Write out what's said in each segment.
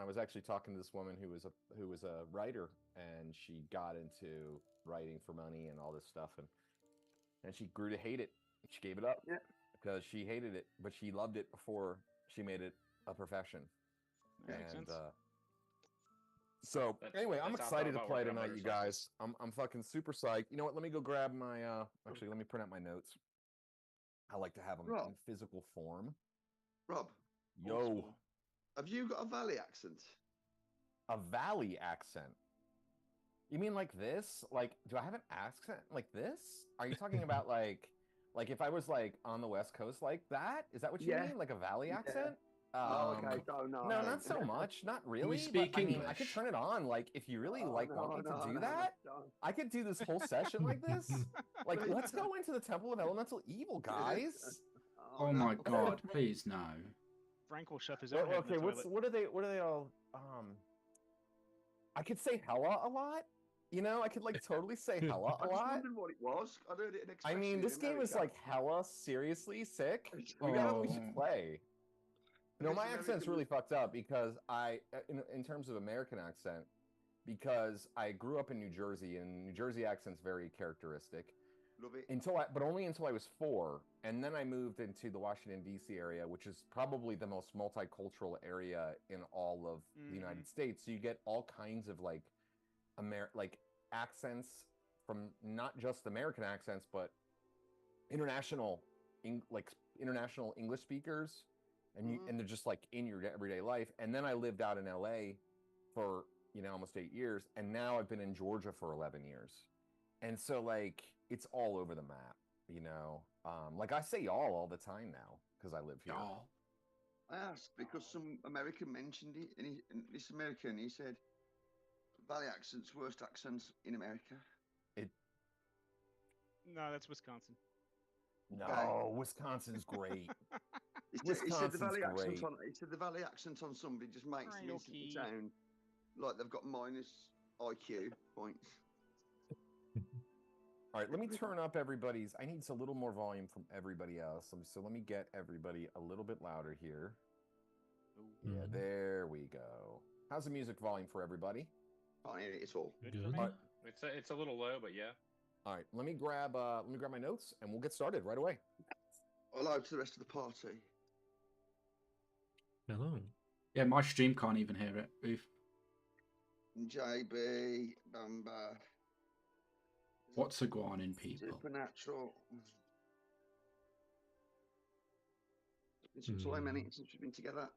was actually talking to this woman who was a writer, and she got into writing for money and all this stuff, and she grew to hate it. She gave it up Yeah. because she hated it, but she loved it before she made it a profession. That makes sense. So anyway, I'm that's how I excited to thought about play working on tonight, you motorcycles. guys. I'm fucking super psyched. You know what? Let me go grab my actually let me print out my notes. I like to have them Rob. in physical form. Rob, Yo, Old school. have you got a Valley accent? a valley accent. You mean like this? Like, do I have an accent like this? Are you talking about like if I was like on the West Coast like that? Is that what you Yeah. mean? Like a valley Yeah. accent? Oh, okay. No, No, not so much. Not really. speak but I mean, I could English? turn it on. Like, if you really want me to do that, don't. I could do this whole session like this. Like, Please. let's go into the Temple of Elemental Evil, guys. Oh no. my god, please no. Frank will shove his own head Okay, in the toilet. what are they all? I could say hella a lot. You know, I could like totally say hella I a just lot. wondered what it was. I'd heard it in I expression mean, in this game is America. like hella seriously sick. We Oh. should play. No, It's my American accent's really with- fucked up because in terms of American accent, because I grew up in New Jersey, and New Jersey accent's very characteristic. Love it. But only until I was 4, and then I moved into the Washington D.C. area, which is probably the most multicultural area in all of the United States. So you get all kinds of like accents from not just American accents, but international English speakers, and and they're just like in your everyday life. And then I lived out in LA for almost 8 years, and now I've been in Georgia for 11 years, and so like it's all over the map. Like I say y'all all the time now because I live here. Y'all. I asked because some American mentioned it, and this American, he said, Valley accents, worst accents in America. No, that's Wisconsin. No, Wisconsin's great. He said the Valley Wisconsin's accent great. he said the Valley accent on somebody just makes Right, them listen okay. to sound like they've got minus IQ points. All right, let me turn up everybody's. I need a little more volume from everybody else. So let me get everybody a little bit louder here. Yeah, there we go. How's the music volume for everybody? Can't hear it at all. Good Good. for me. All right, It's a little low, but yeah. all right. Let me grab my notes, and we'll get started right away. Hello to the rest of the party. Hello. Yeah, my stream can't even hear it. Oof. JB, Bamba, What's a guanin, people? Supernatural. It's been so many since we've been together.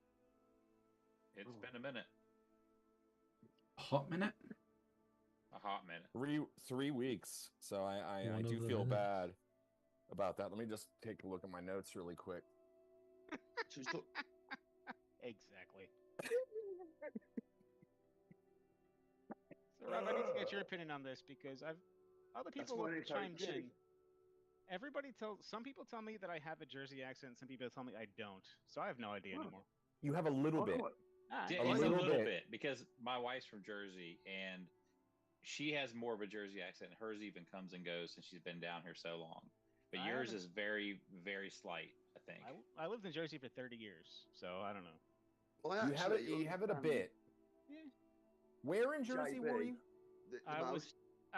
It's been a minute. A hot minute? A hot minute. 3 weeks. So I One do of feel those. bad about that. Let me just take a look at my notes really quick. Exactly. So, Rob, I need to get your opinion on this because other people why have they tell you chimed to. in. Some people tell me that I have a Jersey accent. Some people tell me I don't. So I have no idea Huh. anymore. You have a little bit. Ah, Yeah, A it's little a little bit. bit because my wife's from Jersey and she has more of a Jersey accent. Hers even comes and goes since she's been down here so long. But I yours haven't- is very, very slight, I think. I lived in Jersey for 30 years, so I don't know. Well, You have it. actually You have it a understand bit. Yeah. Where in Jersey JB, were you? The I most.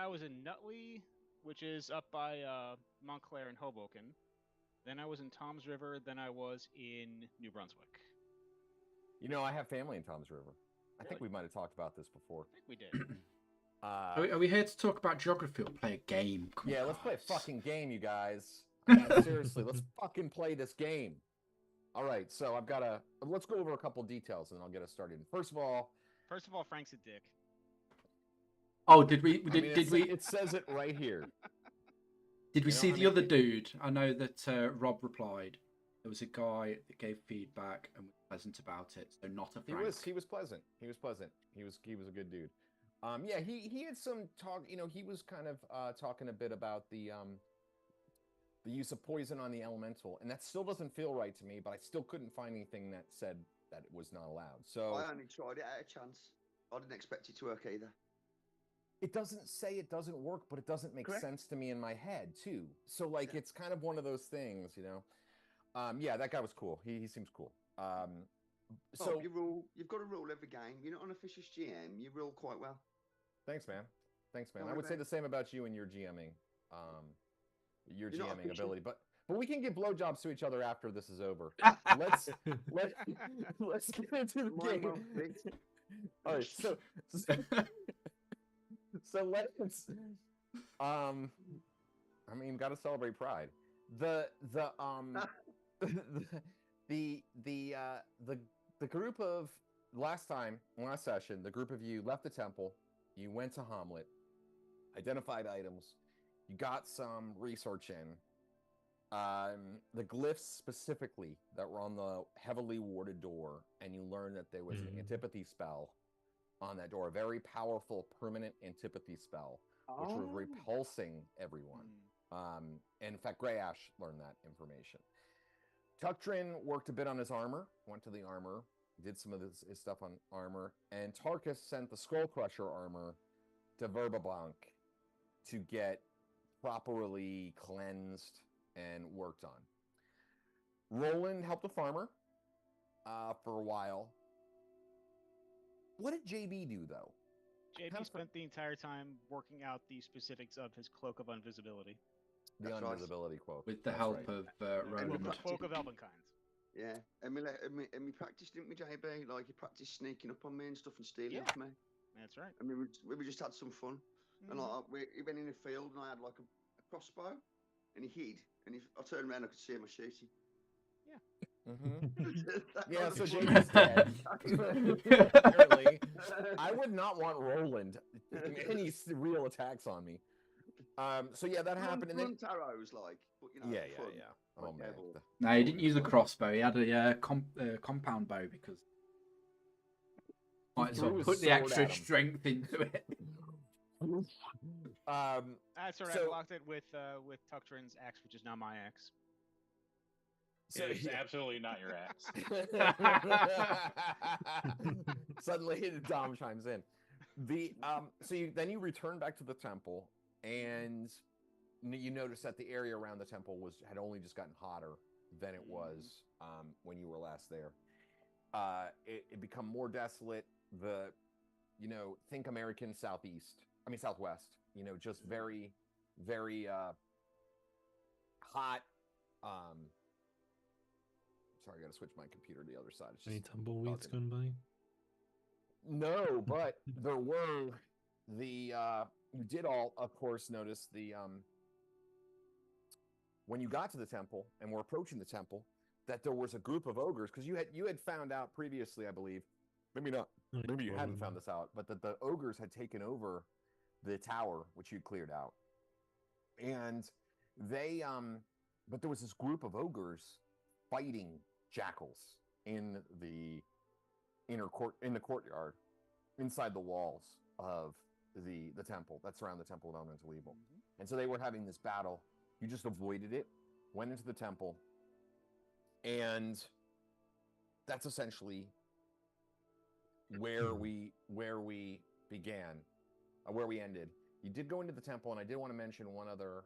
was in Nutley, which is up by Montclair and Hoboken. Then I was in Toms River. Then I was in New Brunswick. I have family in Toms River. I think Really? we might have talked about this before. I think we did. Are we here to talk about geography or play a game? Come on, Yeah, let's play a guys. fucking game, you guys. I mean, seriously, let's fucking play this game. All right, so let's go over a couple details and I'll get us started. First of all, Frank's a dick. Oh, did we? I Did, mean, did we? it says it right here. Did we You know, see I the mean, other dude? I know that Rob replied. There was a guy that gave feedback and was pleasant about it. So not a Frank. He was pleasant. He was pleasant. He was a good dude. Yeah, he had some talk. He was kind of talking a bit about the use of poison on the elemental, and that still doesn't feel right to me. But I still couldn't find anything that said that it was not allowed. So I only tried it at a chance. I didn't expect it to work either. it doesn't say it doesn't work, but it doesn't make Correct. sense to me in my head too. So like Yeah. it's kind of one of those things, Yeah, that guy was cool. He seems cool. So you've got to rule every game. You're not an officious GM. You rule quite well. thanks, man. Thanks, man. Don't I worry would say about the same about you and your GMing, your You're not GMing official. ability. But we can give blowjobs to each other after this is over. Let's get into the Mine game. won't be. All right, so let's I mean, got to celebrate Pride. The group of last session, the group of you left the temple. You went to Hamlet, identified items. You got some research in. The glyphs specifically that were on the heavily warded door, and you learned that there was an antipathy spell on that door, a very powerful permanent antipathy spell, which was repulsing everyone. And in fact, Grey Ash learned that information. Tuctrin worked a bit on his armor, went to the armor, did some of his stuff on armor, and Tarkus sent the Skull Crusher armor to Verbablanc to get properly cleansed and worked on. Roland helped the farmer for a while. What did JB do, though? JB spent the entire time working out the specifics of his Cloak of Invisibility. The invisibility quote. With the help of Roland. Cloak of Elvenkind. Yeah, and we practiced, didn't we, JB? Like, you practiced sneaking up on me and stuff and stealing from me. That's right. I mean, we just had some fun. And like, he went in the field and I had like a crossbow, and he hid. And I turned around, I could see him shooting. Yeah, so JB's dead. Apparently, I would not want Roland making any real attacks on me. So yeah, that happened. And then arrows, like, but, you know, yeah. Oh man. No, he didn't use a crossbow. He had a compound bow because might as well put the extra strength into it. That's all right. I locked it with Tuctrin's axe, which is now my axe. So it's absolutely not your axe. Suddenly, Dom chimes in. So you return back to the temple, and you notice that the area around the temple had only just gotten hotter than it was when you were last there. It become more desolate. Think American Southwest. Just very, very hot. Sorry, I got to switch my computer to the other side. Any tumbleweeds going by? No, but there were you did all, of course, notice when you got to the temple and were approaching the temple, that there was a group of ogres, because you had found out previously, I believe, maybe not, maybe you hadn't found this out, but that the ogres had taken over the tower, which you'd cleared out. And they, but there was this group of ogres fighting jackals in the in the courtyard, inside the walls of the temple that surround the Temple of Elemental Evil. And so they were having this battle. You just avoided it, went into the temple, and that's essentially where we began, where we ended. You did go into the temple, and I did want to mention one other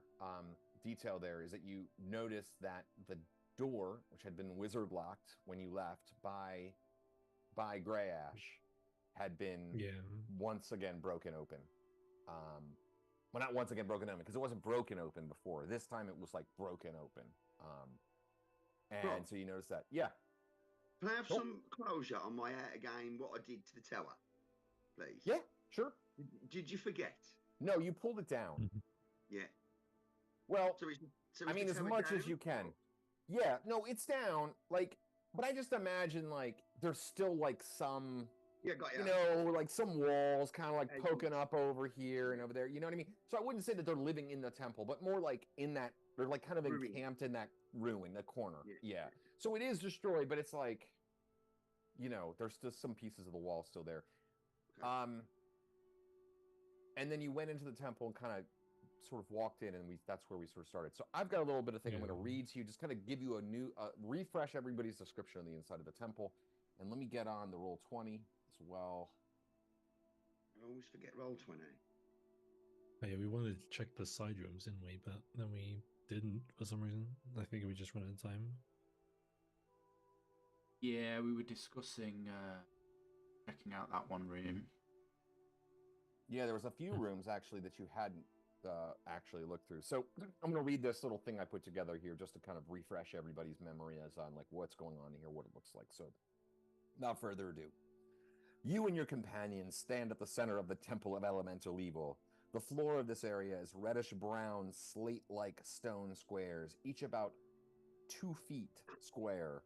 detail there, is that you noticed that the door, which had been wizard locked when you left by Grey Ash, had been once again broken open. Well, not once again broken open, because it wasn't broken open before. This time it was like broken open. So you notice that. Yeah. Can I have some closure on my game, what I did to the tower, please? Yeah, sure. Did you forget? No, you pulled it down. Yeah. Well, so I mean, as much as you can. Yeah, no, it's down. Like, but I just imagine, like, there's still, like, some, like some walls kind of like poking up over here and over there. You know what I mean? So I wouldn't say that they're living in the temple, but more like in that, they're like kind of encamped in that ruin, the corner. Yeah. So it is destroyed, but it's like, there's still some pieces of the wall still there. Okay. And then you went into the temple and kind of sort of walked in, and that's where we sort of started. So I've got a little bit of thing I'm going to read to you, just kind of give you a new, refresh everybody's description of the inside of the temple. And let me get on the Roll20 as well. I always forget Roll20. Oh, yeah, we wanted to check the side rooms, didn't we? But then we didn't for some reason. I think we just ran out of time. Yeah, we were discussing checking out that one room. Yeah, there was a few rooms actually that you hadn't actually looked through. So I'm going to read this little thing I put together here just to kind of refresh everybody's memory as on like what's going on here, what it looks like. So without further ado, you and your companions stand at the center of the Temple of Elemental Evil. The floor of this area is reddish-brown, slate-like stone squares, each about 2 feet square.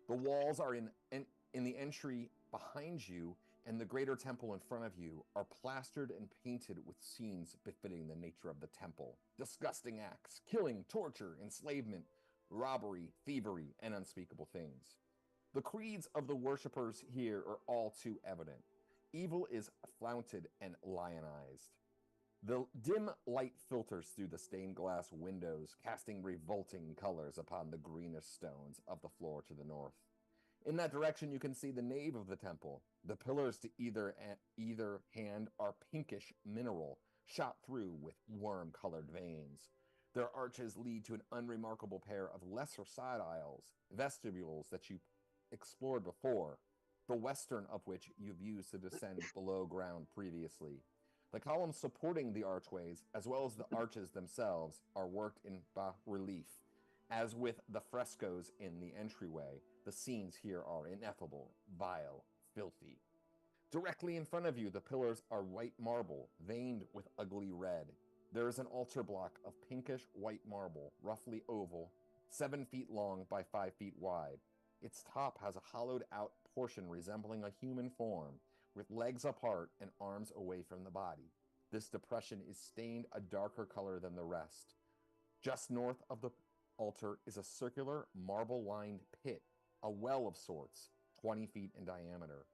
The walls are in the entry behind you, and the greater temple in front of you are plastered and painted with scenes befitting the nature of the temple. Disgusting acts, killing, torture, enslavement, robbery, thievery, and unspeakable things. The creeds of the worshippers here are all too evident. Evil is flaunted and lionized. The dim light filters through the stained glass windows, casting revolting colors upon the greenish stones of the floor to the north. In that direction, you can see the nave of the temple. The pillars to either hand are pinkish mineral, shot through with worm-colored veins. Their arches lead to an unremarkable pair of lesser side aisles, vestibules that you explored before, the western of which you've used to descend below ground previously. The columns supporting the archways, as well as the arches themselves, are worked in bas-relief. As with the frescoes in the entryway, the scenes here are ineffable, vile, filthy. Directly in front of you, the pillars are white marble, veined with ugly red. There is an altar block of pinkish white marble, roughly oval, 7 feet long by 5 feet wide. Its top has a hollowed-out portion resembling a human form, with legs apart and arms away from the body. This depression is stained a darker color than the rest. Just north of the altar is a circular, marble-lined pit, a well of sorts, 20 feet in diameter.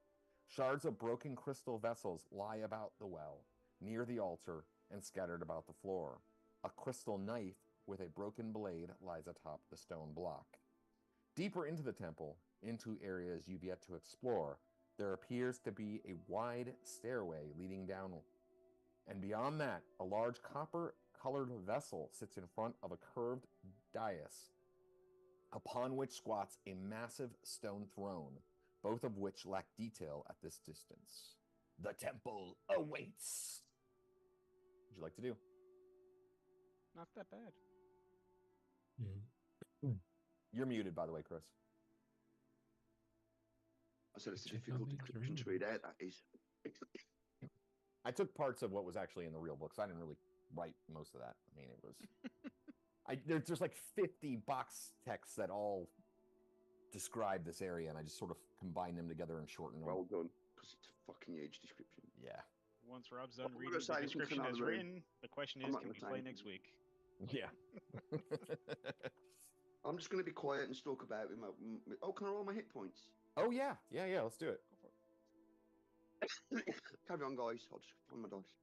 Shards of broken crystal vessels lie about the well, near the altar, and scattered about the floor. A crystal knife with a broken blade lies atop the stone block. Deeper into the temple, into areas you've yet to explore, there appears to be a wide stairway leading down. And beyond that, a large copper-colored vessel sits in front of a curved dais, upon which squats a massive stone throne, both of which lack detail at this distance. The temple awaits. What would you like to do? Not that bad. You're muted, by the way, Chris. I said it's a Check out difficult the description to dream. read out, that is. I took parts of what was actually in the real books. I didn't really write most of that. I mean, it was... there's like 50 box texts that all describe this area, and I just sort of combine them together and shorten them. Well done, because it's a fucking huge description. Yeah. Once Rob's done I'm reading gonna say the anything description for as another room. written, the question I'm is, not can gonna we say play anything. next week? Yeah. I'm just going to be quiet and talk about with my... Oh, can I roll my hit points? Oh, yeah. Yeah, let's do it. Go for it. Carry on, guys. I'll just find my dice.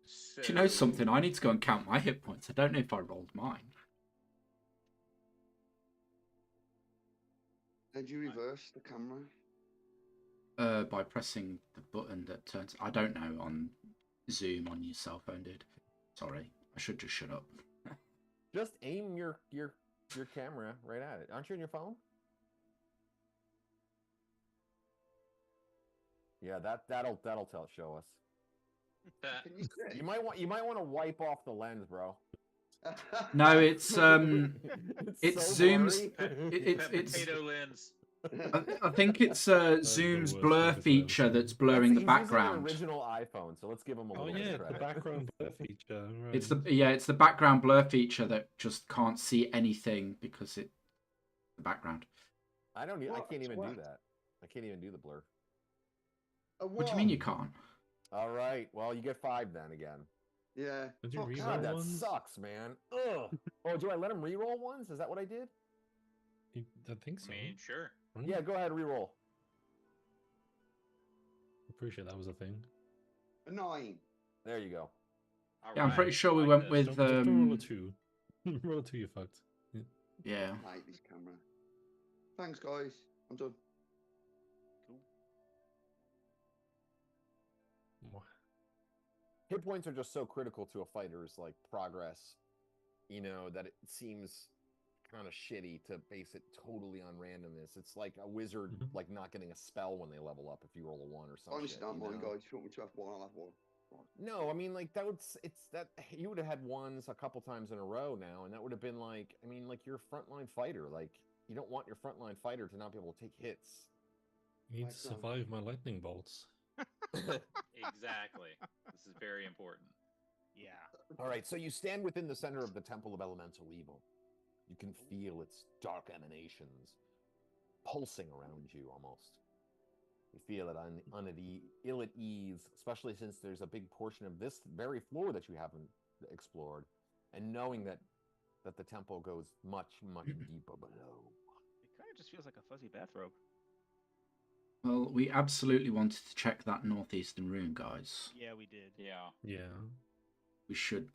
So, Do you know something? I need to go and count my hit points. I don't know if I rolled mine. How do you reverse the camera? By pressing the button that turns. I don't know on Zoom on your cell phone, dude. Sorry, I should just shut up. Just aim your camera right at it. Aren't you on your phone? Yeah, that'll show us. Can you see? You might want to wipe off the lens, bro. No, it's it's so Zoom's. blurry. It's potato lens. I think it's the Zoom's worst blur thing to say, feature honestly. that's blurring the He's background. using an original iPhone, so let's give him a Oh little bit yeah, of the credit. background blur feature. Right. It's the background blur feature that just can't see anything because the background. I can't even do What? that. I can't even do the blur. What do you mean you can't? All right. Well, you get 5 then again. Yeah. Did you Fuck, reroll God, that ones? sucks, man. Ugh. Oh, do I let him re-roll ones? Is that what I did? I think so. I mean, sure. Yeah, go ahead, re-roll. Appreciate that was a thing. A 9. There you go. All Yeah, I'm pretty sure we went with Just don't roll a 2. Roll a 2, you're fucked. yeah. I hate this camera. Thanks, guys. I'm done. Hit points are just so critical to a fighter's like progress, that it seems kind of shitty to base it totally on randomness. It's like a wizard like not getting a spell when they level up if you roll a 1 or something. Honestly, don't mind, guys. If you want me to have one, I'll have one. No, I mean like that would it's that you would have had ones a couple times in a row now, and that would have been like I mean like you're a frontline fighter. Like you don't want your frontline fighter to not be able to take hits. You need to survive my lightning bolts. Exactly. This is very important. Yeah. All right, so you stand within the center of the Temple of Elemental Evil. You can feel its dark emanations pulsing around you almost. You feel it ill at ease, especially since there's a big portion of this very floor that you haven't explored, and knowing that the temple goes much, much deeper below. It kind of just feels like a fuzzy bathrobe. Well, we absolutely wanted to check that northeastern room, guys. Yeah, we did. Yeah. Yeah. We should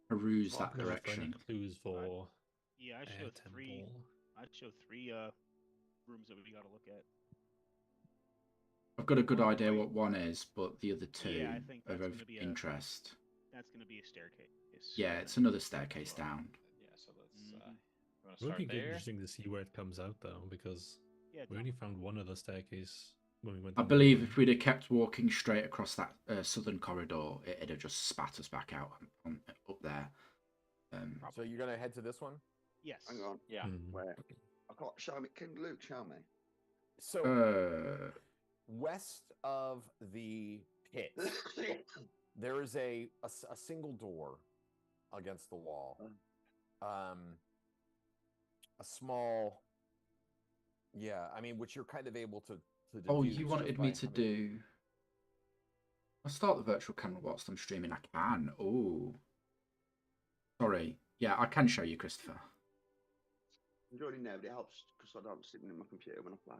peruse that Look for any direction. clues for Yeah, I air showed three. temple. I showed three rooms that we got to look at. I've got a good idea what one is, but the other two Yeah, I think are that's of gonna be interest. That's going to be a staircase. Yeah, it's another staircase down. Yeah, so let's Mhm. you want to It would start be there? interesting to see where it comes out though, because Yeah, we only found one other staircase when we went. I down believe the if we'd have kept walking straight across that southern corridor, it'd have just spat us back out up there. So you're gonna head to this one? yes. Hang on. Yeah. Mhm. Where? I can't show me. Can Luke show me? So west of the pit, there is a single door against the wall. A small, yeah. I mean, which you're kind of able to. Oh, deduce you just wanted by me to having- do... I'll start the virtual camera whilst I'm streaming. I can. Oh. Sorry. Yeah, I can show you, Christopher. I'm joining now, but it helps because I don't sit in my computer when I play.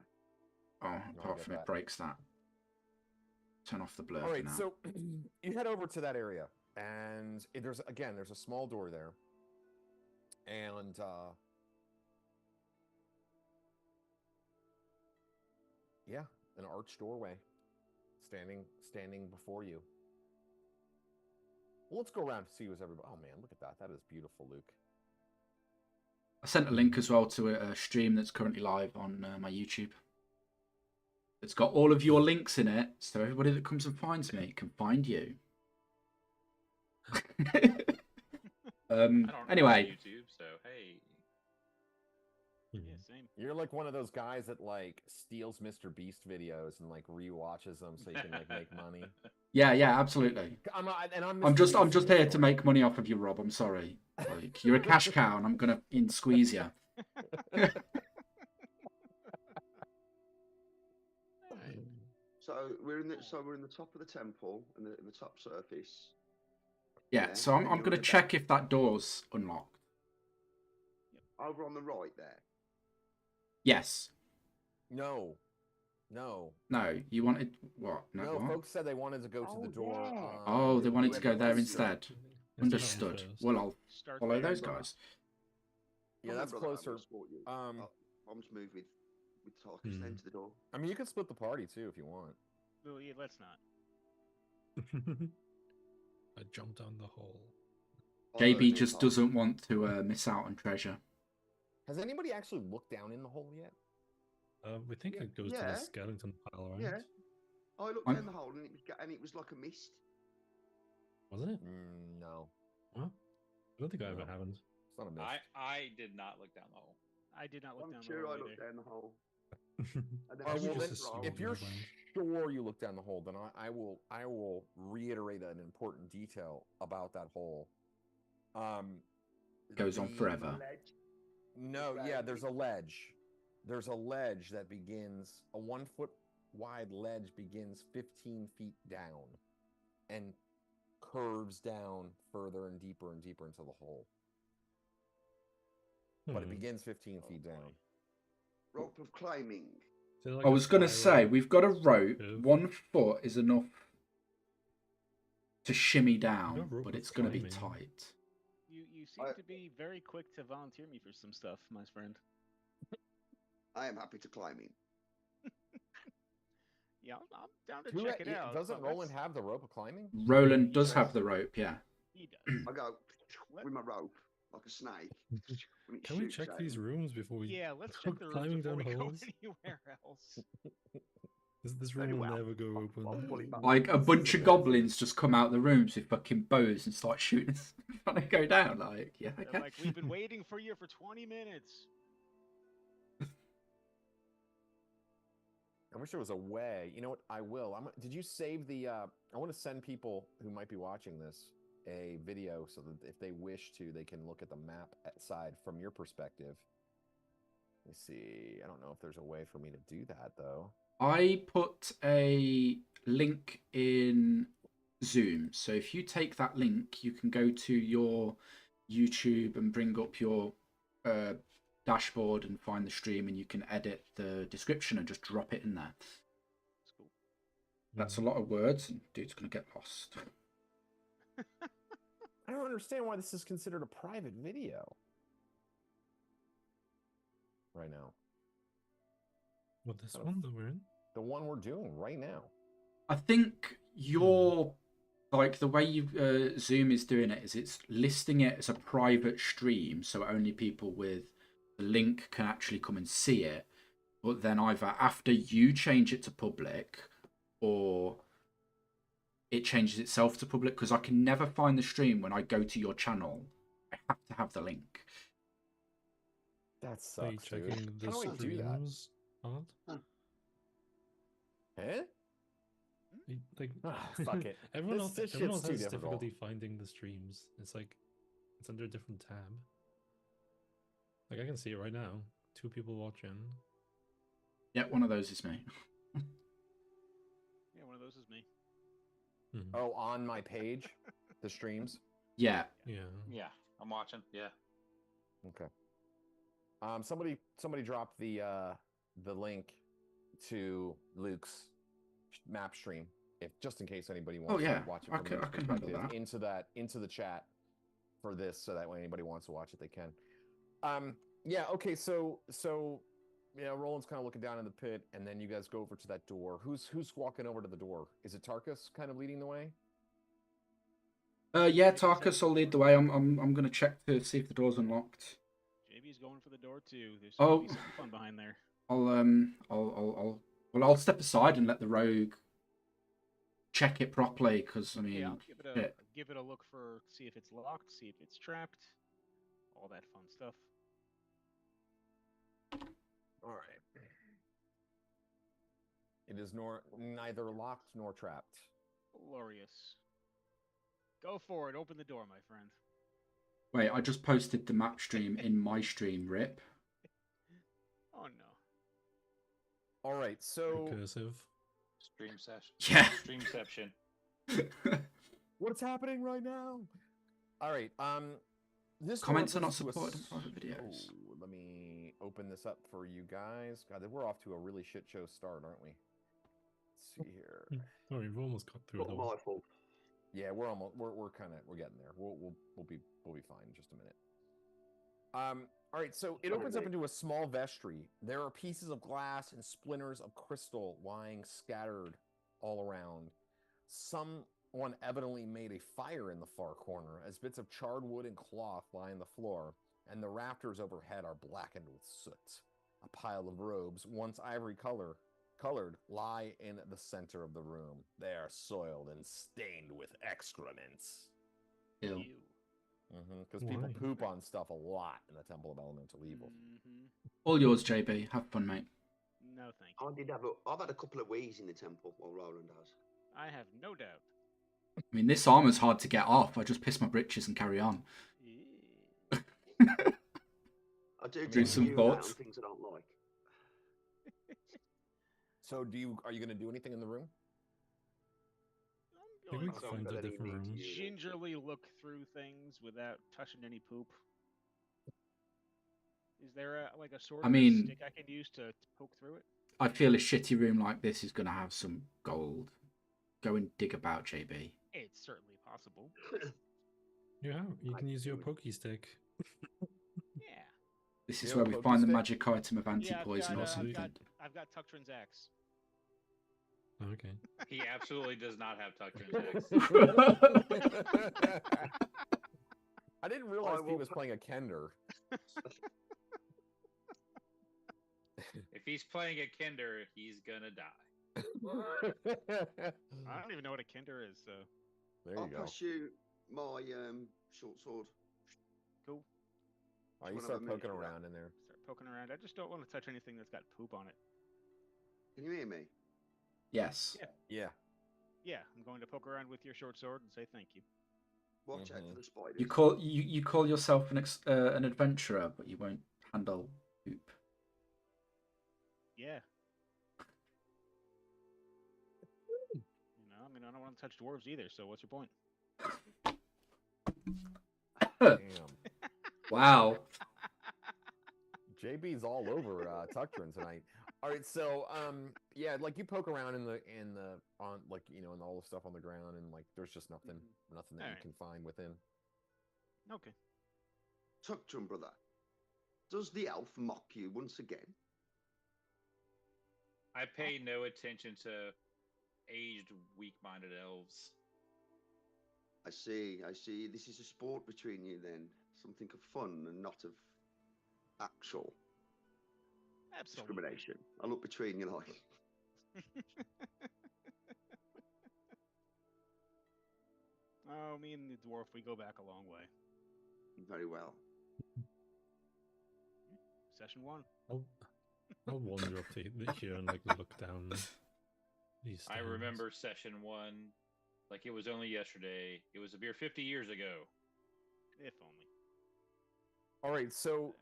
Oh, I apart get from it that. breaks that. Turn off the blur All for right, now. so you head over to that area, and there's a small door there, and yeah, an arched doorway standing before you. Well, let's go around to see who's everybody. Oh man, look at that! That is beautiful, Luke. I sent a link as well to a stream that's currently live on my YouTube. It's got all of your links in it, so everybody that comes and finds me can find you. I don't have Anyway, YouTube, so hey. Yeah, Mhm. same. You're like one of those guys that like steals Mr. Beast videos and like rewatches them so you can like make money. yeah, absolutely. I'm I'm just Mr. Beast here to anyway. make money off of you, Rob. I'm sorry. Like, you're a cash cow, and I'm gonna squeeze you. So we're in the top of the temple and the top surface. Yeah, Yeah, so and I'm you're gonna in the check if that door's unlocked. Over on the right there. Yes. No. No. You wanted what? No. No, what? folks said they wanted to go to the door. yeah. Oh, they wanted to go there Whoever instead. Let's do that Understood. first. Well, I'll Start follow there. those guys. Yeah, that's closer. I'm just move with Tarkus then to the door. I mean, you could split the party too if you want. Well, yeah, let's not. I jumped down the hole. JB just doesn't want to miss out on treasure. Has anybody actually looked down in the hole yet? We think it goes to Yeah. the skeleton pile, right? Yeah. I looked I'm- down the hole and it was like a mist. Wasn't it? No, I don't think I ever No. haven't. it's not a mist. I did not look down the hole. I did not look I'm down sure the I hole looked either. down the hole. And Oh, I well, just then, rolled. if you're Never mind. sure you looked down the hole, then I will reiterate an important detail about that hole. Goes on the- forever. No, yeah, there's a ledge. There's a ledge that begins, a 1 foot wide ledge begins 15 feet down and curves down further and deeper into the hole. But it Hmm. begins 15 Oh, feet down. Rope of climbing. Is it like I a was gonna say spiral? we've got a rope. Yeah. 1 foot is enough to shimmy down, No rope but of it's gonna be climbing. tight. You seem to be very quick to volunteer me for some stuff, my friend. I am happy to climb in. Yeah, I'm down to Who check it out. Doesn't but Roland let's- have the rope of climbing? Roland does have the rope, yeah. He does. I go with my rope. like a snake. When it Can we shoots check out. these rooms before we Yeah, let's start check the rooms climbing before down we go holes? anywhere else. This Very room will well. never go I'll pull open. it back. Like a This bunch is of amazing. goblins just come out the rooms with fucking bows and start shooting, trying to go down. Like, yeah, They're okay. like, we've been waiting for you for 20 minutes. I wish there was a way. You know what? I will. Did you save the? I want to send people who might be watching this a video so that if they wish to, they can look at the map side from your perspective. Let me see. I don't know if there's a way for me to do that though. I put a link in Zoom. So if you take that link, you can go to your YouTube and bring up your dashboard and find the stream, and you can edit the description and just drop it in there. That's cool. That's a lot of words, and dude's going to get lost. I don't understand why this is considered a private video right now. What, this one that we're in? The one we're doing right now. I think your like the way you Zoom is doing it is it's listing it as a private stream, so only people with the link can actually come and see it. But then either after you change it to public, or it changes itself to public, because I can never find the stream when I go to your channel. I have to have the link. That Are you sucks, dude. checking the How do I do that? streams, Arnold? Eh? Like, Ah, fuck it. Everyone else, This everyone shit's else too has difficult. difficulty finding the streams. It's like, it's under a different tab. Like, I can see it right now. 2 people watching. Yeah, one of those is me. Yeah, one of those is me. Mhm. Oh, on my page, the streams. Yeah. Yeah. Yeah, I'm watching. Yeah. Okay. Somebody dropped the link to Luke's map stream, if just in case anybody wants yeah. to watch it. I from can- Luke's I can handle perspective, that. into the chat for this, so that way anybody wants to watch it, they can. Yeah. Okay. So yeah, Roland's kind of looking down in the pit, and then you guys go over to that door. Who's walking over to the door? Is it Tarkus kind of leading the way? Yeah, Tarkus will lead the way. I'm gonna check to see if the door's unlocked. JB's going for the door too. There's Oh. gonna be something fun behind there. I'll step aside and let the rogue check it properly, because I mean, Yeah, I'll shit. give it a look for, see if it's locked, see if it's trapped, all that fun stuff. All right. It is neither locked nor trapped. Glorious. Go for it. Open the door, my friend. Wait, I just posted the map stream in my stream, Rip. Oh no. All right. So Recursive. Stream session. Yeah. Streamception. what's happening right now? All right. This door Comments are not opens to a supported in private videos. Oh, let me open this up for you guys. God, we're off to a really shit show start, aren't we? Let's see here. Oh, you've almost got through it Not all. my fault. Yeah, we're getting there. We'll be fine in just a minute. All right, so it opens up into a small vestry. There are pieces of glass and splinters of crystal lying scattered all around. Someone evidently made a fire in the far corner, as bits of charred wood and cloth lie on the floor, and the rafters overhead are blackened with soot. A pile of robes, once ivory colored, lie in the center of the room. They are soiled and stained with excrements. Ew. You. Because people Why? poop on stuff a lot in the Temple of Elemental Evil. All yours, JB. Have fun, mate. No, thank you. I've had a couple of wheeze in the temple while Roland has. I have no doubt. I mean, this armor's hard to get off. I just piss my britches and carry on. Eh. I do Do some urinate on thoughts. things I don't like. So, are you going to do anything in the room? I'm Maybe we going could to find a Somebody different room. needs you. gingerly look through things without touching any poop. Is there a sword I or mean- a stick I can use to poke through it? I feel a shitty room like this is going to have some gold. Go and dig about, JB. It's certainly possible. You I can use your do it. pokey stick. Yeah. This is Yeah, where we pokey find the stick. magic item of Yeah, anti-poison or something. I've got Tuctrin's axe. Okay. He absolutely does not have Tuctrin's axe. I didn't realize will Pete was playing a Kender. If he's playing a Kinder, he's gonna die. I don't even know what a Kinder is, so There I'll you go. pass you my short sword. cool. Oh, Do you you wanna start have a minute poking for that? around in there. Start poking around. I just don't want to touch anything that's got poop on it. Can you hear me? Yes. Yeah. Yeah, I'm going to poke around with your short sword and say thank you. Watch out Mhm. for the spiders. You call yourself an adventurer, but you won't handle poop. Yeah. I mean, I don't want to touch dwarves either. So what's your point? Damn. Wow. JB's all over Tuctrin tonight. All right, so yeah, like you poke around in the on like in all the stuff on the ground, and like there's just nothing that you Alright. can find within. Okay. Tuctron, brother. Does the elf mock you once again? I pay no attention to aged, weak-minded elves. I see. This is a sport between you then. Something of fun and not of actual Absolutely. discrimination. I look between you like. Oh, me and the dwarf, we go back a long way. Very well. Session 1. I'll wander up to here and like look down these I stands. remember session 1 like it was only yesterday. It was a beer 50 years ago. If only. All right, so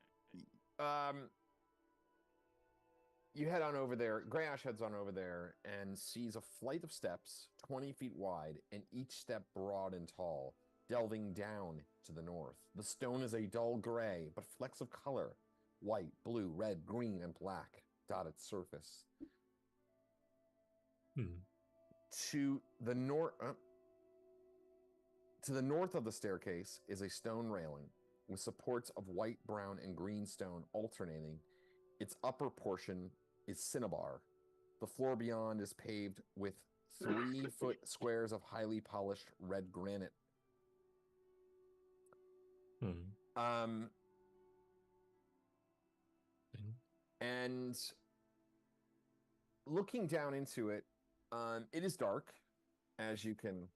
you head on over there. Grey Ash heads on over there and sees a flight of steps 20 feet wide, and each step broad and tall, delving down to the north. The stone is a dull gray, but flecks of color, white, blue, red, green, and black, dot its surface. To the north of the staircase is a stone railing with supports of white, brown, and green stone alternating. Its upper portion is cinnabar. The floor beyond is paved with 3-foot squares of highly polished red granite. And looking down into it, it is dark, as you can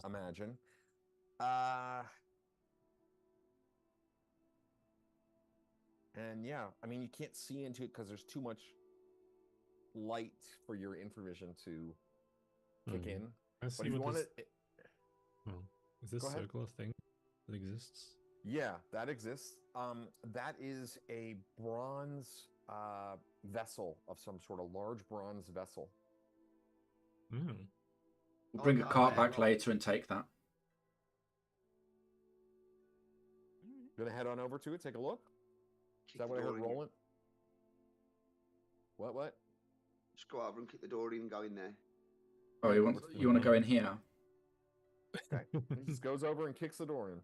imagine. And yeah, I mean, you can't see into it because there's too much light for your infravision to kick in. I But see if you what want this... to, is this Go ahead. circular thing that exists? yeah, that exists. That is a bronze vessel of some sort, a large bronze vessel. We'll bring a Okay, cart man. back later and take that. Gonna head on over to it, take a look. Is that what I heard rolling? What? Just go over and kick the door in and go in there. Oh, you want to go in here? Okay. He just goes over and kicks the door in.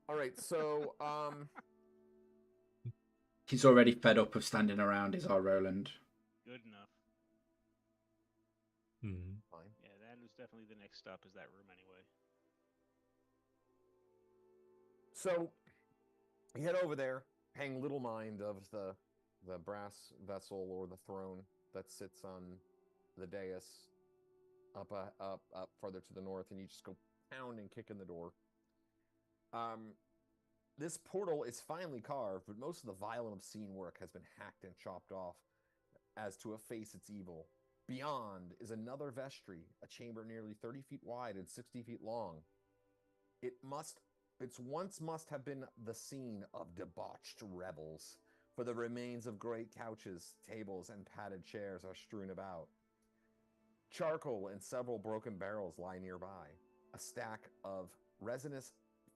All right, so He's already fed up of standing around, is our Roland. Good enough. fine. Yeah, that is definitely the next stop is that room anyway. So you head over there, paying little mind of the brass vessel or the throne that sits on the dais up farther to the north, and you just go pound and kick in the door. This portal is finely carved, but most of the vile and obscene work has been hacked and chopped off as to efface its evil. Beyond is another vestry, a chamber nearly 30 feet wide and 60 feet long. Its once must have been the scene of debauched revels, for the remains of great couches, tables, and padded chairs are strewn about. Charcoal and several broken barrels lie nearby. A stack of resinous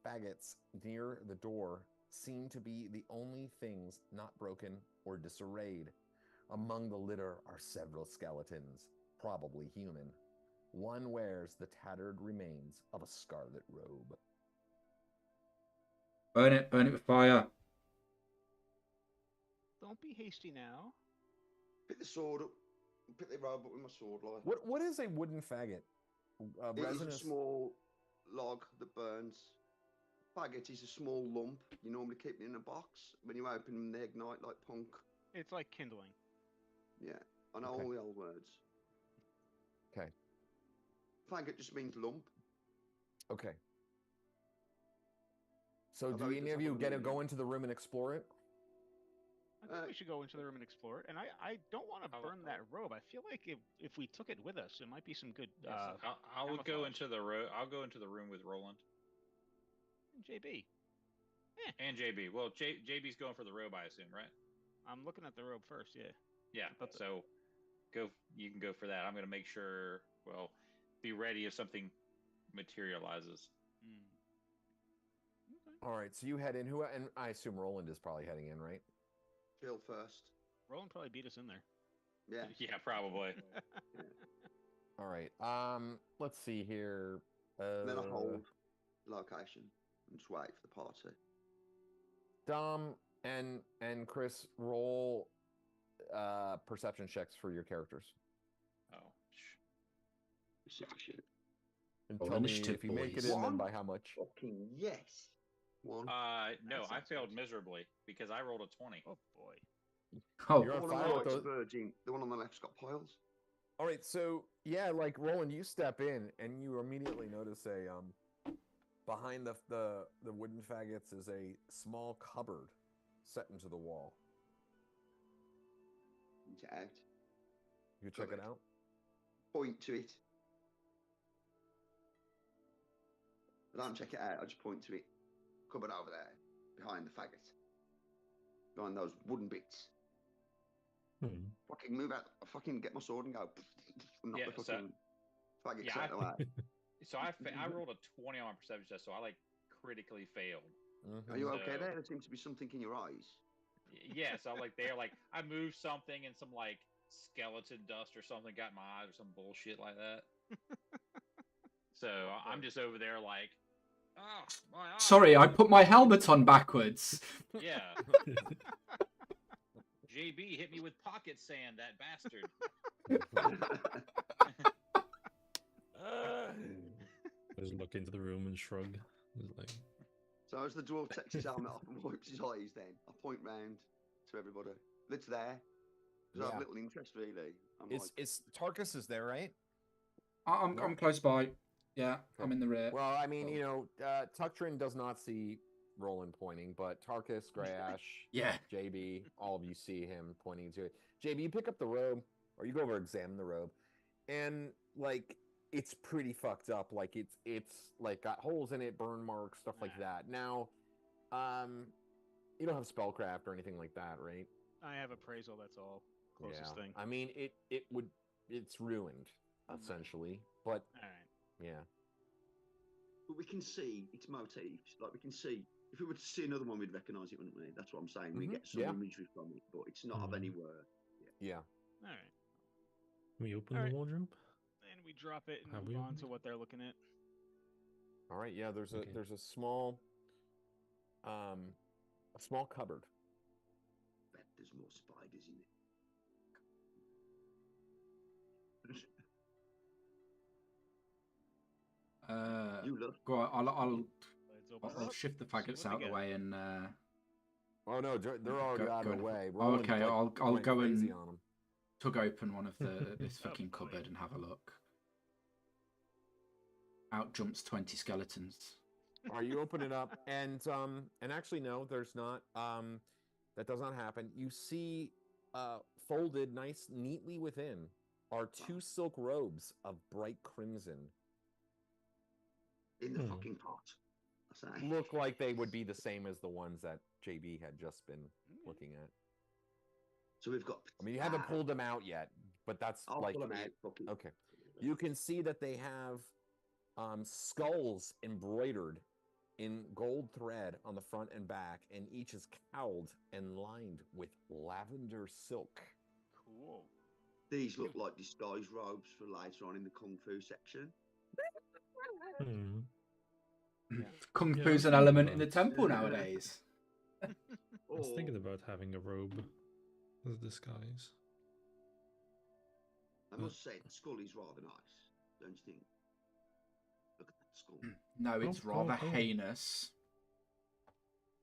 faggots near the door seem to be the only things not broken or disarrayed. Among the litter are several skeletons, probably human. One wears the tattered remains of a scarlet robe. Burn it with fire. Don't be hasty now. Pick the sword up. Pick the robe up with my sword, like. What is a wooden faggot? It is a Resinous. small log that burns. faggot is a small lump. You normally keep it in a box. When you open them, they ignite like punk. It's like kindling. Yeah, I know Okay. all the old words. Okay. Faggot just means lump. Okay. So Although do it any does of have you other get to meaning. go into the room and explore it? I think we should go into the room and explore it. And I don't want to burn that robe. I feel like if we took it with us, it might be some good. I'll go camouflage. into the I'll go into the room with Roland JB. and JB. Well, JB's going for the robe, I assume, right? I'm looking at the robe first. Yeah. Yeah. But the- So go. You can go for that. I'm going to make sure. Well, be ready if something materializes. Mm. Okay. All right, so you head in. Who and I assume Roland is probably heading in, right? Phil first. Roland probably beat us in there. Yeah. Yeah, probably. All right. Let's see here. Then I hold location and just wait for the party. Dom and Chris, roll perception checks for your characters. Oh. Perception. And Roll tell me initiative, if you make it boys. in, then One. by how much. Fucking yes. One. No, That I sounds failed good. miserably because I rolled a 20. Oh boy. Oh, You're The on one on fire the with right's those. verging. The one on the left's got piles. All right, so yeah, like Roland, you step in and you immediately notice a behind the wooden faggots is a small cupboard set into the wall. Into out. You check it Correct. out. Point to it. I don't check it out. I just point to it. Cupboard over there, behind the faggot. Behind those wooden bits. Fucking move out. I fucking get my sword and go. And knock Yeah, the so- fucking faggot Yeah, out of the way. So I rolled a 20 on my perception test, so I like critically failed. Mhm. Are you okay So- there? There seems to be something in your eyes. Yeah, so like there, like I moved something and some like skeleton dust or something got in my eyes or some bullshit like that. So I'm just over there like, oh my eyes. sorry, I put my helmet on backwards. Yeah. JB hit me with pocket sand, that bastard. Just look into the room and shrug. Just like, So as the dwarf takes his helmet off and wipes his eyes, then I point round to everybody that's there. Because I Yeah. have little interest really. I'm like, It's Tarkus is there, right? I'm close by. Yeah, I'm in the rear. Well, I mean, you know, Tuctrin does not see Roland pointing, but Tarkus, Grayash, Yeah. JB, all of you see him pointing to it. JB, you pick up the robe, or you go over and examine the robe, and like it's pretty fucked up. Like it's like got holes in it, burn marks, stuff like that. Now, you don't have spellcraft or anything like that, right? I have appraisal. That's all. Closest thing. I mean, it's ruined essentially, but All right. yeah. but we can see its motifs. Like we can see. If we were to see another one, we'd recognise it, wouldn't we? That's what I'm saying. We Mhm, get some yeah. imagery from it, but it's not of any word. Yeah. All right. can we open All the right. wardrobe? And we drop it and Have move we on opened to it? what they're looking at. All right. Yeah. There's Okay. a small cupboard. Bet there's more spiders in it. You look. Go on, Let's open her I'll up, shift the see what faggots they out the got. way and Oh no, they're already Go- out go of the in- way. Oh, Roland's, okay, like, I'll went go crazy and on 'em. tug open one of this Oh, fucking boy. cupboard and have a look. Out jumps 20 skeletons. Are you open it up? And actually no, there's not. That does not happen. You see, folded neatly within are two silk robes of bright crimson. In the Hmm. fucking pot. I say. Look like they would be the same as the ones that JB had just been looking at. So we've got. I mean, you haven't pulled them out yet, but that's I'll like pull them out. it- Fuck it. okay. You can see that they have skulls embroidered in gold thread on the front and back, and each is cowled and lined with lavender silk. Cool. These look like disguise robes for later on in the kung fu section. Hmm. Kung Yeah, Fu's I an was element thinking in the about- temple nowadays. I was Or thinking about having a robe as a disguise. I must say, the skull is rather nice, don't you think? Look at that skull. No, it's Oh, rather oh. heinous.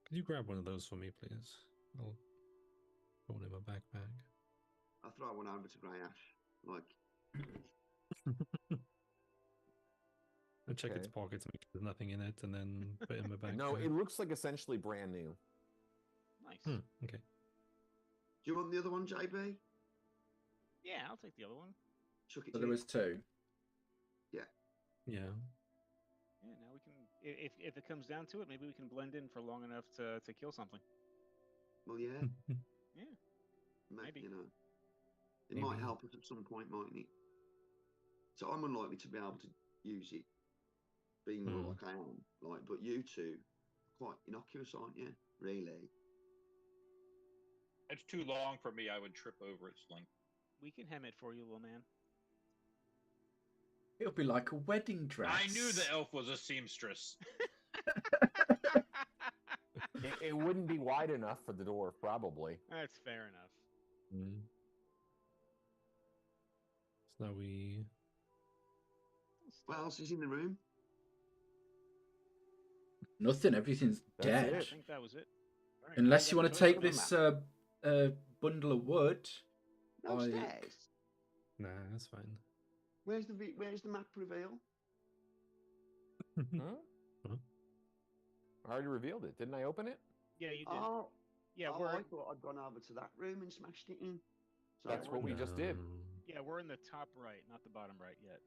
Could you grab one of those for me, please? I'll put it in my backpack. I'll throw one over to Grey Ash. Like, I'll check its Okay. pockets, make sure there's nothing in it, and then put it in my backpack. No, it looks like essentially brand new. Nice. Okay. do you want the other one, JB? Yeah, I'll take the other one. Chuck it So to there you. was two. Yeah. Yeah, now we can. If it comes down to it, maybe we can blend in for long enough to kill something. Well, yeah. Yeah. Maybe. Maybe. You know, it might Maybe. help us at some point, mightn't it? So I'm unlikely to be able to use it, being like I am. Like, but you two, are quite innocuous, aren't you? Really? It's too long for me. I would trip over its length. We can hem it for you, little man. It'll be like a wedding dress. I knew the elf was a seamstress. It wouldn't be wide enough for the dwarf, probably. That's fair enough. So now we. What else is in the room? Nothing. Everything's That's dead. I it. think that was it. All right, Unless now you we want got to the take toast this bundle of wood. Downstairs. Nah, that's fine. Where's the map reveal? Huh? I already revealed it. Didn't I open it? Yeah, you did. Oh, yeah, oh, we're I thought I'd gone over to that room and smashed it in. So That's what we just did. we're in the top right, not the bottom right yet.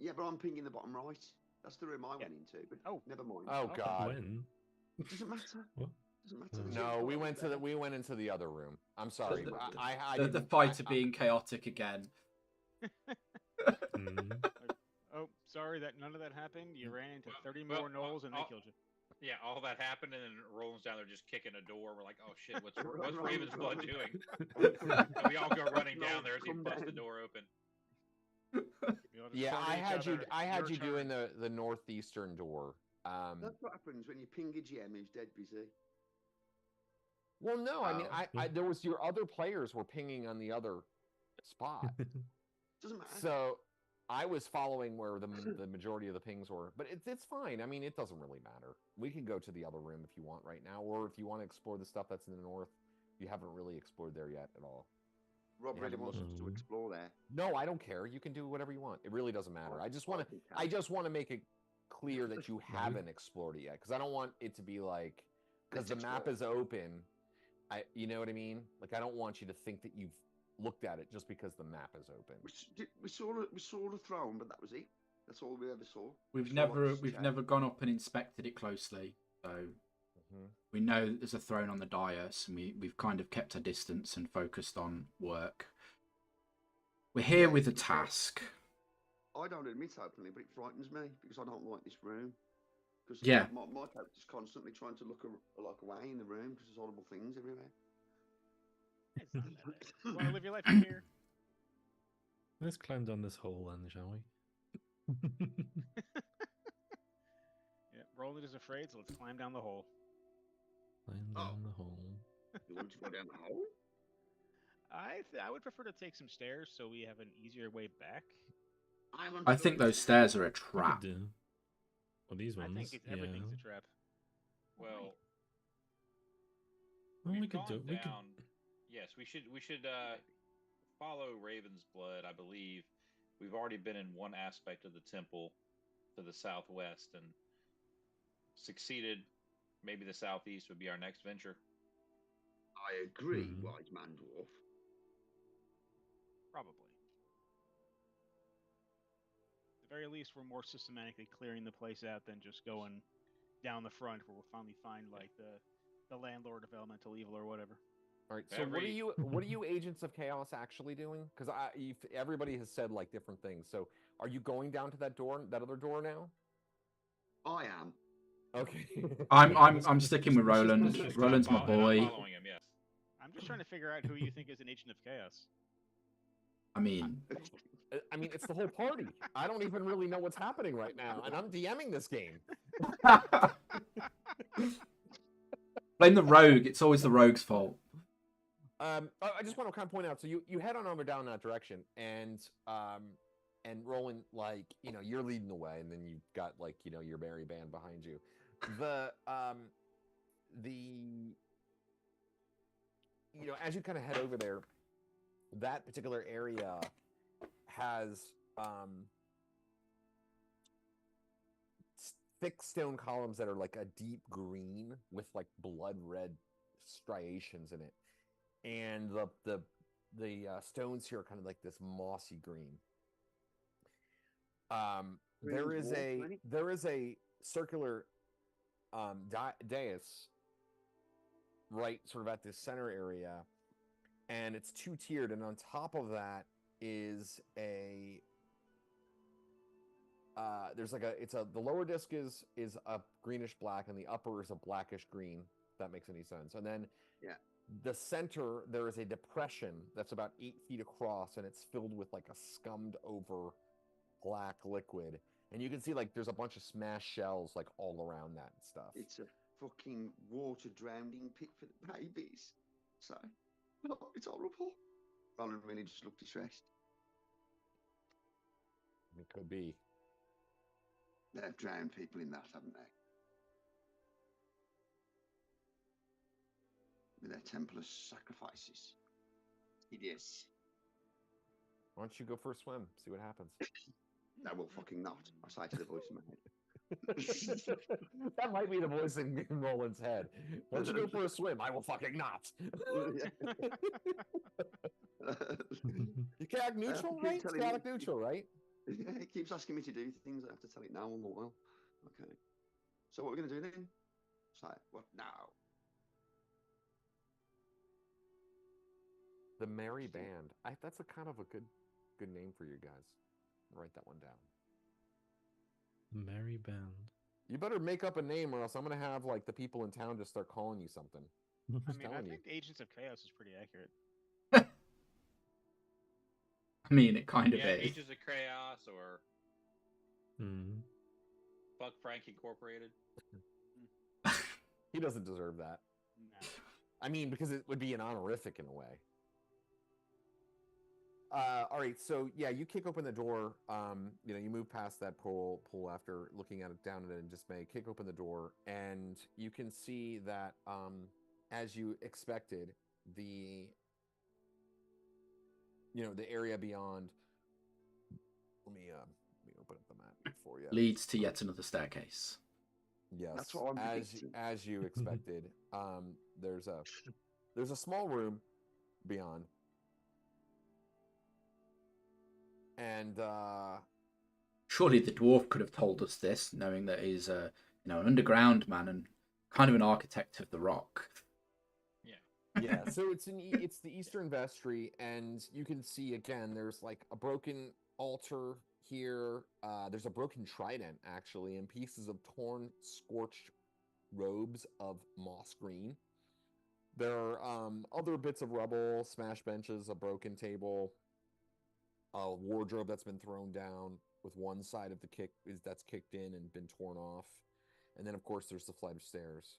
Yeah, but I'm pinging the bottom right. That's the room I Yeah. went into. But Oh. never mind. Oh Oh, God. When? Doesn't matter. What? Doesn't matter. There's No, no we point went to there. we went into the other room. I'm sorry. The- I The didn't. fight are being chaotic again. Oh, sorry that none of that happened. You ran into 30 well, more gnolls and they oh. killed you. Yeah, all that happened, and then Roland's down there just kicking a door. We're like, oh shit, what's Run, Raven's run, blood run. doing? And we all go running No, down there as he come busts the down. door open. We all just Yeah, turn to I each had you. other, I had "Your you doing turn." the northeastern door. That's what happens when you ping a GM who's dead busy. Well, no, I mean, Oh. I there was your other players were pinging on the other spot, Doesn't matter. so I was following where the majority of the pings were. But it's fine. I mean, it doesn't really matter. We can go to the other room if you want right now, or if you want to explore the stuff that's in the north. You haven't really explored there yet at all. Rob You really haven't wants looked. us to explore there. No, I don't care. You can do whatever you want. It really doesn't matter. I just want to. think I just want to make it clear that you No. haven't explored it yet, because I don't want it to be like because Let's the map explore. is open. You know what I mean? Like, I don't want you to think that you've looked at it just because the map is open. We saw the throne, but that was it. That's all we ever saw. We've Saw, like, never this we've chair. never gone up and inspected it closely, so Mhm. we know that there's a throne on the dais, and we've kind of kept our distance and focused on work. We're here with a task. I don't admit openly, but it frightens me because I don't like this room. Because Yeah. my character's constantly trying to look away in the room because there's horrible things everywhere. It's not that bad. You want to live your life in here? Let's climb down this hole then, shall we? Yeah, Roland is afraid, so let's climb down the hole. Climb down the hole. You want to go down the hole? I would prefer to take some stairs so we have an easier way back. I think those stairs are a We could trap. do. Well, these ones. I think everything's a trap. Well, Well, we we've could gone do. We could. down. Yes, we should follow Raven's blood. I believe we've already been in one aspect of the temple to the southwest and succeeded. Maybe the southeast would be our next venture. I agree, Hmm. wise man dwarf. Probably. At the very least, we're more systematically clearing the place out than just going down the front where we'll finally find like the landlord of elemental evil or whatever. All right. So what are Every- you agents of chaos actually doing? Because everybody has said like different things. So are you going down to that other door now? I am. Okay. I'm sticking with let's just- Roland. let's just Roland's my And I'm boy. following him, yes. I'm just trying to figure out who you think is an agent of chaos. I mean, I mean, it's the whole party. I don't even really know what's happening right now, and I'm DMing this game. blame the rogue. It's always the rogue's fault. I just want to kind of point out. So you head on over down that direction, and Roland, like, you know, you're leading the way, and then you've got, like, you know, your merry band behind you. as you kind of head over there, that particular area has thick stone columns that are like a deep green with like blood red striations in it, and the stones here are kind of like this mossy green. There is a circular dais right sort of at this center area, and it's two-tiered, and on top of that is a the lower disc is a greenish black, and the upper is a blackish green, if that makes any sense. And then the center, there is a depression that's about 8 feet across, and it's filled with like a scummed over black liquid. And you can see like there's a bunch of smashed shells like all around that stuff. It's a fucking water drowning pit for the babies. So, it's horrible. Roland really just looked distressed. It could be. They've drowned people in that, haven't they? With their Templar sacrifices. Hideous. Why don't you go for a swim? See what happens. No, will fucking not. I say to the voice in my head. That might be the voice in Roland's head. Why don't you go for a swim? I will fucking not. You chaotic neutral, right? It's chaotic neutral, right? Yeah, it keeps asking me to do things. I have to tell it now all the while. Okay. So what are we going to do then? Say, what now? The Merry Band. That's a kind of a good name for you guys. Write that one down. Merry Band. You better make up a name, or else I'm gonna have like the people in town just start calling you something. I think Agents of Chaos is pretty accurate. I mean, it kind of is. Agents of Chaos or Fuck Frank Incorporated. He doesn't deserve that. No. I mean, because it would be an honorific in a way. All right, so yeah, you kick open the door. You move past that pool after looking at it down at it in dismay. Kick open the door, and you can see that, as you expected, the area beyond. Let me open up the map for you. Leads to yet another staircase. Yes, that's what I'm as you expected. There's a small room beyond. And surely the dwarf could have told us this, knowing that he's an underground man and kind of an architect of the rock. Yeah. So it's the Eastern Vestry, and you can see again. There's like a broken altar here. There's a broken trident actually, and pieces of torn, scorched robes of moss green. There are other bits of rubble, smashed benches, a broken table. A wardrobe that's been thrown down with one side of that's kicked in and been torn off, and then of course there's the flight of stairs.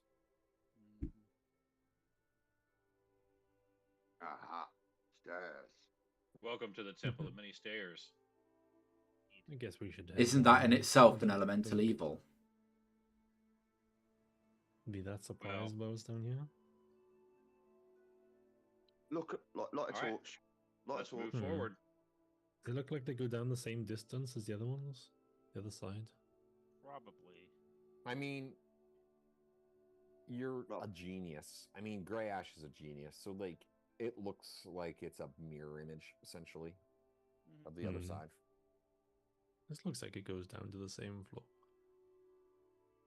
Aha, stairs. Welcome to the Temple of Many Stairs. I guess we should. Isn't that in itself an elemental evil? Be that surprised by what's down here? Look, light a torch. Right. Light a torch. Move forward. They look like they go down the same distance as the other ones? The other side? Probably. I mean, you're a genius. I mean, Grey Ash is a genius. So, like, it looks like it's a mirror image, essentially, of the other side. This looks like it goes down to the same floor.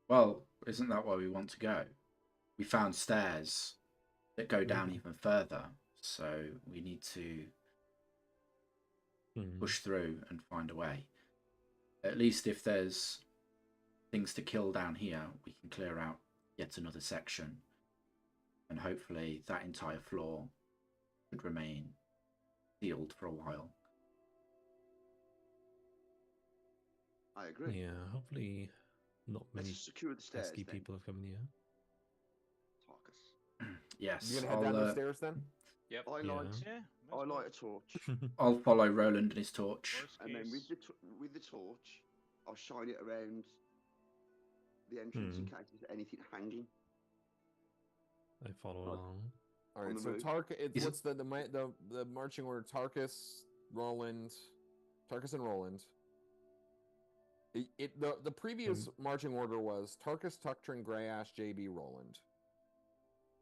Well, isn't that where we want to go? We found stairs that go down even further, so we need to push through and find a way. At least if there's things to kill down here, we can clear out yet another section, and hopefully that entire floor should remain sealed for a while. I agree. Yeah, hopefully not many secure the stairs, pesky then. people have come in here. Tarkus. Yes, You gonna head down the stairs then? Yep. I light a torch, I'll follow Roland and his torch. and then with the torch, I'll shine it around the entrance in case there's anything hanging. I follow Right. along. All On right, the so move. It's Is it- what's the marching order? Tarkus, Roland, Tarkus and Roland. The previous marching order was Tarkus, Tuctrin, Grayash, JB, Roland.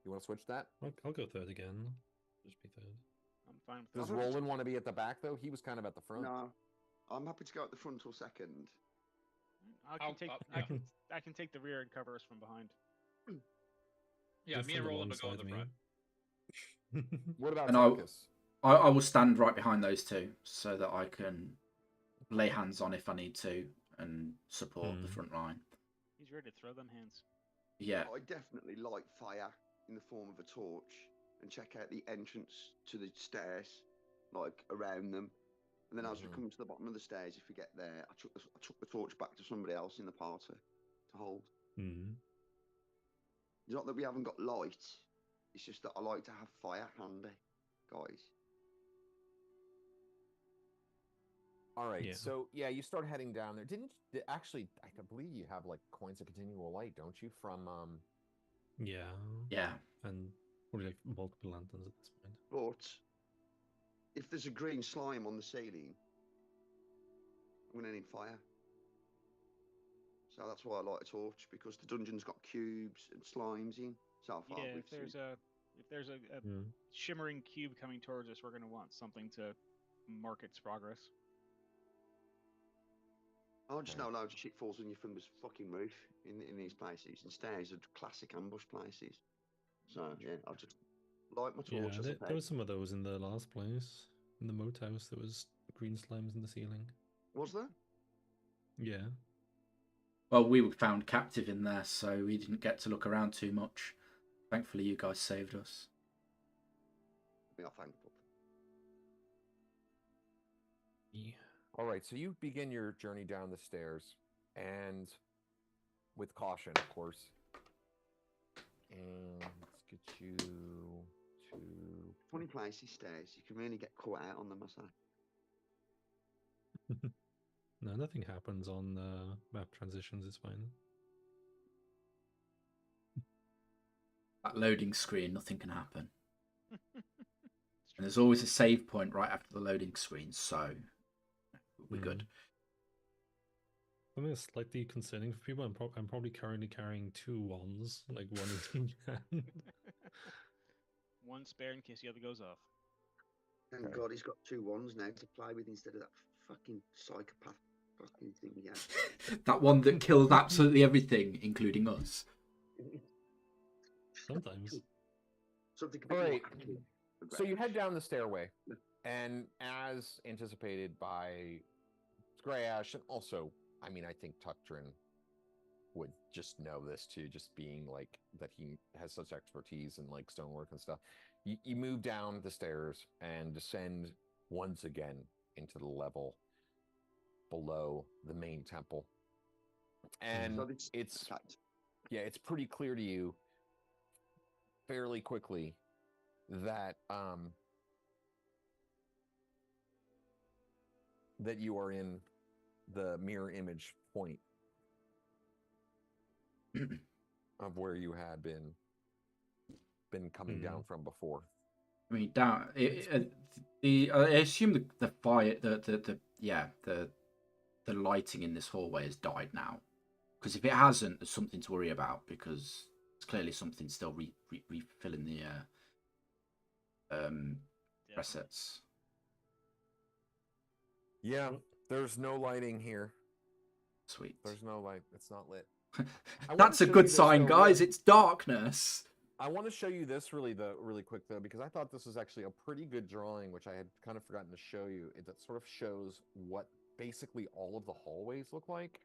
You want to switch that? I'll go third again. Just be third. I'm fine with Does that. Roland want to be at the back though? He was kind of at the front. No, I'm happy to go at the front or second. I can take the rear and cover us from behind. Yeah, me and Roland will go in the front. What about And Tarkus? I will stand right behind those two so that I can lay hands on if I need to and support the front line. He's ready to throw them hands. Yeah. I definitely light fire in the form of a torch and check out the entrance to the stairs, like around them. And then as we come to the bottom of the stairs, if we get there, I took the torch back to somebody else in the party to hold. It's not that we haven't got light. It's just that I like to have fire handy, guys. All right, Yeah. so yeah, you start heading down there. Actually, I believe you have like coins of continual light, don't you? From Yeah. Yeah. And probably like multiple lanterns at this point. But if there's a green slime on the ceiling, I'm gonna need fire. So that's why I light a torch, because the dungeon's got cubes and slimes in. So far, Yeah, if there's a shimmering cube coming towards us, we're gonna want something to mark its progress. I just know loads of shit falls on you from this fucking roof in these places. And stairs are classic ambush places. So yeah, I'll just light my Yeah, torch. there was some of those in the last place. In the moat house, there was green slimes in the ceiling. Was there? Yeah. Well, we were found captive in there, so we didn't get to look around too much. Thankfully, you guys saved us. We are thankful. Yeah. All right, so you begin your journey down the stairs, and with caution, of course. And let's get you to... Funny places, stairs. You can really get caught out on them, I say. No, nothing happens on map transitions. It's fine. That loading screen, nothing can happen. And there's always a save point right after the loading screen, so we're good. Something that's slightly concerning for people. I'm probably currently carrying 2 wands, like one in each hand. One spare in case the other goes off. Thank God he's got 2 wands now to play with instead of that fucking psychopath fucking thing he had. That one that killed absolutely everything, including us. Sometimes. Something All right. So you head down the stairway, and as anticipated by Grayash, and also, I mean, I think Tuctrin would just know this too, just being like that he has such expertise in like stonework and stuff. You move down the stairs and descend once again into the level below the main temple. And it's pretty clear to you fairly quickly that that you are in the mirror image point of where you had been coming down from before. I mean, down. I assume the fire, the lighting in this hallway has died now. Because if it hasn't, there's something to worry about. Because it's clearly something still refilling the presets. Yeah, there's no lighting here. Sweet. There's no light. It's not lit. That's a good sign, guys. It's darkness. I want to show you this really quick though, because I thought this was actually a pretty good drawing, which I had kind of forgotten to show you. That sort of shows what basically all of the hallways look like.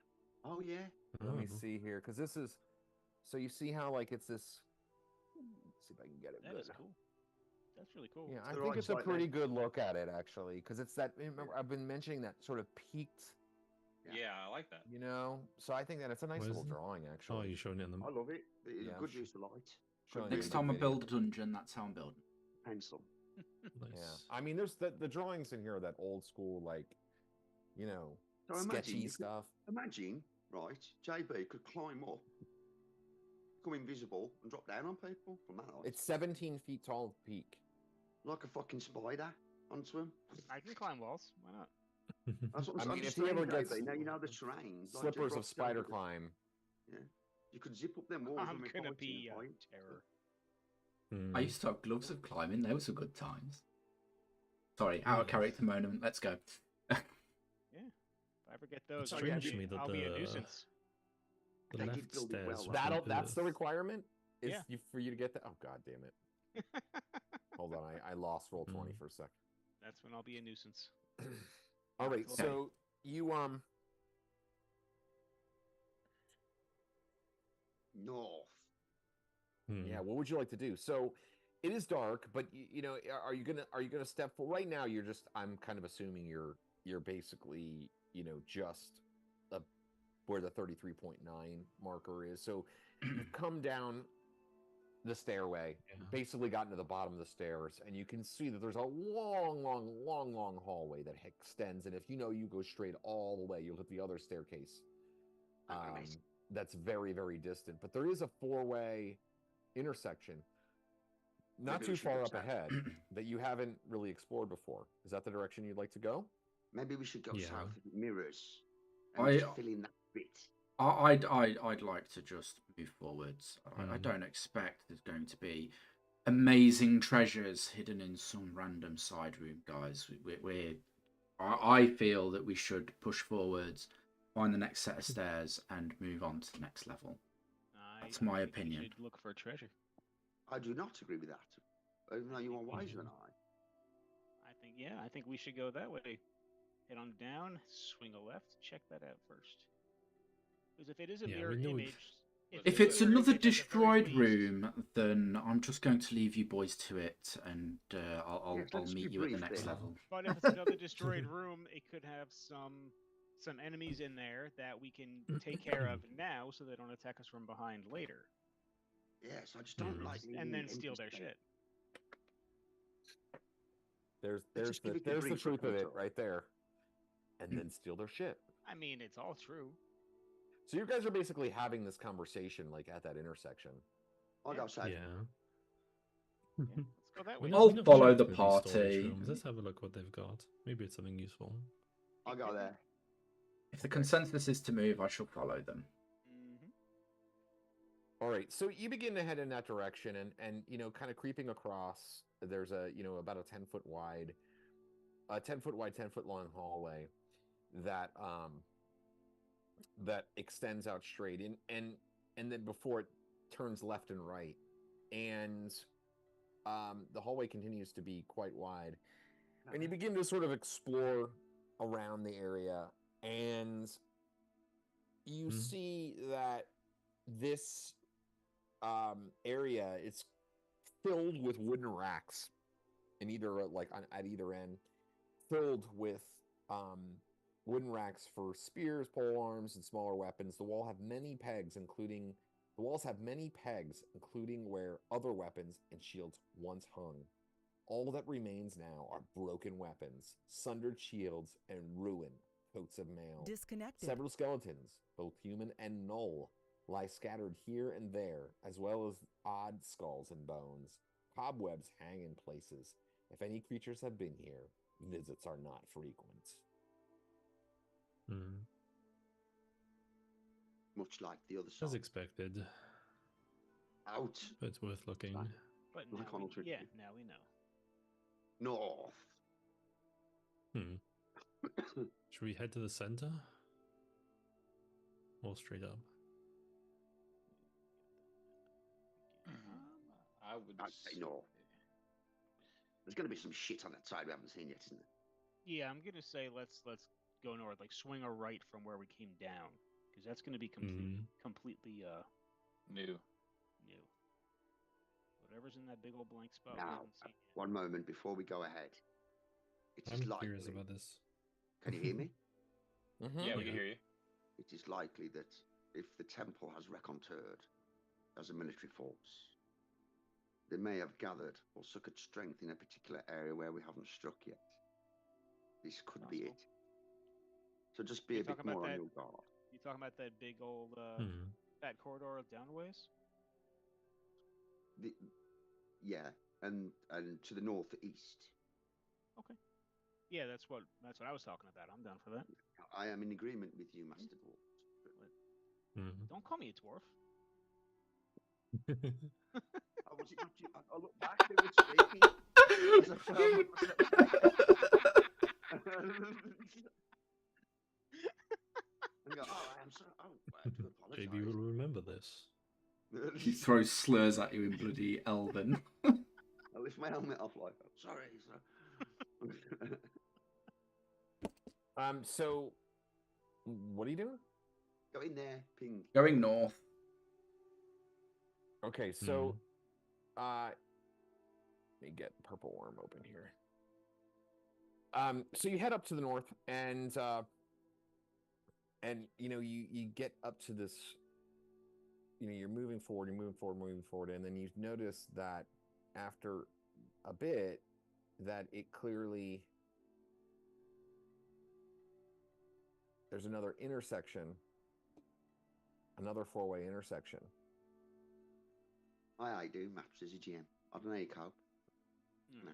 Oh yeah. Let me see here, because this is. So you see how like it's this. Let's see if I can get it. That is cool. That's really cool. Yeah, I think it's a pretty good look at it actually, because it's that. Remember, I've been mentioning that sort of peaked. Yeah, I like that. You know, so I think that it's a nice little drawing actually. Oh, you're showing it in them. I love it. It's a good use of light. Next time I build a dungeon, that's how I'm building. Pencil. Nice. Yeah, I mean, there's the drawings in here, that old school, like, you know, So sketchy stuff. Imagine, right? JB could climb up become invisible and drop down on people from that height. It's 17 feet tall peak. Like a fucking spider onto him. I can climb walls. Why not? That's what I'm I saying. mean, I'm just if he ever saying, gets JB, now you know the terrain. Like slippers Jeff of Ross spider said, climb. Yeah, you could zip up them walls. I'm when we're gonna fighting be and fight. terror. I used to have gloves of climbing. Those were good times. Sorry, out of Yeah. character moment. Let's go. Yeah. If I ever get those, It's I'll strange be- to me that I'll be a the- nuisance. The They did left build it stairs. well, were though. from That's the Earth. requirement? Is Yeah. for you to get that? Oh, god damn it. Hold on, I lost roll 20 for a sec. That's when I'll be a nuisance. All right, Okay. so you North. yeah, what would you like to do? So it is dark, but you know, are you gonna step for right now? You're just I'm kind of assuming you're basically, you know, just where the 33.9 marker is. So you've come down the stairway, basically gotten to the bottom of the stairs, and you can see that there's a long hallway that extends. And if you know you go straight all the way, you'll hit the other staircase. That's very distant. But there is a 4-way intersection, not Maybe too we should far go up south. ahead, that you haven't really explored before. Is that the direction you'd like to go? Maybe we should go Yeah. south of the mirrors and I- just fill in that bit. I'd like to just move forwards. I Mm. don't expect there's going to be amazing treasures hidden in some random side room, guys. I feel that we should push forwards, find the next set of stairs, and move on to the next level. That's my think we opinion. should look for a treasure. I do not agree with that. Even though you are wiser than I. I think we should go that way. Head on down, swing a left, check that out first. Because if it is a Yeah, mirror we know image, If a it's mirror another image at the very destroyed least- room, then I'm just going to leave you boys to it, and I'll Yes, let's meet you at the debrief next then. level. But if it's another destroyed room, it could have some enemies in there that we can take care of now, so they don't attack us from behind later, Yes, I just don't Mm. like. and leaving then empty steal their space. shit. There's just give it the there's the brief truth of it report. right there. And then steal their shit. I mean, it's all true. So you guys are basically having this conversation like at that intersection. I'll go south. Yeah. Let's go that way. I'll We've never follow checked the through these storage party. rooms. Let's have a look what they've got. Maybe it's something useful. I'll go there. If the consensus is to move, I shall follow them. Mhm. All right, so you begin to head in that direction, and you know, kind of creeping across. There's about a 10-foot wide, 10-foot long hallway that that extends out straight in, and then before it turns left and right, and the hallway continues to be quite wide, and you begin to sort of explore around the area, and you see that this area is filled with wooden racks in either at either end, filled with wooden racks for spears, pole arms, and smaller weapons. The walls have many pegs, including where other weapons and shields once hung. All that remains now are broken weapons, sundered shields, and ruined coats of mail. Disconnected. Several skeletons, both human and null, lie scattered here and there, as well as odd skulls and bones. Cobwebs hang in places. If any creatures have been here, visits are not frequent. Much like the other side. As expected, Out. but it's worth looking. Fine. But Like now Arnold we, yeah, Schwarzenegger. now we know. North. Should we head to the center? Or straight up? I would I'd say north. There's going to be some shit on that side we haven't seen yet, isn't there? Yeah, I'm gonna say let's go north, like swing a right from where we came down, because that's gonna be completely New. new. Whatever's in that big old blank spot we Now, haven't seen yet. one moment before we go ahead. It is I'm likely. curious about this. Can you hear me? Yeah, we can hear you. It is likely that if the temple has reconnoitred as a military force, they may have gathered or suckered strength in a particular area where we haven't struck yet. This could be it. So just be You a bit talking about more on that- your guard. You talking about that big old fat corridor downways? the yeah, and to the northeast. Okay. Yeah, that's what I was talking about. I'm down for that. I am in agreement with you, Master Dwarf. Mhm. Don't call me a dwarf. Oh, was it not you? I look back, they were speaking. As I found and go, oh, I am so. Oh, I do apologise. JB will remember this. He throws slurs at you in bloody Elven. I lift my helmet off like that. Sorry, sir. So what are you doing? Go in there, ping. Going north. Okay, so let me get Purple Worm open here. So you head up to the north, and you know you get up to this. You know, you're moving forward, and then you notice that after a bit, that it clearly there's another intersection, another four-way intersection. I do maps as a GM. I don't know you cope. Hmm.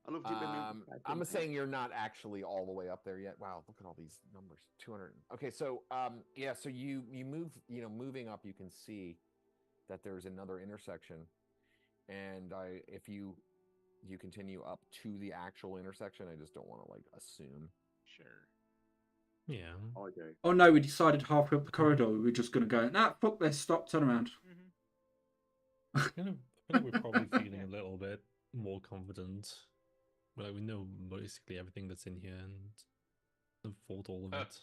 No, I loved it when I'm saying you're not actually all the way up there yet. Wow, look at all these numbers. 200. Okay, so yeah, so you move, you know, moving up, you can see that there's another intersection, and if you continue up to the actual intersection, I just don't want to like assume. Sure. Yeah. I do. Oh no, we decided halfway up the corridor we were just going to go, nah, fuck this, stop, turn around. Mm-hmm. I feel like we're probably feeling a little bit more confident. Like we know basically everything that's in here and have fought all of it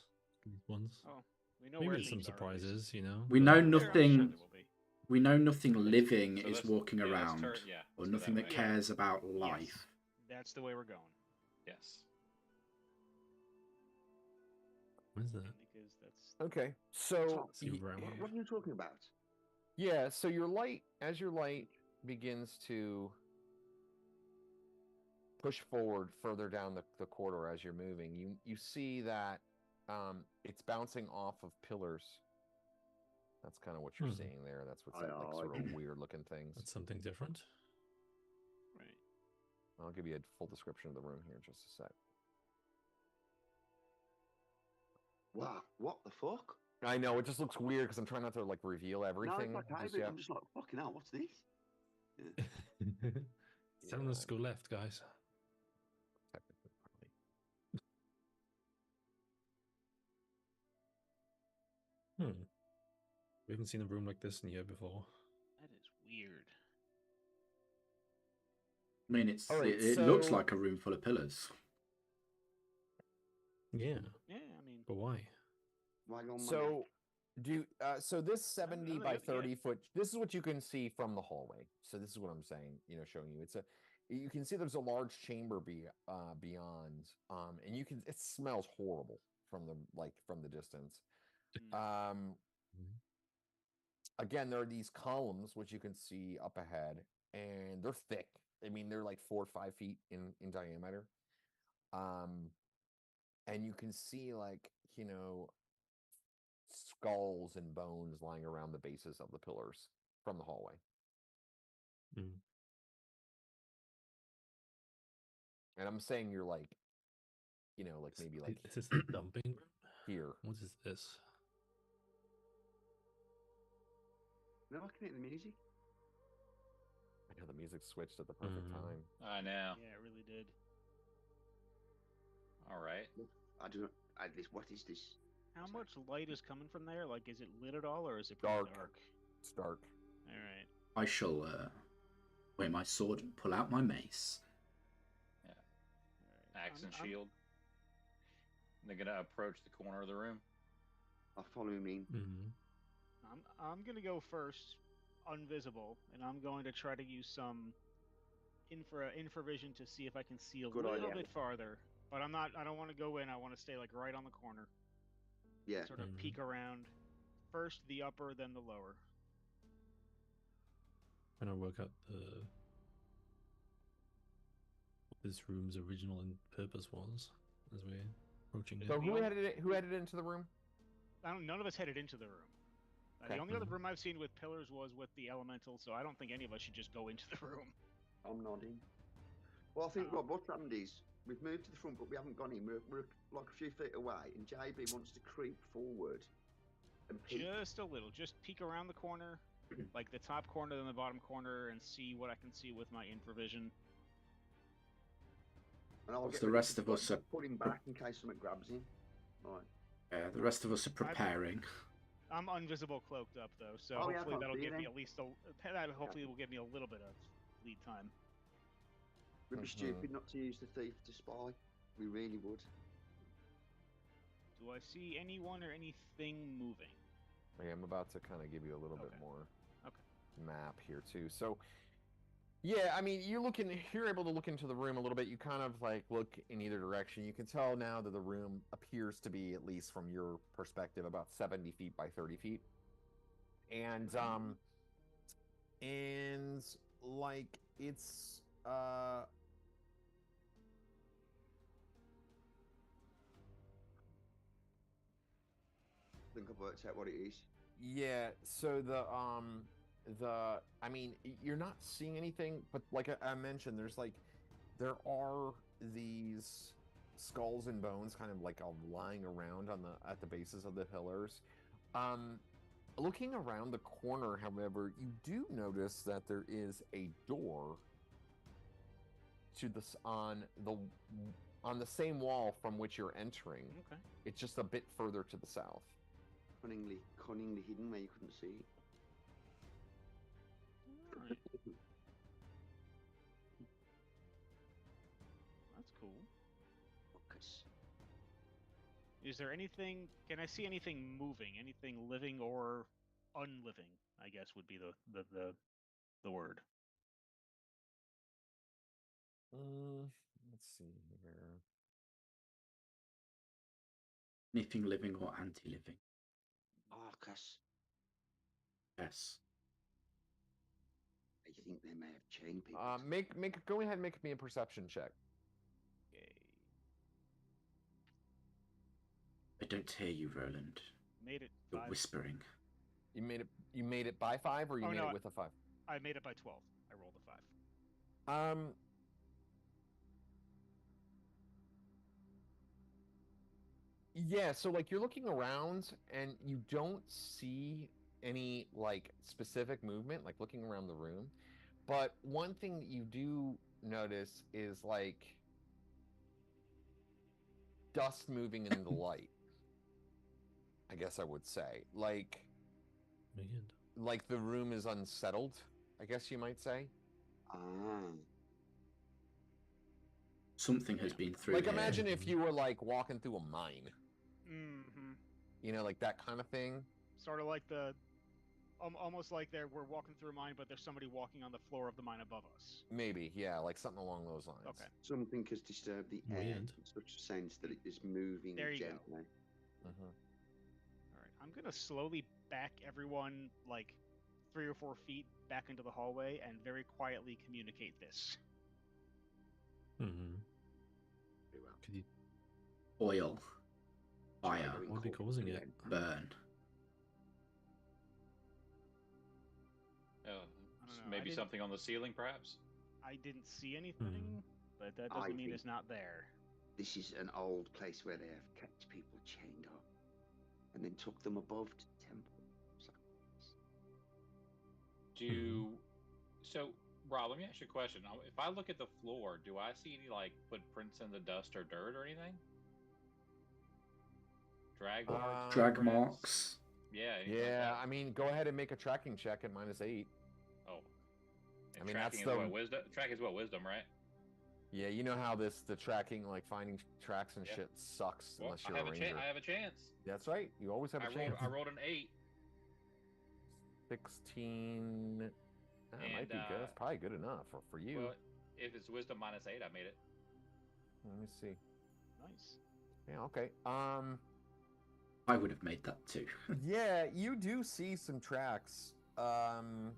once. Oh, we know Maybe where there's some things are, at least. surprises, you know. We but- know I'm sure nothing. there will be. We know nothing living So is let's- walking yeah, let's around, turn- or yeah, let's go nothing that that way. cares about Yes. life. That's the way we're going. Yes. What is that? Because that's Okay, so See around What, here. what are you talking about? yeah, so your light, as your light begins to push forward further down the corridor as you're moving, you see that it's bouncing off of pillars. That's kind of what you're seeing there. That's what's that, like sort of weird looking things. That's something different. right. I'll give you a full description of the room here in just a sec. Wow, what the fuck? I know it just looks weird because I'm trying not to like reveal everything. No, it's okay, just but yet. I'm just like, fucking hell, what's this? It's telling us to go left, guys. Technically, probably. We haven't seen a room like this in here before. That is weird. I mean, it's All right, it looks so- like a room full of pillars. Yeah, Yeah, I mean, but why? Wag on my So so this 70 no, by yeah. 30 foot, this is what you can see from the hallway. So this is what I'm saying, you know, showing you. You can see there's a large chamber beyond, and it smells horrible from the distance. Again, there are these columns which you can see up ahead, and they're thick. I mean, they're like 4 or 5 feet in diameter. And you can see, like, you know, skulls and bones lying around the bases of the pillars from the hallway. And I'm saying you're like, you know, like maybe like Is this a dumping room? here. What is this? No, I can hear the music. I know the music switched at the perfect time. I know. yeah, it really did. All right. I do not. What is this? How much light is coming from there? Like, is it lit at all, or is it pretty Dark. dark? It's dark. All right. I shall wear my sword and pull out my mace. All right. Axe and shield. They're gonna approach the corner of the room. I'll follow him in. I'm gonna go first, invisible, and I'm going to try to use some infravision to see if I can see a Good little idea. bit farther. But I'm not. I don't want to go in. I want to stay like right on the corner. Yeah. Sort of peek around. First the upper, then the lower. Trying to work out what this room's original purpose was as we're approaching it. So who headed into the room? None of us headed into the room. The Okay. only other room I've seen with pillars was with the elemental, so I don't think any of us should just go into the room. I'm nodding. Well, I think Rob, what's happened is we've moved to the front, but we haven't gone in. We're like a few feet away, and JB wants to creep forward and peek. Just a little. Just peek around the corner, like the top corner and the bottom corner, and see what I can see with my infravision. And I'll Whilst get the ready rest to of us are pull him back in case someone grabs him. Right. the rest of us are preparing. I'm invisible cloaked up though, so Oh, yeah, I hopefully can't that'll see you give me then. at least that hopefully will give me a little bit of lead time. We'd be stupid not to use the thief to spy. We really would. Do I see anyone or anything moving? Okay, I'm about to kind of give you a little bit Okay. more Okay. map here too. So, yeah, I mean, you're able to look into the room a little bit. You kind of like look in either direction. You can tell now that the room appears to be, at least from your perspective, about 70 feet by 30 feet. And like it's I think I've worked out what it is. yeah, so I mean, you're not seeing anything, but like I mentioned, there are these skulls and bones kind of like lying around at the bases of the pillars. Looking around the corner, however, you do notice that there is a door to this on the same wall from which you're entering. Okay. It's just a bit further to the south. Cunningly hidden where you couldn't see it. Alright. That's cool. Focus. Is there anything? Can I see anything moving? Anything living or unliving? I guess would be the word. Let's see here. Anything living or anti-living? Arcus. Yes. I think they may have chained people. Go ahead and make me a perception check. Okay. I don't hear you, Roland. Made it. You're 5. whispering. You made it by 5, or you made it with a 5? I made it by 12. I rolled a 5. Yeah, so like you're looking around and you don't see any like specific movement, like looking around the room. But one thing that you do notice is like dust moving in the light. I guess I would say. Like the room is unsettled, I guess you might say. Something has been through Like here. imagine if you were like walking through a mine. Mm-hmm. You know, like that kind of thing. Sort of like almost like we're walking through a mine, but there's somebody walking on the floor of the mine above us. Maybe, yeah, like something along those lines. Okay. Something has disturbed the air in such a sense that it is moving There you gently. go. All right, I'm gonna slowly back everyone like 3 or 4 feet back into the hallway and very quietly communicate this. Mm-hmm. Very well. Could you Oil. Fire. what would be causing it? Burn. I don't know, Maybe something on the ceiling, perhaps? I didn't see anything, but that doesn't mean it's not there. This is an old place where they have kept people chained up and then took them above to the temple. So, Rob, let me ask you a question. If I look at the floor, do I see any like footprints in the dust or dirt or anything? Drag marks? Drag marks. Yeah. Yeah, I mean, go ahead and make a tracking check at -8. Oh. I mean, tracking that's is what, wisdom. Tracking is what, wisdom, right? Yeah, you know how the tracking, like finding tracks and shit sucks Well, unless you're a ranger. I have a chance. That's right. You always have a chance. I rolled an 8. 16. That might be good. That's probably good enough for you. Well, if it's wisdom -8, I made it. Let me see. Nice. Yeah. Okay. I would have made that too. Yeah, you do see some tracks. I would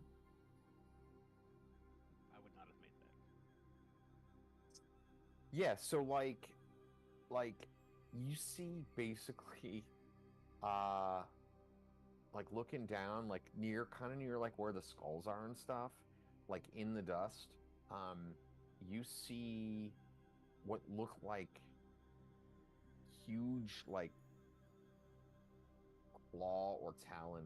not have made that. Yeah, so like you see basically like looking down, like kind of near like where the skulls are and stuff, like in the dust, you see what look like huge like claw or talon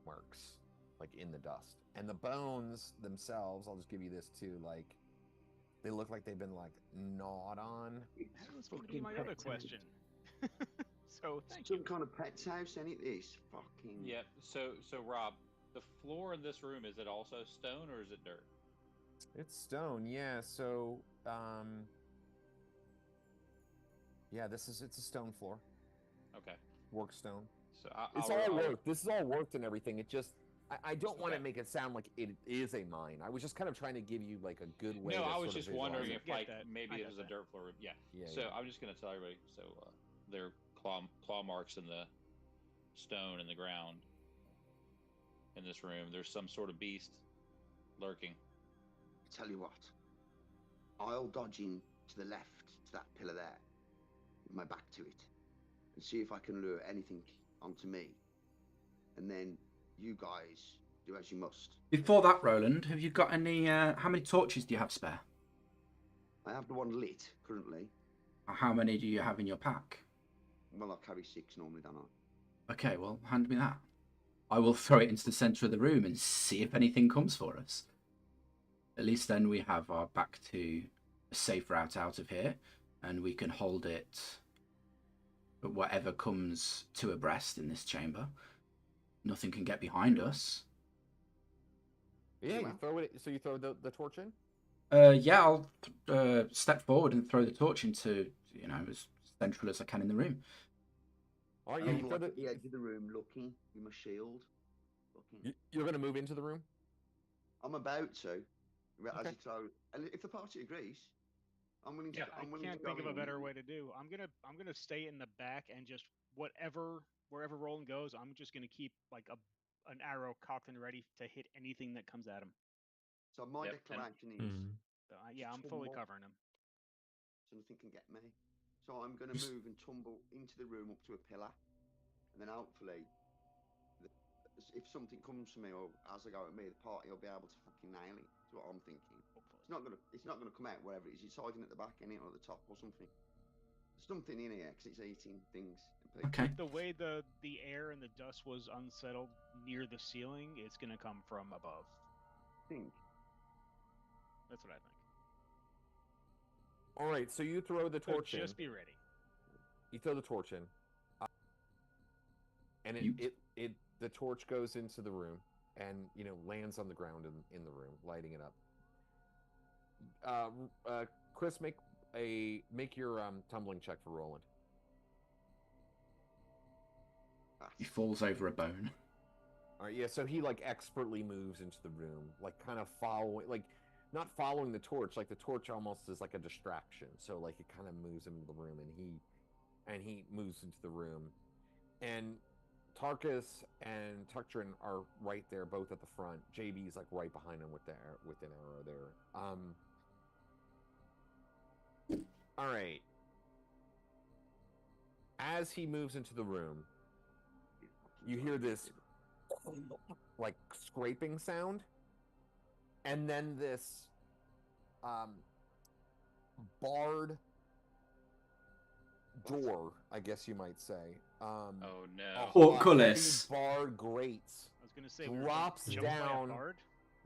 marks like in the dust. And the bones themselves, I'll just give you this too, like they look like they've been like gnawed on. That was going to be my other question. So thank Some you. kind of pet's house, ain't it? This fucking. Yeah. So Rob, the floor in this room, is it also stone or is it dirt? It's stone, yeah. So, yeah, it's a stone floor. Okay. Work stone. So It's all worked. This is all worked and everything. It just, I don't want to Okay. make it sound like it is a mine. I was just kind of trying to give you like a good way. No, to I was sort of just wondering visualize if Get like that. maybe I it got was a that. dirt floor. Yeah. Yeah, So yeah. I'm just gonna tell everybody. So there are claw marks in the stone in the ground in this room. There's some sort of beast lurking. Tell you what, I'll dodge in to the left to that pillar there, with my back to it, and see if I can lure anything onto me. And then you guys do as you must. Before that, Roland, have you got any? How many torches do you have spare? I have the one lit currently. How many do you have in your pack? Well, I carry 6 normally, don't I? Okay, well, hand me that. I will throw it into the centre of the room and see if anything comes for us. At least then we have our back to a safe route out of here, and we can hold it at whatever comes to abreast in this chamber. Nothing can get behind us. Yeah, you Well. throw it. So you throw the torch in. Yeah, I'll step forward and throw the torch into, as central as I can in the room. All right, yeah, I'm you throw like at the. the edge of the room looking with my shield. Looking. You're gonna move into the room. I'm about to. Okay. As you throw, and if the party agrees, I'm willing to. Yeah, I'm willing Can't to go think of a in. better way to do. I'm gonna stay in the back and just wherever Roland goes, I'm just gonna keep like an arrow cocked and ready to hit anything that comes at him. So my Yep, declaration is. So yeah, I'm fully tumble, covering him. so nothing can get me. So I'm going to move and tumble into the room up to a pillar, and then hopefully, if something comes to me or as I go at me, the party will be able to fucking nail it. That's what I'm thinking. Hopefully. It's not gonna come out wherever it is. It's hiding at the back, in it, or at the top, or something. There's something in here because it's eating things. And people. Okay. The way the air and the dust was unsettled near the ceiling, it's gonna come from above. Think. That's what I think. All right, so you throw the So torch in. just be ready. You throw the torch in, and the torch goes into the room, and lands on the ground in the room, lighting it up. Chris, make your tumbling check for Roland. He falls over a bone. All right, yeah. So he like expertly moves into the room, like kind of following, like not following the torch. Like the torch almost is like a distraction. So like it kind of moves him into the room, and he moves into the room, and Tarkus and Tuktrin are right there, both at the front. JB's like right behind him with an arrow there. All right. As he moves into the room, you hear this like scraping sound, and then this barred door, I guess you might say. Oh no. Portcullis. Barred grates I was gonna say drops we were jumped by a down guard.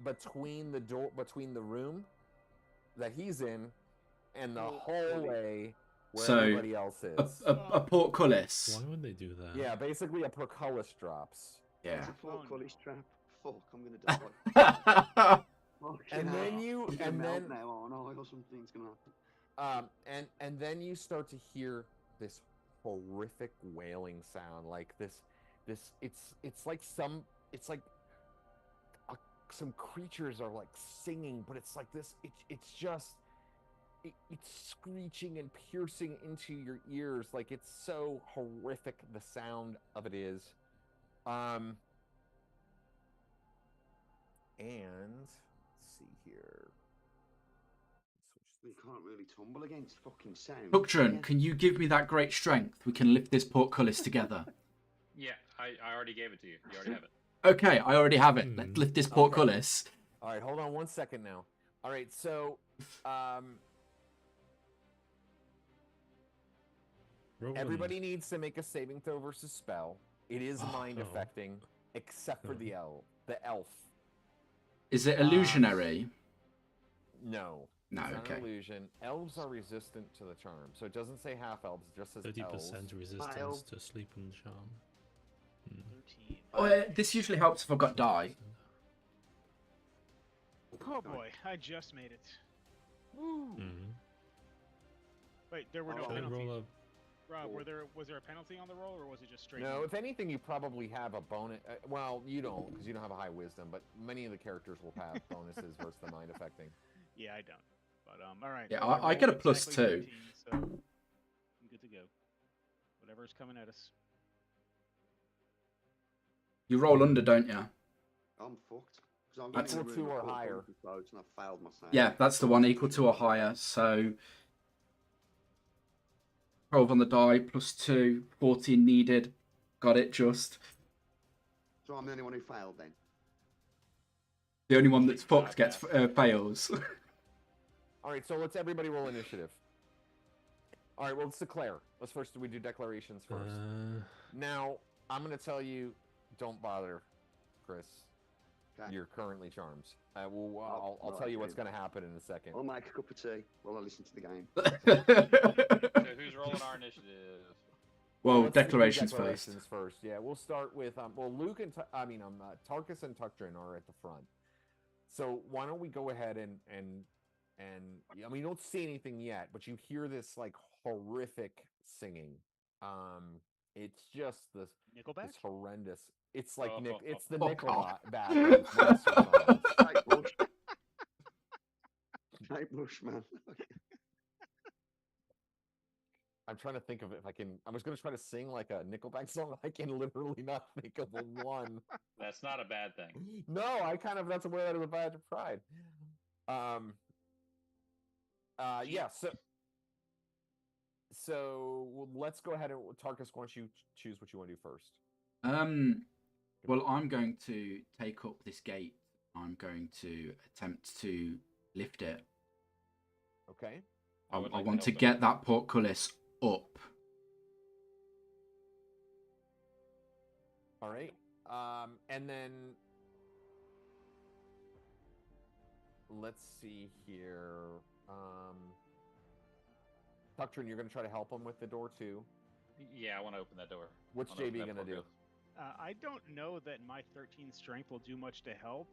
between the room that he's in and the Oh, hallway where So, everybody else is. A portcullis. Why would they do that? Yeah, basically a portcullis drops. Yeah. It's a portcullis no. trap. Fuck, I'm gonna die. And then you I'm gonna and melt then now, aren't I? Or something's gonna happen. and then you start to hear this horrific wailing sound, like this it's like some creatures are like singing, but it's like this it's screeching and piercing into your ears, like it's so horrific, the sound of it is. And let's see here. You can't really tumble against fucking sound. Tuktrin, Yeah. can you give me that great strength? We can lift this portcullis together. Yeah, I already gave it to you. You already have it. Okay, I already have it. Let's Hmm. lift this Okay. portcullis. All right, hold on 1 second now. All right, so Roland. everybody needs to make a saving throw versus spell. It is mind Oh. affecting, except for Oh. the elf. Is it illusionary? No. No, It's not okay. an illusion. Elves are resistant to the charm. So it doesn't say half elves, it just says 30% elves. resistance to sleep and charm. 13. Oh, this usually helps if I've got die. Oh boy, I just made it. Mm-hmm. Wait, there were no Oh, Can I penalties. roll a Rob, was there a penalty on the roll, or was it just straight? No, normal? if anything, you probably have a bonus. Well, you don't, because you don't have a high wisdom, but many of the characters will have bonuses versus the mind affecting. Yeah, I don't. But all right. Yeah, well, I get a rolled plus exactly 2. 13, so I'm good to go. Whatever's coming at us. You roll under, don't you? I'm fucked. Because I'm That's- going Equal to or higher. and I failed my save. Yeah, that's the one, equal to or higher. So 12 on the die, plus 2, 14 needed. Got it just. So I'm the only one who failed then. The only one that's fucked gets fails. All right, so let's everybody roll initiative. All right, well, let's declare. We do declarations first. Now, I'm going to tell you, don't bother, Chris. Okay. You're currently charmed. I'll no, tell you okay. what's going to happen in a second. I'll make a cup of tea while I listen to the game. So who's rolling our initiative? Well, Let's do declarations first. Yeah, we'll start with Luke and Tarkus and Tuktrin are at the front. So why don't we go ahead and I mean, you don't see anything yet, but you hear this like horrific singing. It's just this Nickelback? horrendous. It's like Oh. it's the Oh, Nickelback God. monster songs. Kate Bush. Kate Bush, man. I'm trying to think of if I can. I was going to try to sing like a Nickelback song. I can literally not think of one. That's not a bad thing. No, that's where that is a badge of pride. Yeah. So let's go ahead and Tarkus, why don't you choose what you want to do first? Well, I'm going to take up this gate. I'm going to attempt to lift it. Okay. I would like want to help get that portcullis up. All right. And then let's see here. Tuktrin, you're going to try to help him with the door too. Yeah, I want to open that door. What's I wanna JB open going that to do? portal. I don't know that my 13 strength will do much to help,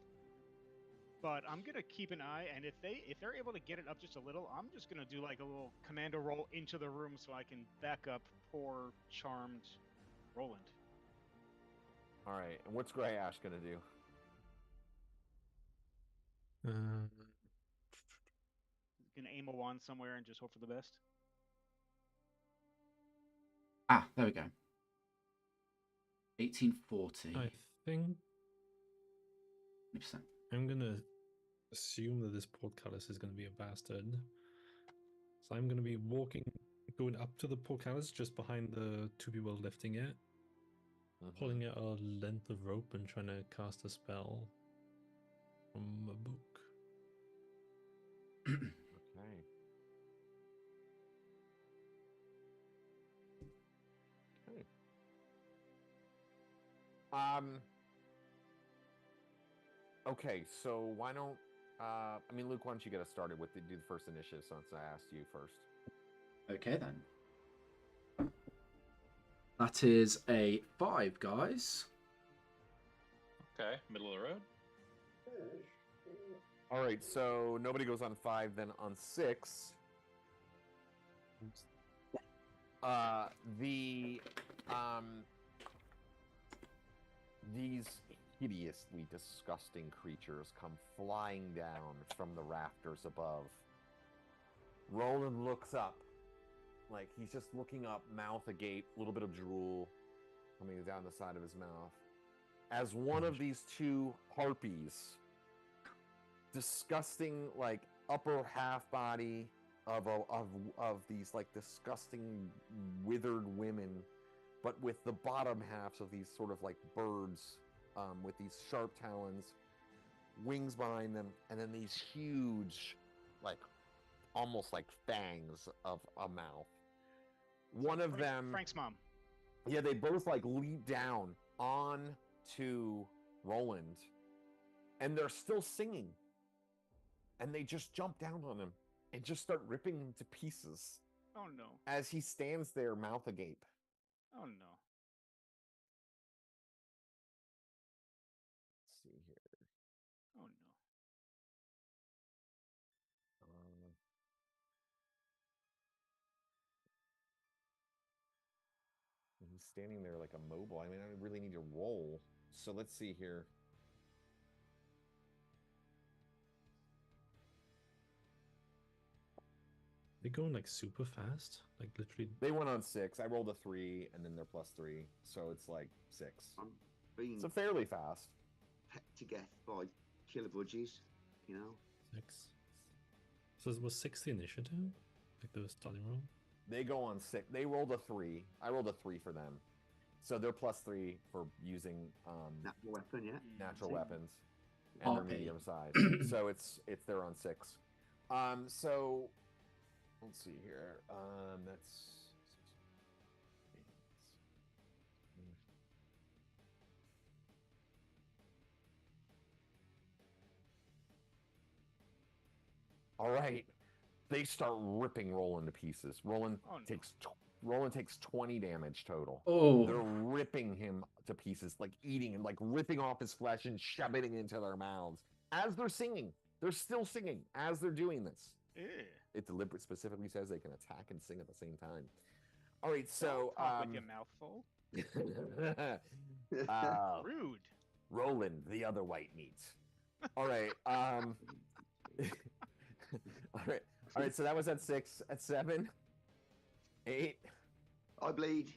but I'm gonna keep an eye, and if they're able to get it up just a little, I'm just gonna do like a little commando roll into the room so I can back up poor charmed Roland. All right. And what's Grey Ash going to do? Gonna aim a wand somewhere and just hope for the best. Ah, there we go. 1840. I think 20%. I'm gonna assume that this portcullis is gonna be a bastard. So I'm gonna be going up to the portcullis just behind the two people lifting it, pulling out a length of rope and trying to cast a spell from a book. Okay. Okay, so why don't Luke, why don't you get us started with do the first initiative since I asked you first. Okay then. That is a 5, guys. Okay, middle of the road. All right, so nobody goes on 5, then on 6. These hideously disgusting creatures come flying down from the rafters above. Roland looks up, like he's just looking up, mouth agape, a little bit of drool coming down the side of his mouth, as one of these two harpies, disgusting, like upper half body of these like disgusting withered women, but with the bottom halves of these sort of like birds with these sharp talons, wings behind them, and then these huge, like almost like fangs of a mouth. One of them, Frank's mom. Yeah, they both like leap down on to Roland, and they're still singing. And they just jump down on him and just start ripping him to pieces. Oh no. As he stands there, mouth agape. Oh no. Let's see here. Oh no. He's standing there like immobile. I mean, I really need to roll. So let's see here. They going like super fast, like literally. They went on 6. I rolled a 3, and then they're +3, so it's like 6. I'm being So fairly fast. pecked to death by killer budgies, you know. 6. So it was 6 the initiative, like the starting roll. They go on 6. They rolled a 3. I rolled a 3 for them, so they're +3 for using Natural weapon, yeah. natural See? weapons, and they're Okay. medium size. So it's they're on 6. So let's see here. That's all right. They start ripping Roland to pieces. Roland Oh, no. takes 20 damage total. Oh, They're ripping him to pieces, like eating him, like ripping off his flesh and shoving it into their mouths as they're singing. They're still singing as they're doing this. Ew. It deliberately specifically says they can attack and sing at the same time. All right, so Don't talk with your mouth full. Rude. Roland, the other white meat. All right. All right. So that was at 6. At 7, 8. I bleed.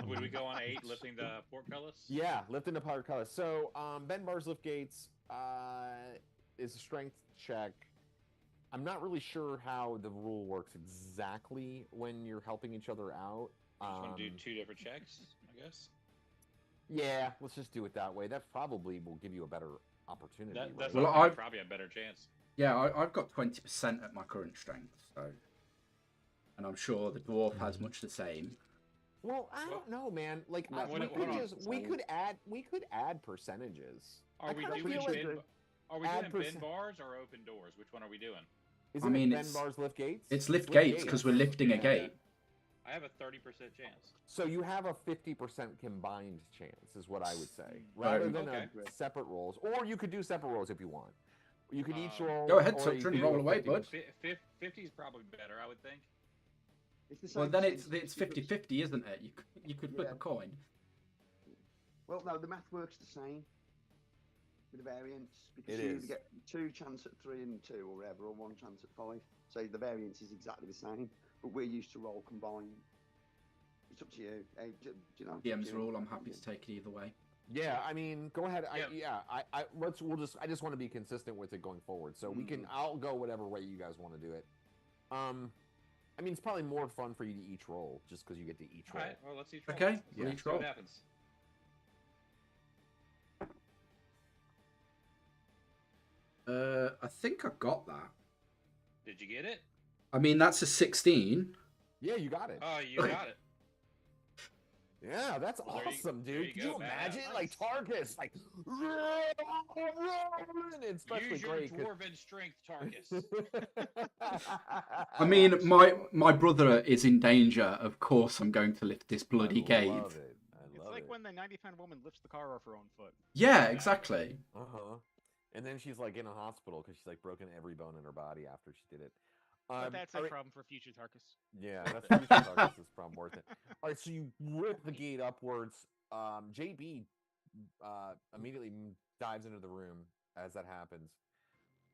Would we go on 8 lifting the portcullis? Yeah, lifting the portcullis. So Ben Bar's lift gates is a strength check. I'm not really sure how the rule works exactly when you're helping each other out. Just want to do 2 different checks, I guess. Yeah, let's just do it that way. That probably will give you a better opportunity. That's Well, probably a better chance. yeah, I've got 20% at my current strength, so, and I'm sure the dwarf has much the same. Well, I don't know, man. Like, No, we could add percentages. Are we kinda doing feel like Ben percent- bars or open doors? Which one are we doing? Isn't I mean, it Ben it's- Bar's lift gates? It's lift gates because we're lifting a Yeah. gate. I have a 30% chance. So you have a 50% combined chance, is what I would say, rather than Okay. separate rolls. Or you could do separate rolls if you want. You could each roll. Go ahead, or you Sutton, could roll do a away, 50. bud. 50 is probably better, I would think. It's the same Well, then percentage it's because- 50-50, isn't it? You could flip Yeah. a coin. Well, no, the math works the same with the variance because It you is. either get 2 chance at 3 and 2 or whatever, or 1 chance at 5. So the variance is exactly the same, but we're used to roll combined. It's up to you. Hey, do you know? DM's do you- rule. I'm happy to take it either way. Yeah, I mean, go ahead. Yeah. I just want to be consistent with it going forward. So we can. I'll go whatever way you guys want to do it. I mean, it's probably more fun for you to each roll, just because you get to each All roll. right, well, let's each roll. Okay, Yeah. we'll each See roll. what happens. I think I got that. Did you get it? I mean, that's a 16. Yeah, you got it. Oh, you got it. Yeah, that's Well, there you- awesome, there dude. you Could go, you man. imagine, Nice. like Tarkus, like, it's especially Use your great. 'cause- dwarven strength, Tarkus. I mean, my brother is in danger. Of course, I'm going to lift this bloody I gate. love it. I It's love like it. when the 90-pound woman lifts the car off her own foot. Yeah, exactly. And then she's like in a hospital because she's like broken every bone in her body after she did it. But that's a all right- problem for future Tarkus. Yeah, that's future Tarkus is probably worth it. All right, so you rip the gate upwards. JB immediately dives into the room as that happens.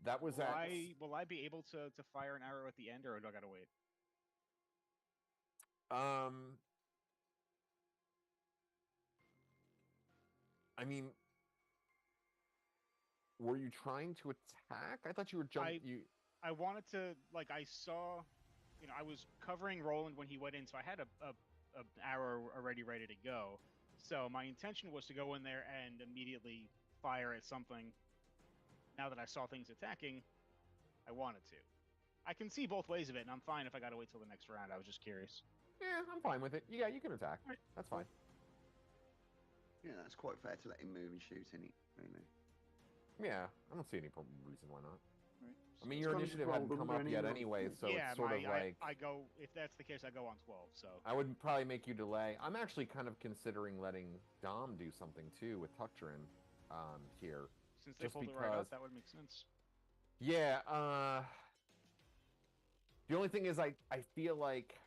That was Will I be able to fire an arrow at the end, or do I gotta wait? I mean, were you trying to attack? I thought you were jumping. I wanted to, like, I saw, I was covering Roland when he went in, so I had a an arrow already ready to go. So my intention was to go in there and immediately fire at something. Now that I saw things attacking, I wanted to. I can see both ways of it, and I'm fine if I gotta wait till the next round. I was just curious. Yeah, I'm fine with it. Yeah, you can attack. Right. That's fine. Yeah, that's quite fair to let him move and shoot, isn't it? Really. Yeah, I don't see any reason why not. Right. I mean, It's your kind of initiative rolled hadn't come under up yet anyway. anyway, so yeah, it's sort of like I go. If that's the case, I go on 12. So I would probably make you delay. I'm actually kind of considering letting Dom do something too with Tucturin here. since they just pulled it right because- up, that would make sense. Yeah, the only thing is I feel like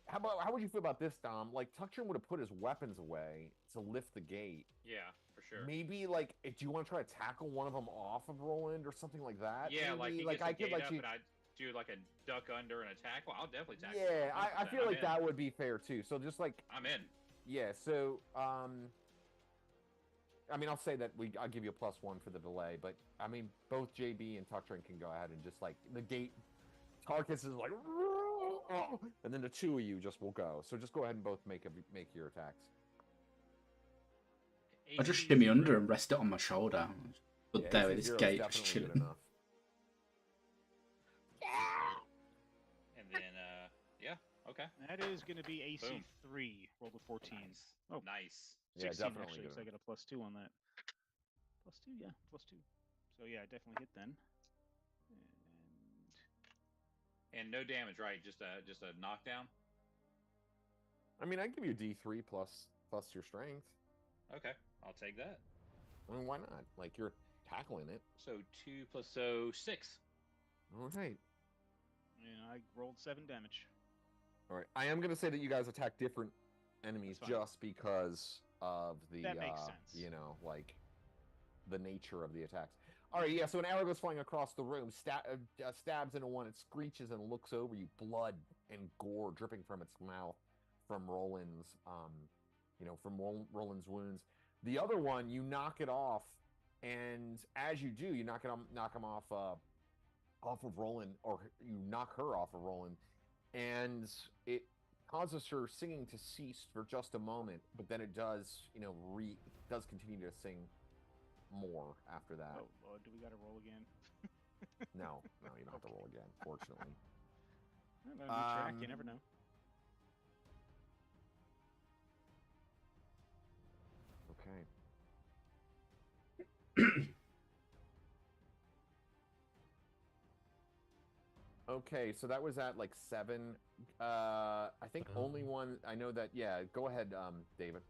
how would you feel about this, Dom? Like Tucturin would have put his weapons away to lift the gate. Yeah, for sure. Maybe like do you want to try to tackle one of them off of Roland or something like that? Yeah, like Maybe? he gets I the could gate let up you. and I do like a duck under and attack. Well, I'll definitely tackle. Yeah, I 100%. feel I'm like in. that would be fair too. So just like I'm in. yeah, so I mean I'll say that I'll give you a +1 for the delay, but I mean both JB and Tucturin can go ahead and just like the gate Tarkus is like and then the two of you just will go. So just go ahead and both make your attacks. I just AC shimmy under and rest it on my shoulder. But Yeah, there, AC this 0 is gate just definitely good chilling. enough. And then, yeah, okay. That is going to be AC Boom. 3. Rolled a 14. Nice. Oh. Nice. Yeah, 16 definitely actually, good because I get a +2 on that. +2, yeah, +2. So yeah, I definitely hit then. And no damage, right? Just a knockdown. I mean, I'd give you a D3 plus your strength. Okay, I'll take that. I mean, why not? Like you're tackling it. So 2 plus 6. All right. And I rolled 7 damage. All right. I am gonna say that you guys attack different enemies That's fine. just because of the That makes sense. you know, like the nature of the attacks. All right, yeah. So an arrow goes flying across the room, stabs into one. It screeches and looks over you, blood and gore dripping from its mouth, from Roland's, from Roland's wounds. The other one, you knock it off, and as you do, you knock him off of Roland, or you knock her off of Roland, and it causes her singing to cease for just a moment, but then it does, does continue to sing more after that. Oh, do we got to roll again? No, you don't have to roll again, fortunately. Well, a new track, you never know. Okay. Okay, so that was at like 7. I think only one. I know that. Yeah, go ahead, David.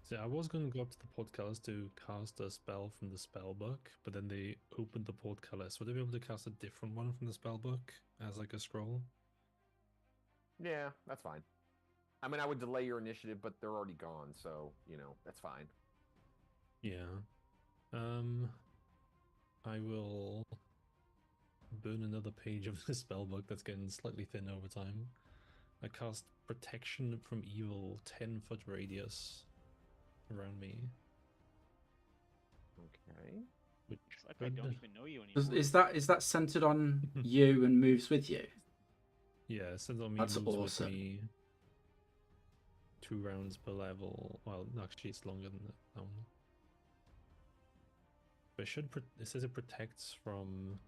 So I was going to go up to the portcullis to cast a spell from the spell book, but then they opened the portcullis. Would they be able to cast a different one from the spell book as like a scroll? Yeah, that's fine. I mean, I would delay your initiative, but they're already gone, so that's fine. Yeah. I will burn another page of the spell book that's getting slightly thin over time. I cast Protection from Evil 10-foot radius around me. Okay. Which It's like I don't could- even know you anymore. Is that centered on you and moves with you? Yeah, since on me That's moves awesome. with me 2 rounds per level. Well, actually, it's longer than that one. But it says it protects from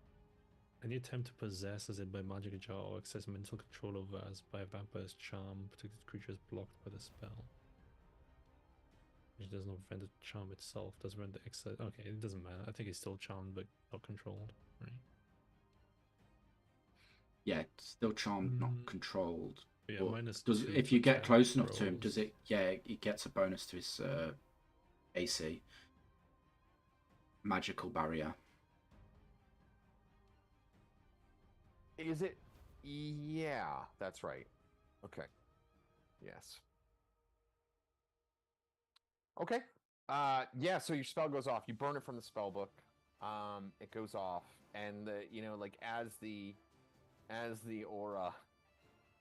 any attempt to possess as in by magic jar or access mental control over as by a vampire's charm. Protected creature is blocked by the spell. Which does not prevent the charm itself. Does render excess. Okay, it doesn't matter. I think it's still charmed but not controlled. Right. Yeah, still charmed, not Mm. controlled. But yeah, Or minus does 2 if you get attack close enough to him, rolls. does it? Yeah, he gets a bonus to his AC. Magical barrier. Is it? Yeah, that's right. Okay. Yes. Okay. Yeah. So your spell goes off. You burn it from the spell book. It goes off, and as the aura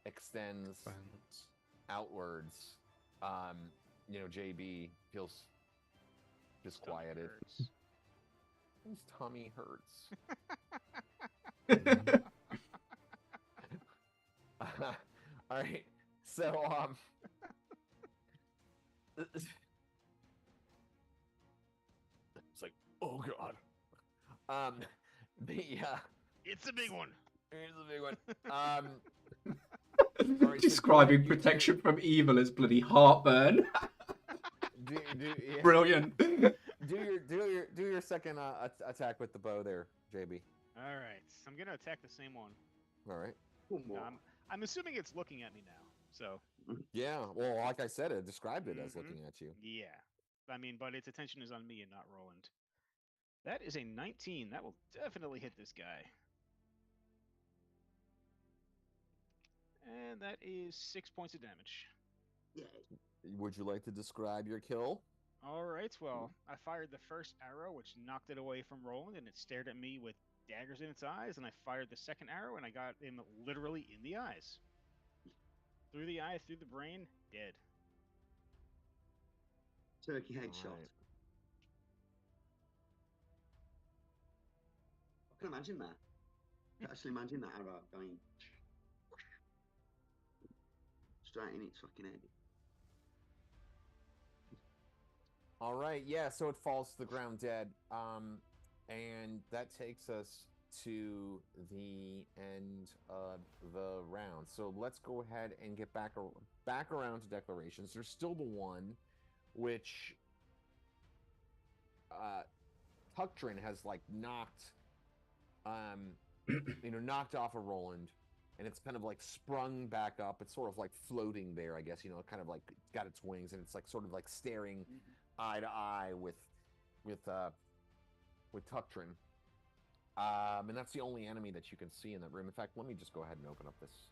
extends Expands. outwards, JB feels disquieted. Hurts. His tummy hurts. All right. So it's like, oh god. The It's a big one. here's the big one. All right, so Describing do your- protection from evil as bloody heartburn. yeah. Brilliant. Do your second attack with the bow there, JB. All right, I'm gonna attack the same one. All right. One more. I'm assuming it's looking at me now. So Yeah. Well, like I said, it described it as looking at you. yeah, I mean, but its attention is on me and not Roland. That is a 19. That will definitely hit this guy. And that is 6 points of damage. Yeah. Would you like to describe your kill? All right, well, I fired the first arrow, which knocked it away from Roland, and it stared at me with daggers in its eyes, and I fired the second arrow, and I got him literally in the eyes. Through the eye, through the brain, dead. Turkey headshot. Alright. I can imagine that. I can actually imagine that arrow going straight in its fucking head. All right, yeah, so it falls to the ground dead. And that takes us to the end of the round. So let's go ahead and get back around to declarations. There's still the one which Tuctrin has like knocked knocked off of Roland, and it's kind of like sprung back up. It's sort of like floating there, I guess, kind of like got its wings, and it's like sort of like staring eye to eye with Tuctrin. And that's the only enemy that you can see in that room. In fact, let me just go ahead and open up this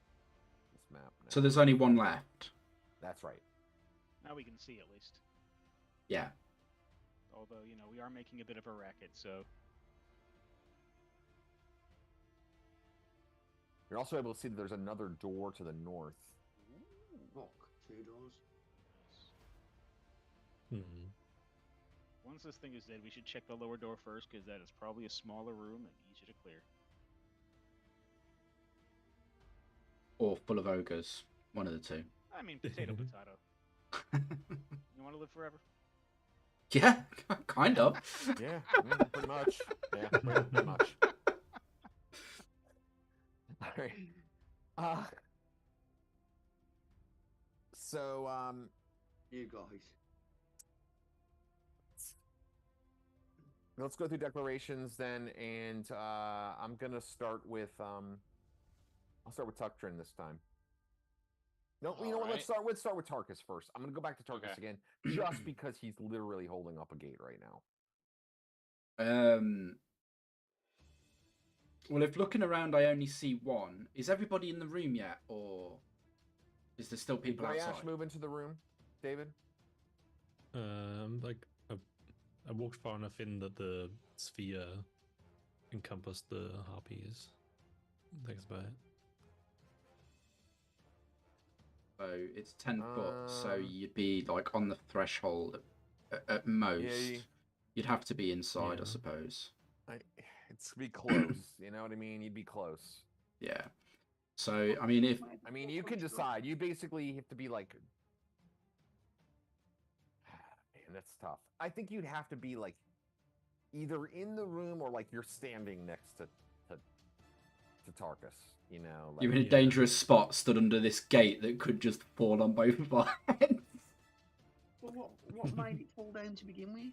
map now. So there's only one left. That's right. Now we can see at least. Yeah. Although, we are making a bit of a racket, so... You're also able to see that there's another door to the north. Look, 2 doors. Hmm. Once this thing is dead, we should check the lower door first, because that is probably a smaller room and easier to clear. Or full of ogres. One of the two. I mean, potato. You want to live forever? Yeah, kind of. Yeah, pretty much. Yeah, pretty much. All right. So, You guys. let's go through declarations then, and I'm gonna start with I'll start with Tuctrin this time. No, you know what? Let's start with Tarkus first. I'm gonna go back to Tarkus again, just because he's literally holding up a gate right now. Well, if looking around I only see one, is everybody in the room yet, or is there still people Did outside? Gryash move into the room, David? Like I walked far enough in that the sphere encompassed the harpies. That's about it. So it's 10 foot, so you'd be like on the threshold at most. Yeah, You'd have to be inside, Yeah. I suppose. It's be close. You know what I mean? You'd be close. Yeah. So I mean, if You can decide. You basically have to be like, man, that's tough. I think you'd have to be like either in the room or like you're standing next to Tarkus. Like, you're in a dangerous spot, stood under this gate that could just fall on both of our heads. Well, what made it fall down to begin with?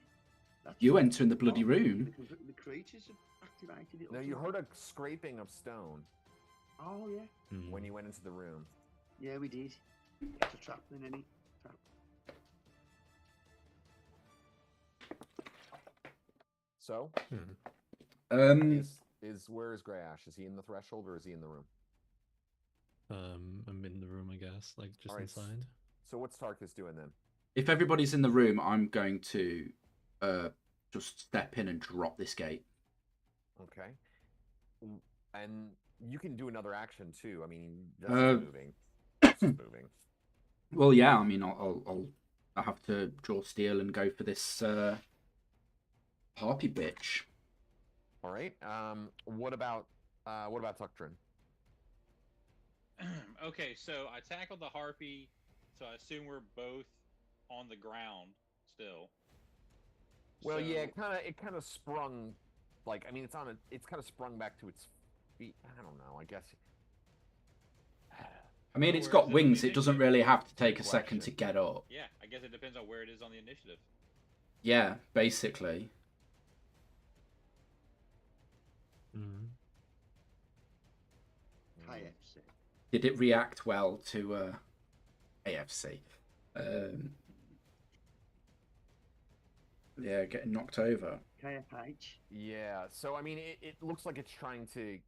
You enter in the bloody room. The creatures have activated it. No, you heard a scraping of stone Oh yeah. when you went into the room. Yeah, we did. It's a trap then, any trap. So, where is Gryash? Is he in the threshold or is he in the room? I'm in the room, I guess, like just Alright, inside. So what's Tarkus doing then? If everybody's in the room, I'm going to just step in and drop this gate. Okay. And you can do another action too. I mean, that's moving. That's moving. Well, yeah. I mean, I'll have to draw steel and go for this harpy bitch. All right. What about Tuctrin? Okay, so I tackled the harpy, so I assume we're both on the ground still. Well, yeah, So- it kind of sprung, like I mean, it's kind of sprung back to its feet. I don't know. I guess. I mean, Well, it's where is got it on the wings. It doesn't initiative? really have to Good take a second to question. get up. Yeah, I guess it depends on where it is on the initiative. Yeah, basically. Mm. KFC. Did it react well to AFC? Yeah, getting knocked over. KFH. Yeah. So I mean, it looks like it's trying to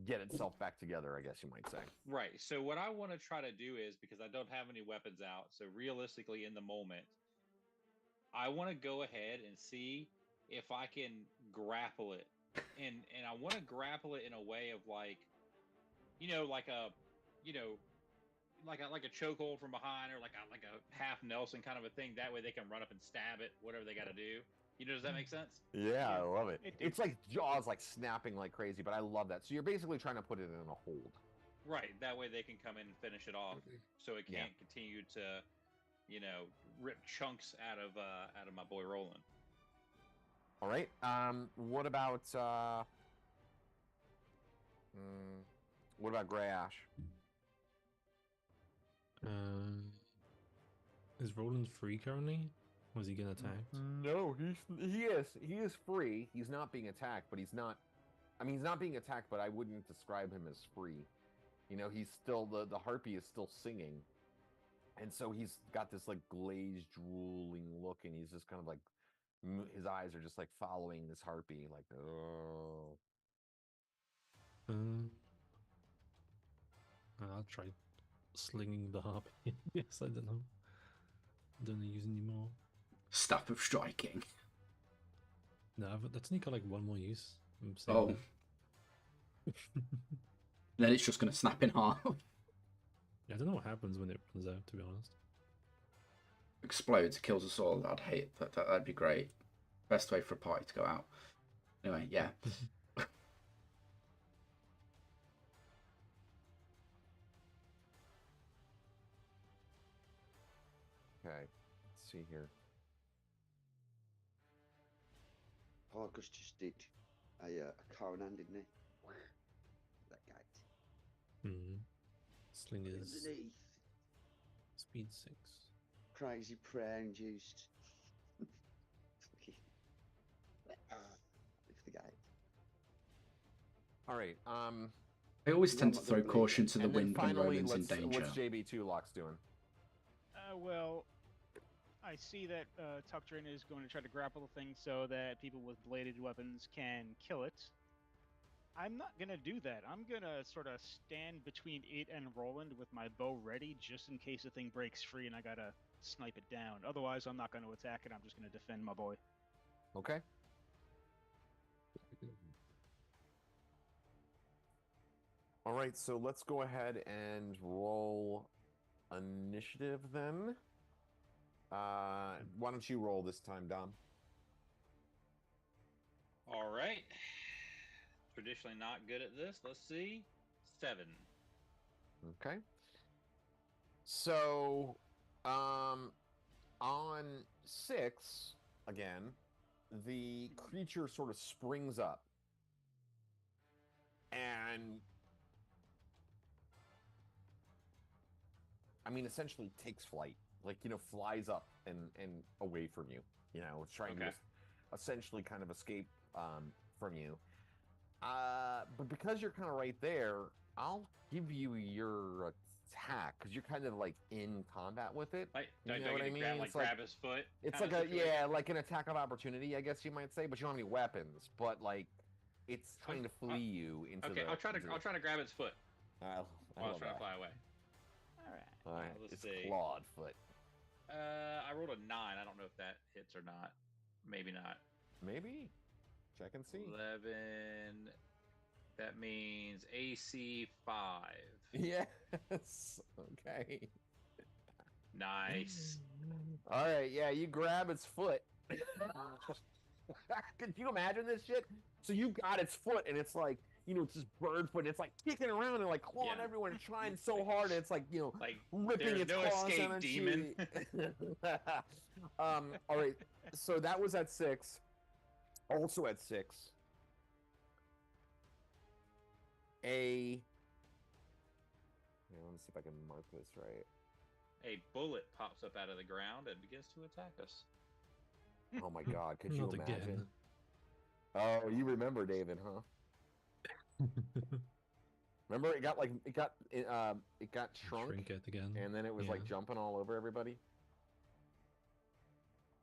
get itself back together. I guess you might say. Right. So what I want to try to do is, because I don't have any weapons out, so realistically in the moment, I want to go ahead and see if I can grapple it. And I want to grapple it in a way of like, like a, you know, like a chokehold from behind, or like a half Nelson kind of a thing. That way they can run up and stab it, whatever they got to do. Does that make sense? Yeah, I Yeah, love it. it It's do. like jaws like snapping like crazy, but I love that. So you're basically trying to put it in a hold. Right. That way they can come in and finish it off, so it Yeah. can't continue to, rip chunks out of my boy Roland. All right. What about Gray Ash? Is Roland free currently? Was he getting attacked? No, he is free. He's not being attacked, but he's not. I mean, he's not being attacked, but I wouldn't describe him as free. He's still the harpy is still singing, and so he's got this like glazed, drooling look, and he's just kind of like his eyes are just like following this harpy, like oh. I'll try slinging the harpy. Yes, I don't know. I don't use anymore. Staff of striking. No, that's only got like one more use. I'm Oh. saving it. Then it's just going to snap in half. I don't know what happens when it runs out, to be honest. Explodes, kills us all. I'd hate that. That'd be great. Best way for a party to go out. Anyway, yeah. Okay, let's see here. Parkus just did a Conan, didn't he? That guy. Sling is Underneath. speed 6. Crazy prayer induced. Lift the gate. All right. I always No, tend to I'm not throw gonna believe caution it. to the And then wind when finally, Roland's in danger. what's JB2 Locks doing? Well, I see that Tuckdrain is going to try to grapple the thing so that people with bladed weapons can kill it. I'm not going to do that. I'm going to sort of stand between it and Roland with my bow ready just in case the thing breaks free and I got to snipe it down. Otherwise, I'm not going to attack it. I'm just going to defend my boy. Okay. All right, so let's go ahead and roll initiative then. Why don't you roll this time, Dom? All right. Traditionally not good at this. Let's see. 7. Okay. So, on 6, again, the creature sort of springs up and, I mean, essentially takes flight, like, flies up and away from you, it's trying to Okay. essentially kind of escape from you. But because you're kind of right there, I'll give you your attack because you're kind of like in combat with it. Like, You do know I what get I to mean? grab, It's like- grab his foot? It's kinda like situation? like an attack of opportunity, I guess you might say, but you don't have any weapons. But like, it's trying to flee you into Okay, the. I'll try to grab its foot I while love it's trying to that. fly away. All right. All right, let's it's see. clawed foot. I rolled a 9. I don't know if that hits or not. Maybe not. Maybe. Check and see. 11. That means AC 5. Yes. Okay. Nice. All right. Yeah, you grab its foot. Could you imagine this shit? So you got its foot, and it's like it's this bird foot. It's like kicking around and like clawing Yeah. everyone and trying so hard. And it's like, Like ripping there's its no claws escape, out of demon. All right. So that was at 6. Also at 6. Let me see if I can mark this right. A bullet pops up out of the ground and begins to attack us. Oh my God! Could you Not imagine? again. Oh, you remember David, huh? Remember it got shrunk, Shrink it again. and then it was like Yeah. jumping all over everybody.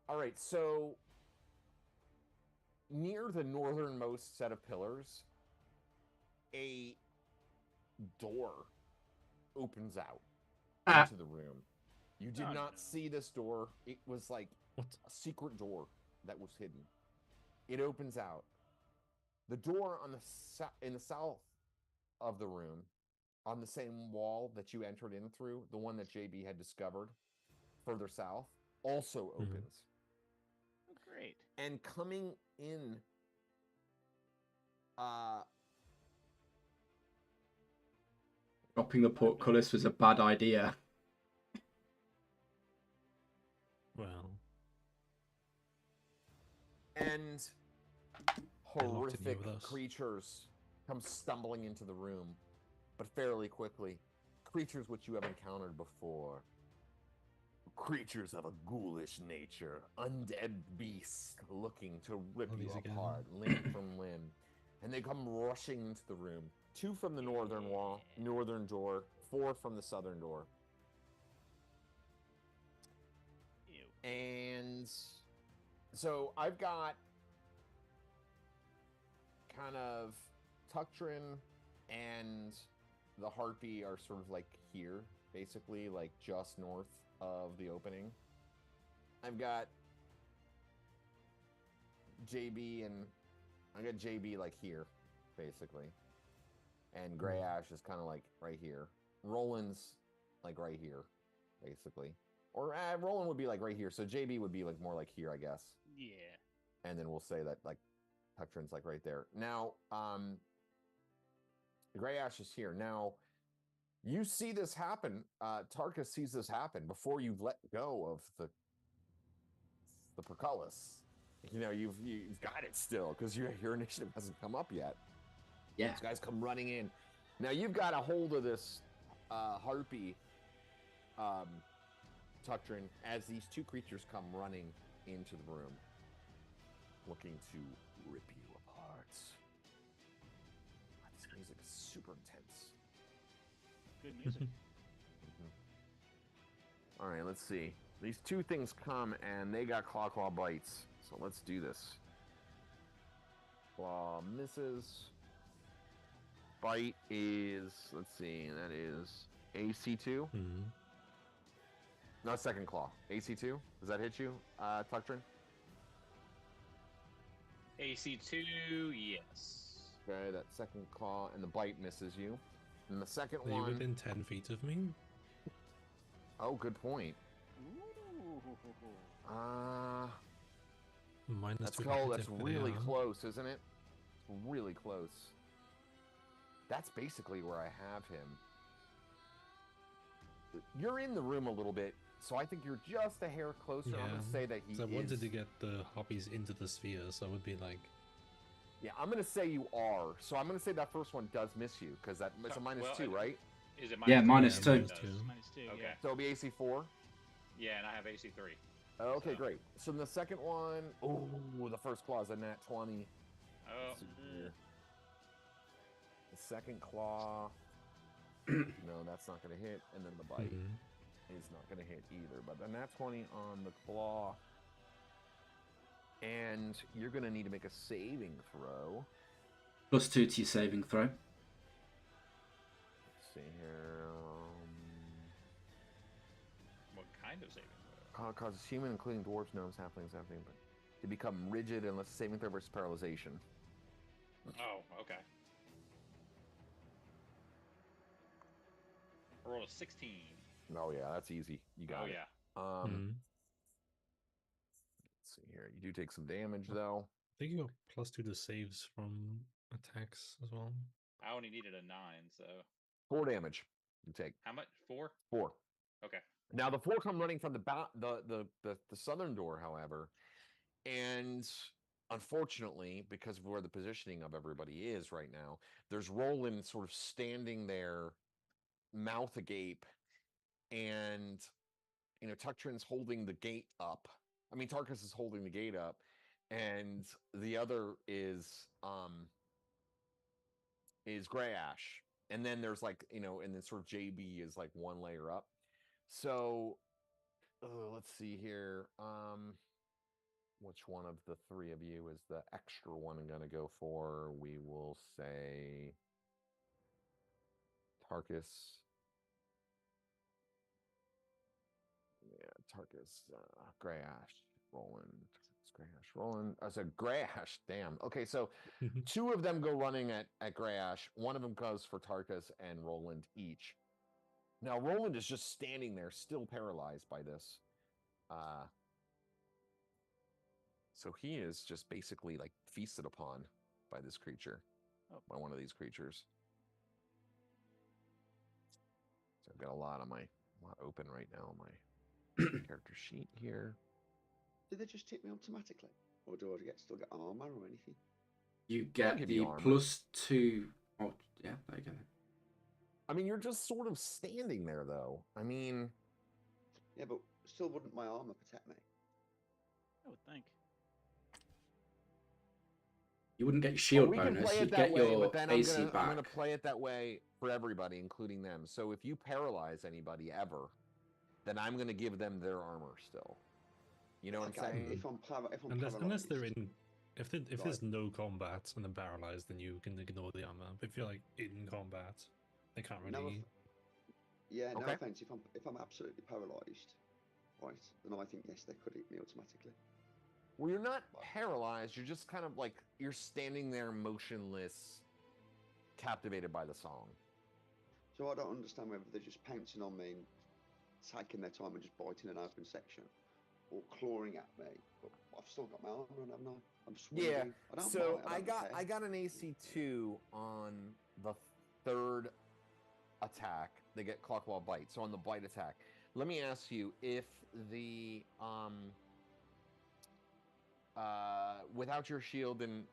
All right, so near the northernmost set of pillars, a door opens out into the room. You did Oh, not no. see this door. It was like What? a secret door that was hidden. It opens out. The door on in the south of the room, on the same wall that you entered in through, the one that JB had discovered further south, also opens. Oh, great. And coming in, Dropping the portcullis was a bad idea. Well, and They locked in here horrific with us. creatures come stumbling into the room, but fairly quickly. Creatures which you have encountered before. Creatures of a ghoulish nature, undead beasts looking to rip Oh, you these again. apart, limb from limb. And they come rushing into the room. 2 from the northern wall, northern door, 4 from the southern door. Ew. And so I've got kind of Tuctrin and the Harpy are sort of like here, basically, like just north of the opening. I've got JB like here, basically. And Grey Ash is kind of like right here. Roland's like right here, basically. Or Roland would be like right here. So JB would be like more like here, I guess. Yeah. And then we'll say that like Tuctrin's like right there. Now, the Grey Ash is here. Now, you see this happen. Tarkus sees this happen before you've let go of the portcullis. You've got it still because your initiative hasn't come up yet. Yeah. These guys come running in. Now you've got a hold of this Harpy, Tuctrin, as these 2 creatures come running into the room, looking to rip you apart. This music is super intense. Good music. All right, let's see. These 2 things come, and they got claw bites. So let's do this. Claw misses. Bite is, let's see, that is AC2. Mm-hmm. No, second claw. AC2. Does that hit you, Tuctrin? AC2, yes. Okay, that second claw, and the bite misses you. And the second Are you one... within 10 feet of me? Oh, good point. Ooh. Minus That's 2 that's negative, but really yeah. close, isn't it? It's really close. That's basically where I have him. You're in the room a little bit, so I think you're just a hair closer. I'm going to say that he is... I wanted to get the Harpies into the sphere, so I would be like... Yeah, I'm going to say you are. So I'm going to say that first one does miss you, because it's a -2, right? Is it Yeah, minus -2. two? minus 2. -2. Okay. Yeah. So it'll be AC4. Yeah, and I have AC3. Okay, So- great. So the second one... Oh, the first claw is a nat 20. Oh, Let's see here. The second claw... No, that's not going to hit. And then the bite is not going to hit either. But the nat 20 on the claw... And you're going to need to make a saving throw. +2 to your saving throw. Let's see here. what kind of saving throw? Causes human, including dwarves, gnomes, halflings, everything, but to become rigid unless saving throw versus paralyzation. Oh, okay. Roll a 16. Oh yeah, that's easy. You got it. Yeah. Let's see here. You do take some damage though. I think you got +2 to saves from attacks as well. I only needed a 9, so 4 damage you take. how much? 4? 4. Okay. Now the 4 come running from the southern door, however, and unfortunately, because of where the positioning of everybody is right now, there's Roland sort of standing there, mouth agape, and Tuctrin's holding the gate up. I mean, Tarkus is holding the gate up, and the other is Gray Ash, and then there's like and then sort of JB is like one layer up. So let's see here. Which one of the 3 of you is the extra one I'm going to go for? We will say Tarkus. Yeah, Tarkus, Gray Ash, Roland. Gray Ash, Roland. I said Gray Ash. Damn. Okay, so 2 of them go running at Gray Ash. One of them goes for Tarkus and Roland each. Now Roland is just standing there, still paralyzed by this. So he is just basically like feasted upon by this creature, by one of these creatures. So I've got a lot open right now on my character sheet here. Did they just hit me automatically, or do I still get armor or anything? You get give the you armor. +2. Oh, yeah, there you go. I mean, you're just sort of standing there, though. I mean, yeah, but still, wouldn't my armor protect me? I would think. You wouldn't get your shield we can bonus. play it You'd that get way, your but then AC I'm back. gonna play it that way for everybody, including them. So if you paralyze anybody ever, then I'm gonna give them their armor still. You know what I'm saying? If I'm Unless they're paralyzed, in, if there's no combat and they're paralyzed, then you can ignore the armor. But if you're like in combat, they can't really. No Okay. offense. If I'm absolutely paralyzed, right, then I think yes, they could hit me automatically. Well, you're not paralyzed. You're just kind of like you're standing there motionless, captivated by the song. So I don't understand whether they're just pouncing on me and taking their time and just biting an open section, or clawing at me. But I've still got my armor on, haven't I? I'm swinging. Yeah. So I got an AC 2 on the 3rd attack. They get clockwise bite. So on the bite attack, let me ask you if the without your shield and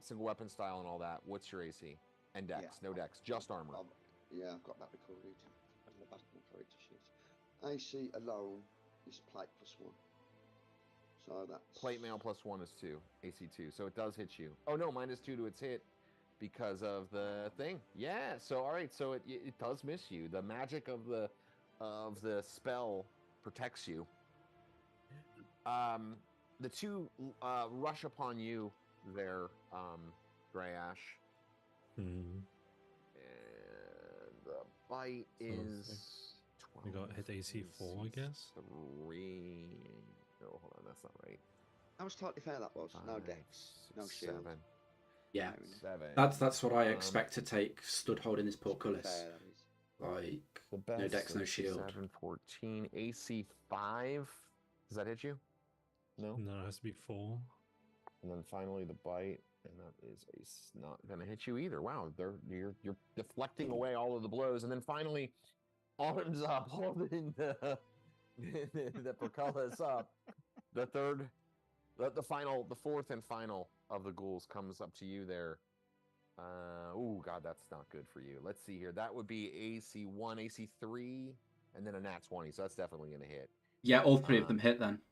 single weapon style and all that, what's your AC and dex? Yeah, no dex, just armor. I've got that recorded. At the back of my character sheet. AC alone is plate +1. So that's Plate mail +1 is 2, AC 2. So it does hit you. Oh no, -2 to its hit because of the thing. Yeah. So all right. So it does miss you. The magic of the spell protects you. The 2 rush upon you there, Gray Ash. Hmm. And the bite is 12. We got hit AC 4, I guess. 3. No, hold on, that's not right. how much tightly fair that was. 5, No dex, no 6, shield. 7. Yeah, 7. that's what I expect to take. Stood holding this portcullis. Fair, that is. Like The best, no dex, no 6, shield. 7, 14. AC 5. Does that hit you? No. No, it has to be 4. And then finally the bite, and that is not going to hit you either. Wow, you're deflecting away all of the blows, and then finally, arms up, holding the portcullis up. The 4th and final of the ghouls comes up to you there. Oh God, that's not good for you. Let's see here. That would be AC 1, AC 3, and then a nat 20. So that's definitely going to hit. Yeah, all 3 of them hit then.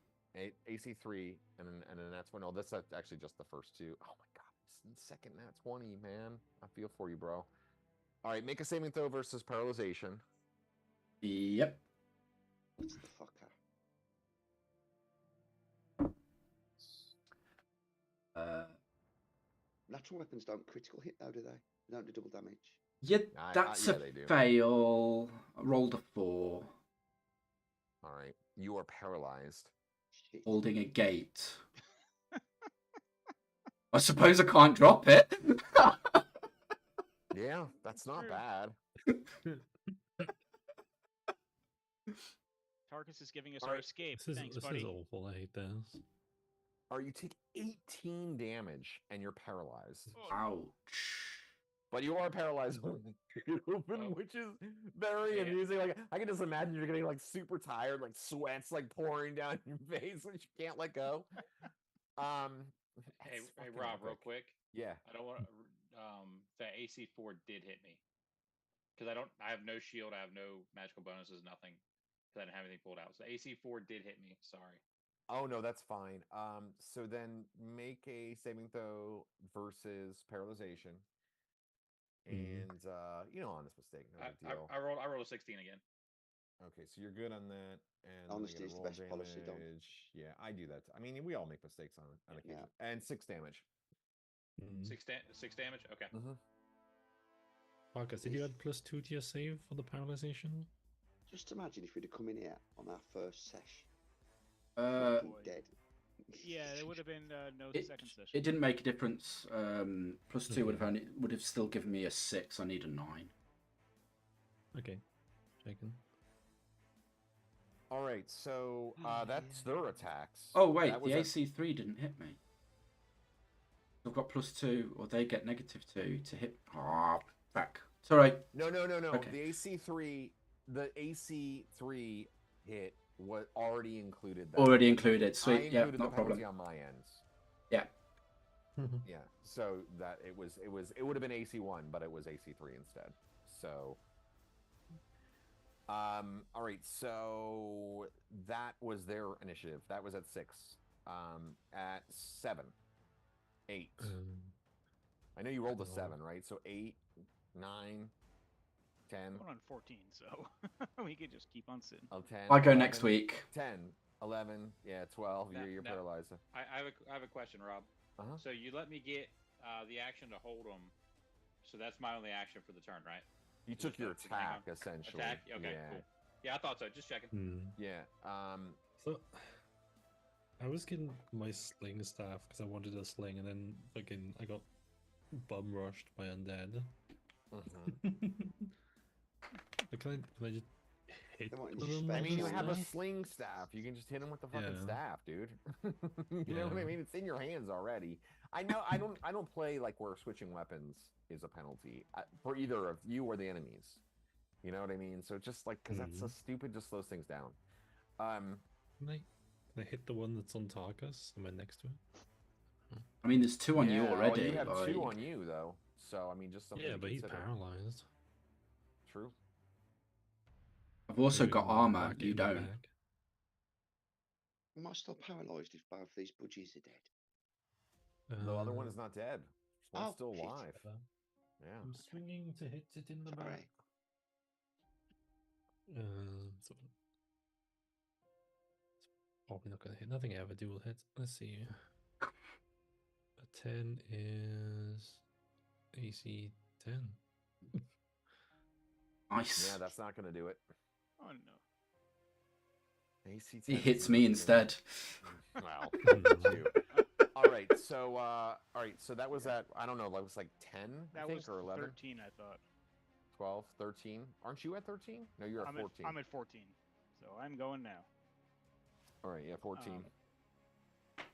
AC 3 and a nat 20. No, that's actually just the first 2. Oh my God, this is the second nat 20, man. I feel for you, bro. All right, make a saving throw versus paralyzation. Yep. What's the fucker? Natural weapons don't critical hit though, do they? They don't do double damage. Yeah, that's yeah, a they do. fail. I rolled a 4. All right, you are paralyzed. Shit. Holding a gate. I suppose I can't drop it. Yeah, that's not bad. Tarkus is giving us our escape. This Thanks, is buddy. awful. I hate this. All right, you take 18 damage and you're paralyzed. Ouch. But you are paralyzed when you open, which is very amusing. Like I can just imagine you're getting like super tired, like sweats like pouring down your face, which you can't let go. Hey, it's hey, fucking Rob, real epic. quick. Yeah. I don't want to. The AC4 did hit me because I have no shield. I have no magical bonuses, nothing. Because I didn't have anything pulled out. So AC4 did hit me. Sorry. Oh no, that's fine. So then make a saving throw versus paralyzation. And honest mistake, no big deal. I rolled a 16 again. Okay, so you're good on that, and Honesty then is the roll best policy, Dom. damage. Yeah, I do that. I mean, we all make mistakes on occasion. Yeah. And 6 damage. Six damage. Okay. Marcus, did you add +2 to your save for the paralyzation? Just imagine if we'd have come in here on our first sesh. Boy. Dead. Yeah, there would have been no second session. It didn't make a difference. +2 would have still given me a 6. I need a 9. Okay, checking. All right, so that's their attacks. Oh wait, the AC3 didn't hit me. I've got +2, or they get -2 to hit. Ah, fuck. Sorry. No. Okay. The AC3 hit was already included. Already included. Sweet. I Yeah, included not a the problem. penalty on my end. Yeah. Yeah. So that it would have been AC1, but it was AC3 instead. So. All right. So that was their initiative. That was at 6. At 7, 8. I know you rolled a 7, right? So 8, 9, 10. Going on 14, so we could just keep on sitting. 10. I go 11, next week. 10, 11, yeah, 12. You're Now, paralyzed. I have a question, Rob. So you let me get the action to hold them. So that's my only action for the turn, right? You took your attack essentially. Attack? Okay, yeah. cool. Yeah, I thought so. Just checking. Yeah. So I was getting my sling staff because I wanted a sling, and then fucking I got bum rushed by undead. Can I just hit them? I mean, you have a sling staff. You can just hit him with the fucking staff, dude. You know what I mean? It's in your hands already. I know. I don't play like where switching weapons is a penalty for either of you or the enemies. You know what I mean? So just like because that's so stupid, just slows things down. Can I hit the one that's on Tarkus? Am I next to it? I mean, there's 2 on you already. You have 2 on you though. So I mean, just something. Yeah, but he's paralyzed. True. I've also got armor. You don't. Am I still paralysed if both these budgies are dead? The other one is not dead. One's still shit. alive. Yeah. I'm swinging to hit it in the back. So it's probably not gonna hit. Nothing I ever do will hit. Let's see. A 10 is AC 10. Nice. Yeah, that's not gonna do it. Oh no. AC 10 He hits me instead. Wow. All right, so that was at, I don't know, that was like 10, That I think, was or 11? 13, I thought. 12, 13. Aren't you at 13? No, you're at 14. I'm at 14, so I'm going now. All right, yeah, 14.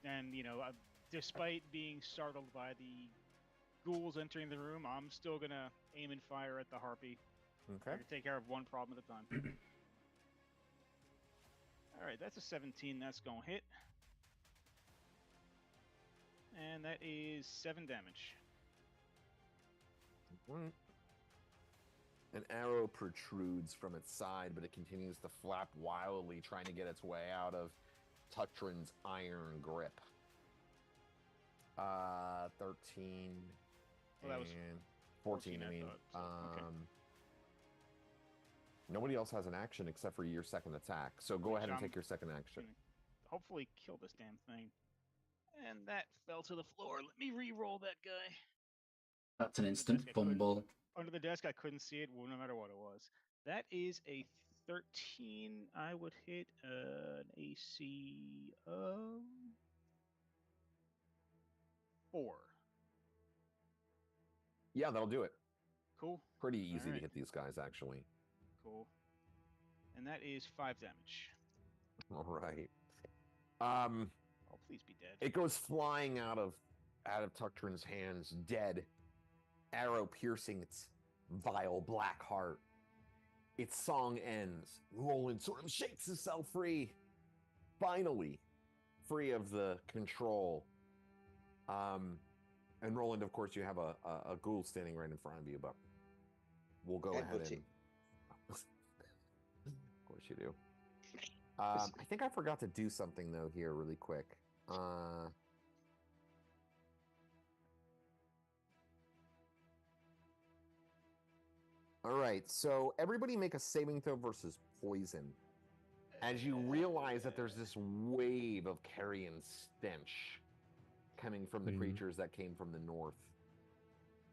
And, despite being startled by the ghouls entering the room, I'm still going to aim and fire at the harpy. Okay. To take care of one problem at a time. All right, that's a 17. That's going to hit. And that is 7 damage. An arrow protrudes from its side, but it continues to flap wildly, trying to get its way out of Tutrin's iron grip. 13 Well, that was and 14, I mean. thought, so, okay. Nobody else has an action except for your second attack, so go ahead and take your second action. Hopefully kill this damn thing. And that fell to the floor. Let me re-roll that guy. That's an instant fumble. Under the desk, I couldn't see it, no matter what it was. That is a 13. I would hit an AC of 4. Yeah, that'll do it. Cool. Pretty easy to hit these guys, actually. Cool. And that is 5 damage. All right. I'll Please be dead. It goes flying out of Tuctrin's hands, dead. Arrow piercing its vile black heart. Its song ends. Roland sort of shakes himself free. Finally, free of the control. And Roland, of course, you have a ghoul standing right in front of you, but we'll go ahead and... Of course you do. I think I forgot to do something, though, here really quick. All right, so everybody make a saving throw versus poison. As you realize that there's this wave of carrion stench coming from the creatures that came from the north.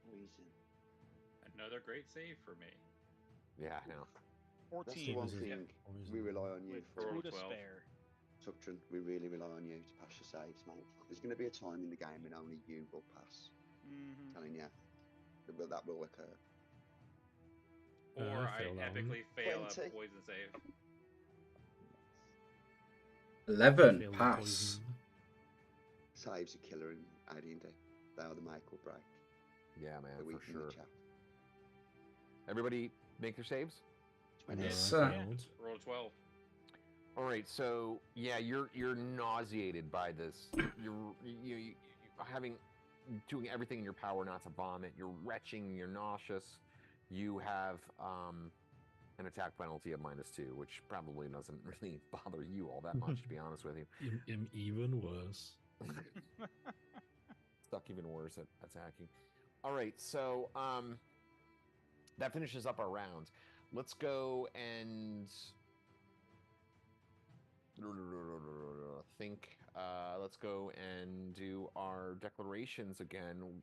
Poison. Another great save for me. Yeah, I know. 14. That's the one thing we rely on you with for. 2 to 12. spare. Tuctrin, we really rely on you to pass your saves, mate. There's going to be a time in the game when only you will pass. Mm-hmm. Telling you, that will occur. Or I failed that one. epically fail a 20. poison save. 11 Failed the pass. poison. Saves are killer in AD&D. They are the make or break. Yeah, man, The weak for in the sure. chat. Everybody make their saves? Twenty. Yes, I sir. failed. Roll 12. All right, so yeah, you're nauseated by this. You're doing everything in your power not to vomit. You're retching. You're nauseous. You have an attack penalty of -2, which probably doesn't really bother you all that much, to be honest with you. I'm even worse. Stuck even worse at attacking. All right, so that finishes up our round. Let's go and think. Let's go and do our declarations again.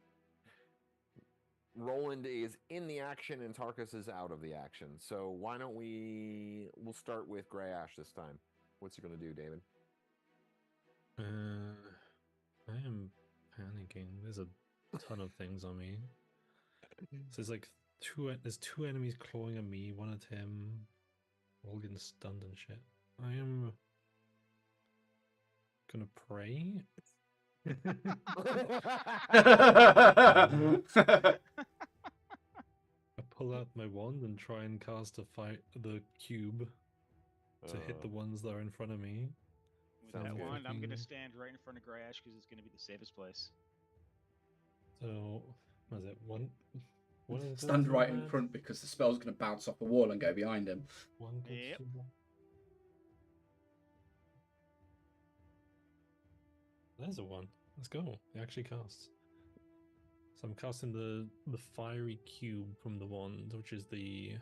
Roland is in the action and Tarkus is out of the action. So why don't we'll start with Grey Ash this time. What's he going to do, David? I am panicking. There's a ton of things on me. So there's like there's 2 enemies clawing at me, 1 at him. We're all getting stunned and shit. I am gonna pray. I pull out my wand and try and cast the cube to hit the ones that are in front of me. With Sounds that good. wand, I'm going to stand right in front of Grash because it's going to be the safest place. So, what is it? One of the Stand right in bad? front because the spell's going to bounce off the wall and go behind him. One good Yep. super. There's a 1. Let's go. It actually casts. So I'm casting the fiery cube from the wand, which is the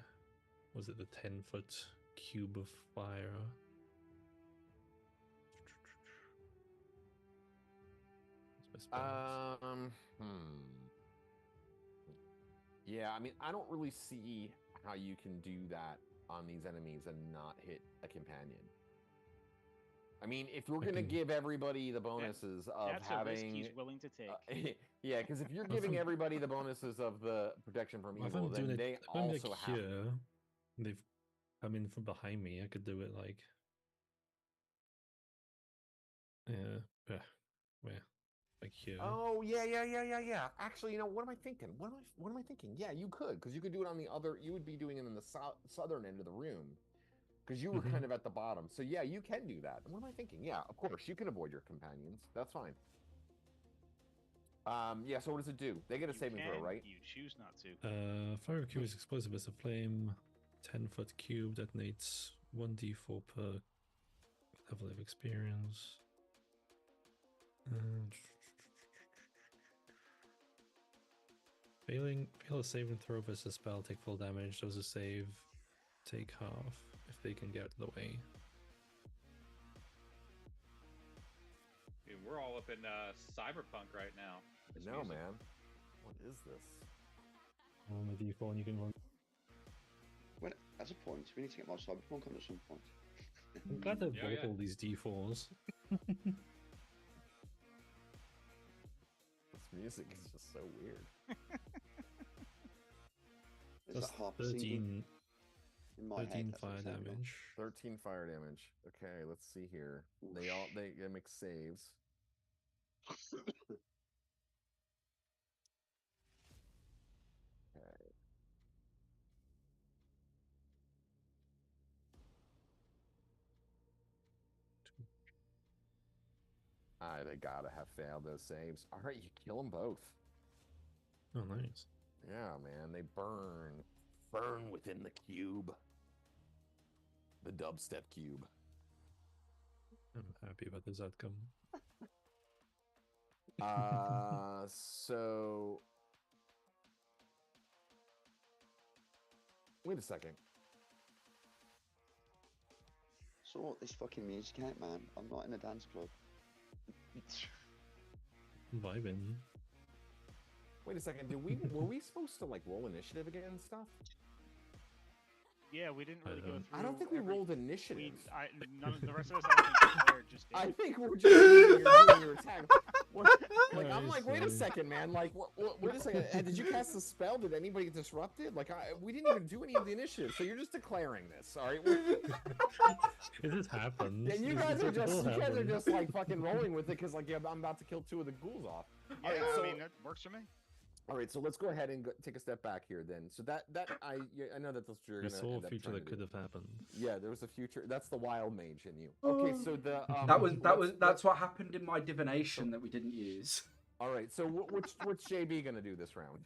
10-foot cube of fire. What's my spells? Yeah, I mean, I don't really see how you can do that on these enemies and not hit a companion. I mean, if we're going to give everybody the bonuses of That's having... a risk he's willing to take. Yeah, because if you're giving everybody the bonuses of the protection from Well, if evil, I'm then doing they it, if I'm also like have... here, they've come in from behind me. I could do it like, where, like here. Oh, yeah. Actually, you know, what am I thinking? What am I thinking? Yeah, you could, because you could do it on the other... You would be doing it in the southern end of the room, because you were kind of at the bottom. So, yeah, you can do that. What am I thinking? Yeah, of course, you can avoid your companions. That's fine. Yeah, so what does it do? They get a saving throw, right? You choose not to. Fire cube is explosive as a flame. 10-foot cube detonates 1d4 per level of experience. Fail a saving throw versus spell, take full damage. Those who save take half if they can get out of the way. Dude, we're all up in cyberpunk right now. This No, music. man. What is this? On the d4 and you can run. Well, as a point, we need to get more cyberpunk on at some point. I'm glad they Yeah, bought yeah. all these d4s. This music is just so weird. There's That's that half singing 13, in my 13 head. That's what fire I'm saying. damage. 13 fire damage. Okay, let's see here. They make saves. They gotta have failed those saves. All right, you kill them both. Oh, nice. Yeah, man, they burn within the cube, the dubstep cube. I'm happy about this outcome. So wait a second. Sort this fucking music out, man. I'm not in a dance club. Vibing. Wait a second. Were we supposed to like roll initiative again and stuff? Yeah, we didn't really go don't- through. I don't think we rolled initiative. None of the rest of us, I don't think declared, just did. I think we're just doing your attack. Like, I'm like, wait a Sorry. second, man. Like, wait a second. Did you cast the spell? Did anybody get disrupted? Like, we didn't even do any of the initiative, so you're just declaring this, all right? It just happens. And you It guys are will happen. just like fucking rolling with it because like, yeah, I'm about to kill 2 of the ghouls off. Yeah, All right, so, I mean that works for me. all right, so let's go ahead and take a step back here then. So I know that that's what you're We gonna saw end a up future trying that to could do. have happened. Yeah, there was a future. That's the wild mage in you. Okay, so the That's what happened in my divination that we didn't use. all right. So what's JB gonna do this round?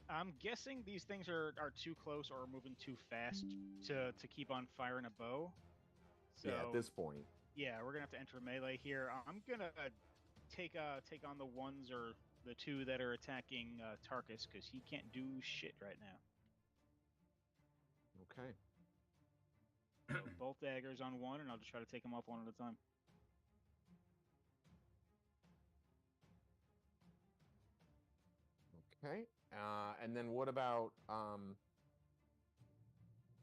I'm guessing these things are too close or moving too fast to keep on firing a bow. So Yeah, at this point. yeah, we're gonna have to enter melee here. I'm gonna take on the ones or the 2 that are attacking Tarkus because he can't do shit right now. Okay. So both daggers on one, and I'll just try to take them off one at a time. Okay. And then what about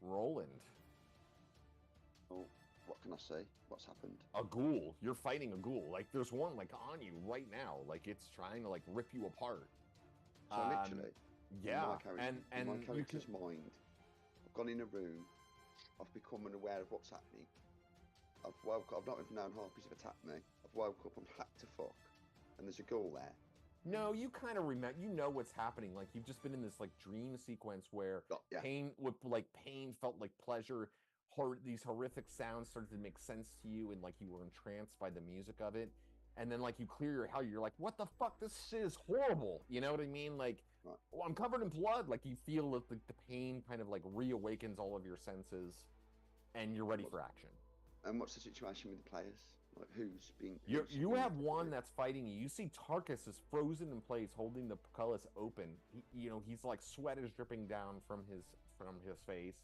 Roland? Oh, what can I say? What's happened? A ghoul. You're fighting a ghoul. Like there's one like on you right now. Like it's trying to like rip you apart. So literally, Yeah. in my you character's can, mind, I've gone in a room. I've become unaware of what's happening. I've not even known harpies have attacked me. I've woke up. I'm hacked to fuck, and there's a ghoul there. No, you kind of remember. You know what's happening. Like you've just been in this like dream sequence where Yeah. pain felt like pleasure. These horrific sounds started to make sense to you, and like you were entranced by the music of it. And then like you clear your head, you're like, "What the fuck? This shit is horrible." You know what I mean? Like, Right. oh, I'm covered in blood. Like you feel that the pain kind of like reawakens all of your senses, and you're ready for action. And what's the situation with the players? Like who's being? You have one that's fighting you. You see Tarkus is frozen in place, holding the portcullis open. He's like sweat is dripping down from his face.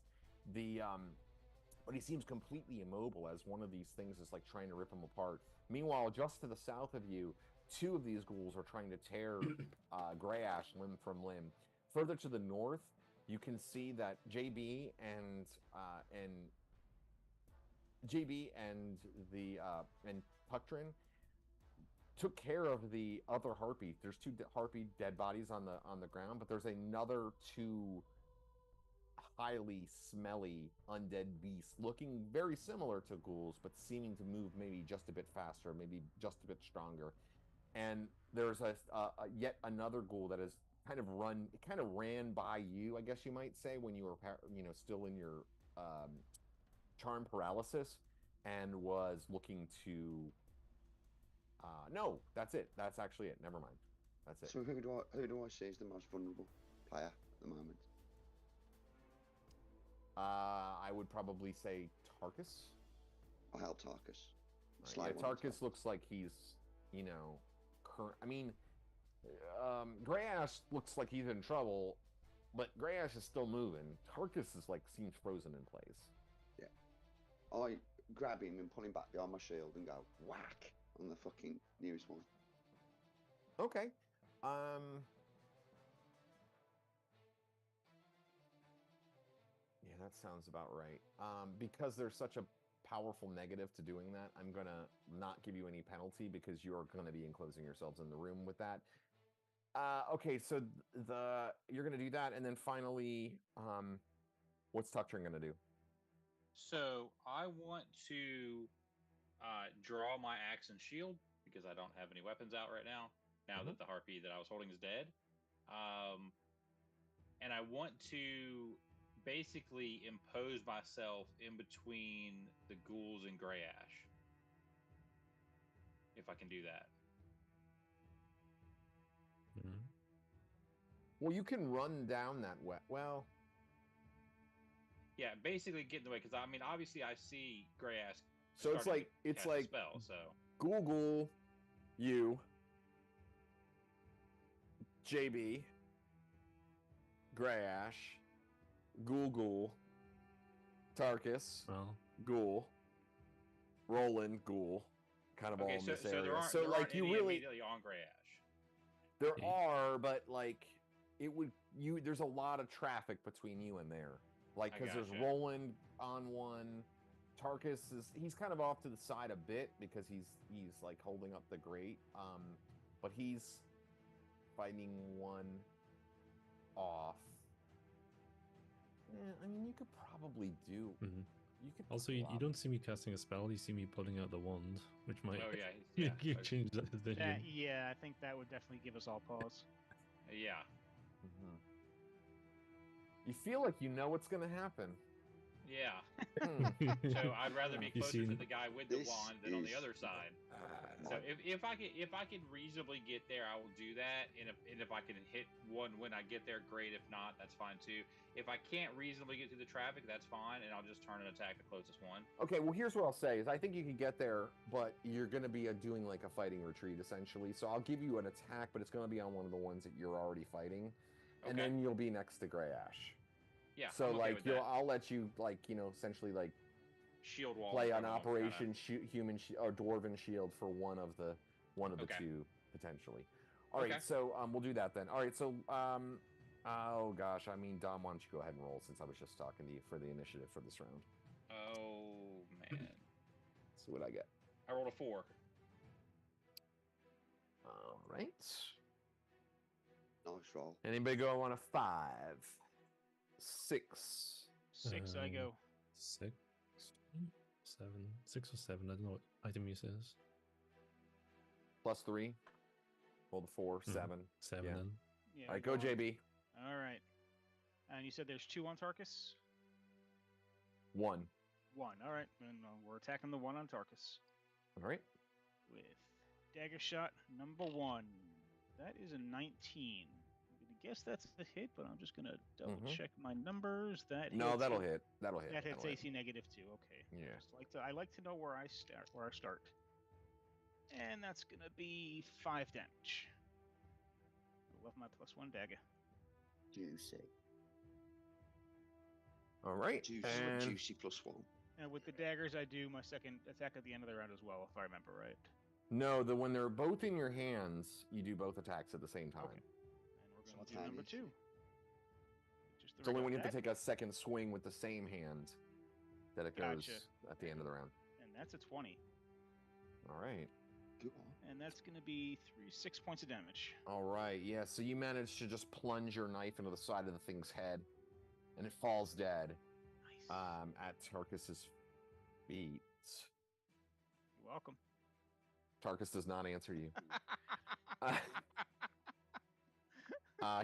But he seems completely immobile as one of these things is like trying to rip him apart. Meanwhile, just to the south of you, 2 of these ghouls are trying to tear Greyash limb from limb. Further to the north, you can see that JB and Puctrin took care of the other harpy. There's 2 harpy dead bodies on the ground, but there's another 2 highly smelly undead beasts looking very similar to ghouls, but seeming to move maybe just a bit faster, maybe just a bit stronger. And there's a yet another ghoul that is kind of ran by you, I guess you might say, when you were still in your charm paralysis, and was looking to no, that's it. That's actually it. Never mind. That's it. So who do I see as the most vulnerable player at the moment? I would probably say Tarkus. I held Tarkus. Yeah, Tarkus looks like he's, Greyash looks like he's in trouble, but Greyash is still moving. Tarkus is seems frozen in place. Yeah. I grab him and pull him back behind my shield and go whack on the fucking nearest one. Okay. Yeah, that sounds about right. Because there's such a powerful negative to doing that, I'm gonna not give you any penalty because you're gonna be enclosing yourselves in the room with that. Okay, so you're gonna do that, and then finally, what's Tuctrin gonna do? So I want to draw my axe and shield because I don't have any weapons out right now. Now that the harpy that I was holding is dead, and I want to basically impose myself in between the ghouls and Grey Ash, if I can do that. Mhm. Well, you can run down that way. Well, Yeah, basically get in the way because I mean, obviously, I see Grey Ash. so it's starting like to cast a spell. So Ghoul, you, JB, Grey Ash, Ghoul, Tarkus, Well, Ghoul, Roland, Ghoul, kind of all in this so area. there aren't So there like aren't you any really immediately on Grey Ash. there Yeah. are, but like it would you. There's a lot of traffic between you and there, like I because there's gotcha. Roland on one. Tarkus he's kind of off to the side a bit because he's like holding up the grate. But he's fighting one off. Yeah, I mean you could probably do. Mhm. You could also, you don't see me casting a spell. You see me pulling out the wand, which might Oh yeah, yeah, make you change that decision. Yeah, I think that would definitely give us all pause. yeah. Mhm. You feel like you know what's gonna happen. Yeah. Hmm. So I'd rather be You closer to see- the guy with the This wand than on the is- other side. So if I can reasonably get there, I will do that. And if I can hit one when I get there, great. If not, that's fine too. If I can't reasonably get through the traffic, that's fine, and I'll just turn and attack the closest one. Okay, well, here's what I'll say: is I think you can get there, but you're going to be doing like a fighting retreat essentially. So I'll give you an attack, but it's going to be on one of the ones that you're already fighting, and Okay. then you'll be next to Grey Ash. Yeah. So I'm okay like with that. I'll let you essentially like Shield wall. play in an front of 'em, Operation Human or Dwarven Shield for one of the Okay. two potentially. All right, Okay. so we'll do that then. All right, so oh gosh, I mean Dom, why don't you go ahead and roll since I was just talking to you for the initiative for this round. Oh man, Let's see what I get. I rolled a 4. All right. Nice roll. Anybody go on a 5, 6? 6, I go. 6, 7, 6 or 7. I don't know what item use is. Plus 3. Roll the 4, 7. 7 Yeah. then. Yeah, All right, go on. JB. All right. And you said there's 2 on Tarkus? 1. 1. All right. And we're attacking the 1 on Tarkus. All right. With dagger shot number 1. That is a 19. I'm gonna guess that's a hit, but I'm just gonna double check my numbers. That No, hits that'll it. hit. That'll hit. That hits That'll hit. AC -2. Okay. Yeah. I like to know where I start. And that's gonna be 5 damage. I love my +1 dagger. Juicy. All right. And Juicy +1. And with the daggers, I do my second attack at the end of the round as well, if I remember right. no, when they're both in your hands, you do both attacks at the same time. Okay. And we're So gonna what do time number is 2. Just the It's only regular when you have to attack, take a second swing with the same hand that it goes Gotcha. at the end of the round. and that's a 20. All right. Go on. And that's gonna be 6 points of damage. All right. Yeah. So you manage to just plunge your knife into the side of the thing's head, and it falls dead Nice. at Tarkus's feet. You're welcome. Tarkus does not answer you.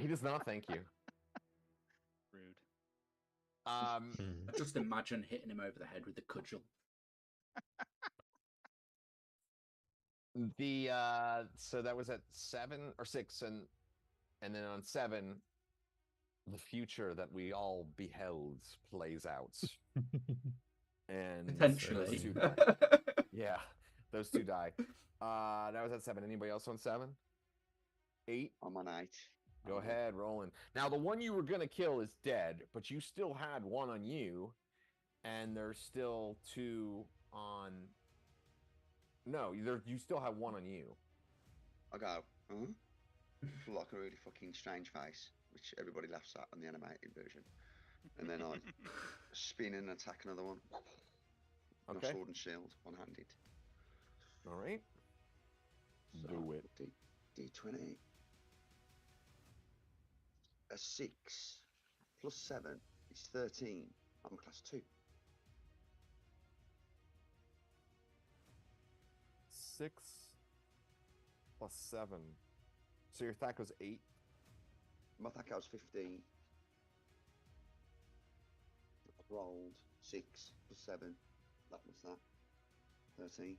He does not thank you. Rude. Hmm. Just imagine hitting him over the head with the cudgel. So that was at 7 or 6, and then on 7, the future that we all beheld plays out. And Potentially. those 2 yeah, those 2 die. That was at 7. Anybody else on 7? 8? I'm on 8. Go ahead, Roland. Now the one you were gonna kill is dead, but you still had 1 on you, and there's still 2 on. No, you still have 1 on you. I go, huh? Like a really fucking strange face, which everybody laughs at on the animated version. And then I spin and attack another one. No Okay. sword and shield, one-handed. All right. So, Do it. D20. A 6 plus 7 is 13. I'm class 2. 6 plus 7. So your attack was 8. My attack was 15. Rolled 6 plus 7. That was that. 13.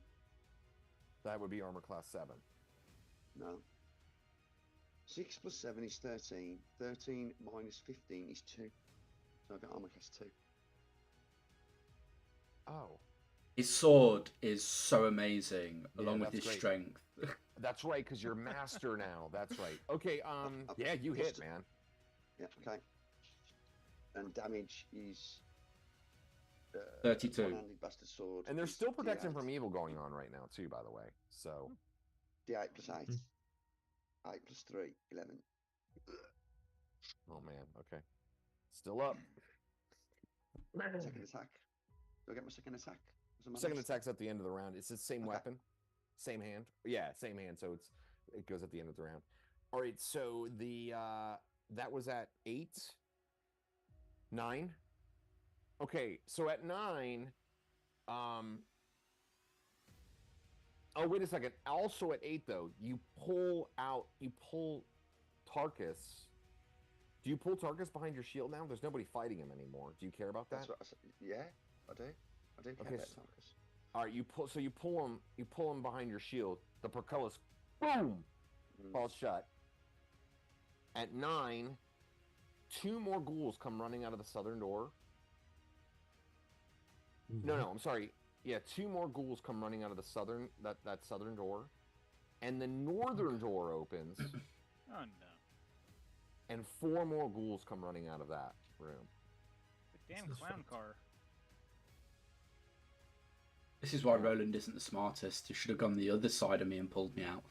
That would be armor class 7. No. 6 plus 7 is 13. 13 minus 15 is 2. So I got armor class 2. Oh. His sword is so amazing, Yeah, along with that's his great. strength. That's right, because you're master now. That's right. Okay, yeah, you hit, man. Yeah, okay. And damage is 32. one-handed bastard sword. And there's is still protection D8. from evil going on right now, too, by the way. So, D8 plus 8. Mhm. 8 plus 3, 11. oh, man. Okay. Still up. Second attack. Do I get my second attack? Was it my Second last? attack's at the end of the round. It's the same Okay. weapon, same hand. Yeah, same hand. So it goes at the end of the round. All right. So that was at 8, 9. Okay. So at 9, oh wait a second. Also at 8 though, you pull Tarkus. Do you pull Tarkus behind your shield now? There's nobody fighting him anymore. Do you care about that? That's what I said. Yeah, I do. I do care Okay, about so- Tarkus. All right, you pull him behind your shield. The portcullis, boom, falls shut. At 9, 2 more ghouls come running out of the southern door. No, I'm sorry. Yeah, 2 more ghouls come running out of the that southern door, and the northern door opens, Oh no. and 4 more ghouls come running out of that room. The damn This is clown fucked. car. This is why Roland isn't the smartest. He should have gone the other side of me and pulled me out.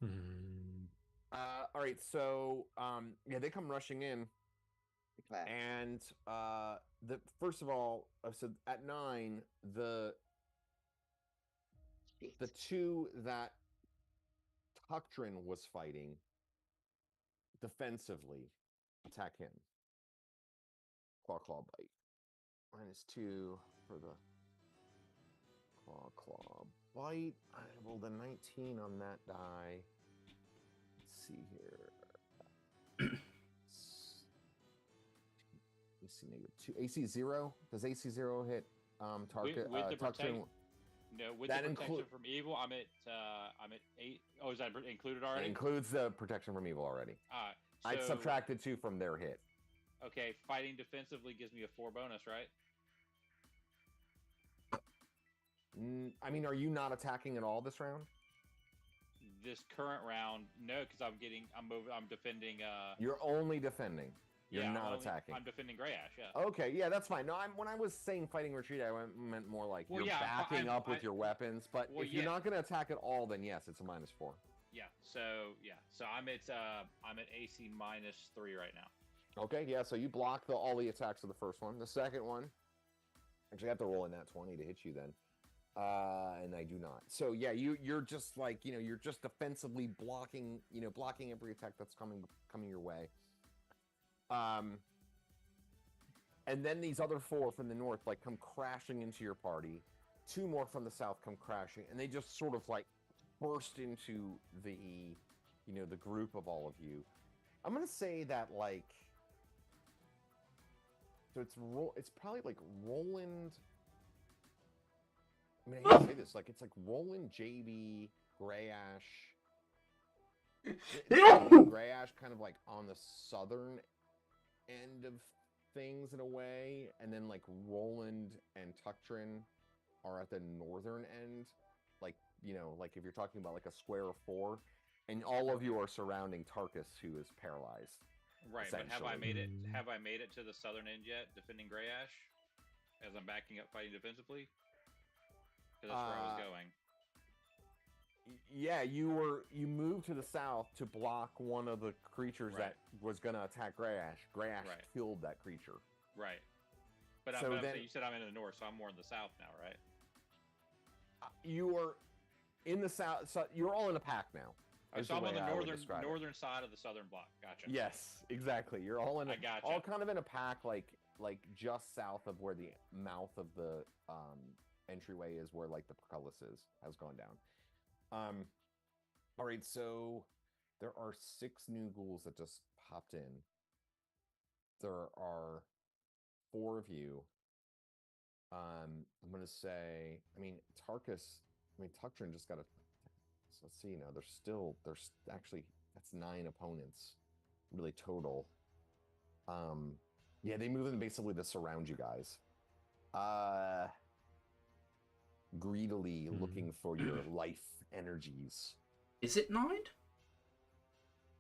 Hmm. All right, so yeah, they come rushing in. Declare. And first of all, so at 9, the 2 that Tuctrin was fighting defensively attack him. Claw bite. -2 for the claw bite. Well, the 19 on that die. Let's see here. AC -2. AC 0. Does AC 0 hit target? With the Tuctrin? No, with That the protection include- from evil, I'm at 8. Oh, is that included It already? includes the protection from evil already. I So, subtracted 2 from their hit. Okay, fighting defensively gives me a 4 bonus, right? I mean, are you not attacking at all this round? This current round, no, because I'm defending. You're only defending. You're yeah, not attacking. I'm defending Grey Ash. Yeah. Okay, yeah, that's fine. No, when I was saying fighting retreat, I meant more like Well, you're yeah, backing up with your weapons. But well, if you're yeah. not going to attack at all, then yes, it's a -4. Yeah. So I'm at AC -3 right now. Okay, yeah. So you block all the attacks of the first one. The second one, actually, I have to roll in that 20 to hit you then. And I do not. So yeah, you're just like, you're just defensively blocking every attack that's coming your way. And then these other 4 from the north like come crashing into your party. 2 more from the south come crashing, and they just sort of like burst into the the group of all of you. I'm gonna say that like, so it's probably like Roland. I mean, I hate to say this, like it's like Roland, JB, Grey Ash. Grey Ash kind of like on the southern end of things in a way, and then like Roland and Tuctrin are at the northern end, like like if you're talking about like a square of 4, and all of you are surrounding Tarkus, who is paralyzed. Right, but have I essentially. made it? Have I made it to the southern end yet, defending Grey Ash, as I'm backing up, fighting defensively? Because that's where I was going. Yeah, you moved to the south to block one of the creatures that was going to attack Grey Ash. Grey Ash killed that creature. Right. But So you then- said I'm in the north, so I'm more in the south now, right? You are in the south. So you're all in a pack now. Oh, is so I'm the on way the I would describe it. northern side of the southern block. Gotcha. Yes, exactly. You're all in. I gotcha. All kind of in a pack, like just south of where the mouth of the entryway is where like the portcullis has gone down. All right, so there are 6 new ghouls that just popped in. There are 4 of you. I'm gonna say, I mean, Tuktrin just got a. So let's see now. There's actually that's 9 opponents, really total. Yeah, they move in basically to surround you guys. Greedily looking for your life energies. Is it 9?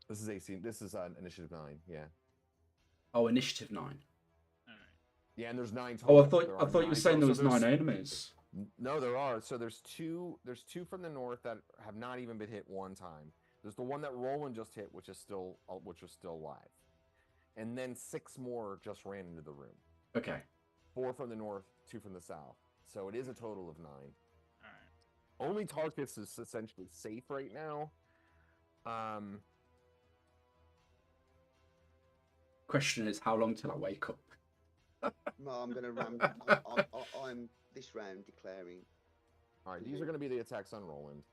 This is AC. This is initiative 9. Yeah. Oh, initiative 9. All right. Yeah, and there's 9 total. Oh, I thought you were saying there was 9 enemies. No, there are. So there's two from the north that have not even been hit one time. There's the one that Roland just hit, which is still alive. And then 6 more just ran into the room. Okay. 4 from the north, 2 from the south. So it is a total of 9. All right. Only Tarkus is essentially safe right now. Question is, how long till I wake up? No, I'm gonna I'm this round declaring. All right, these are going to be the attacks on Roland.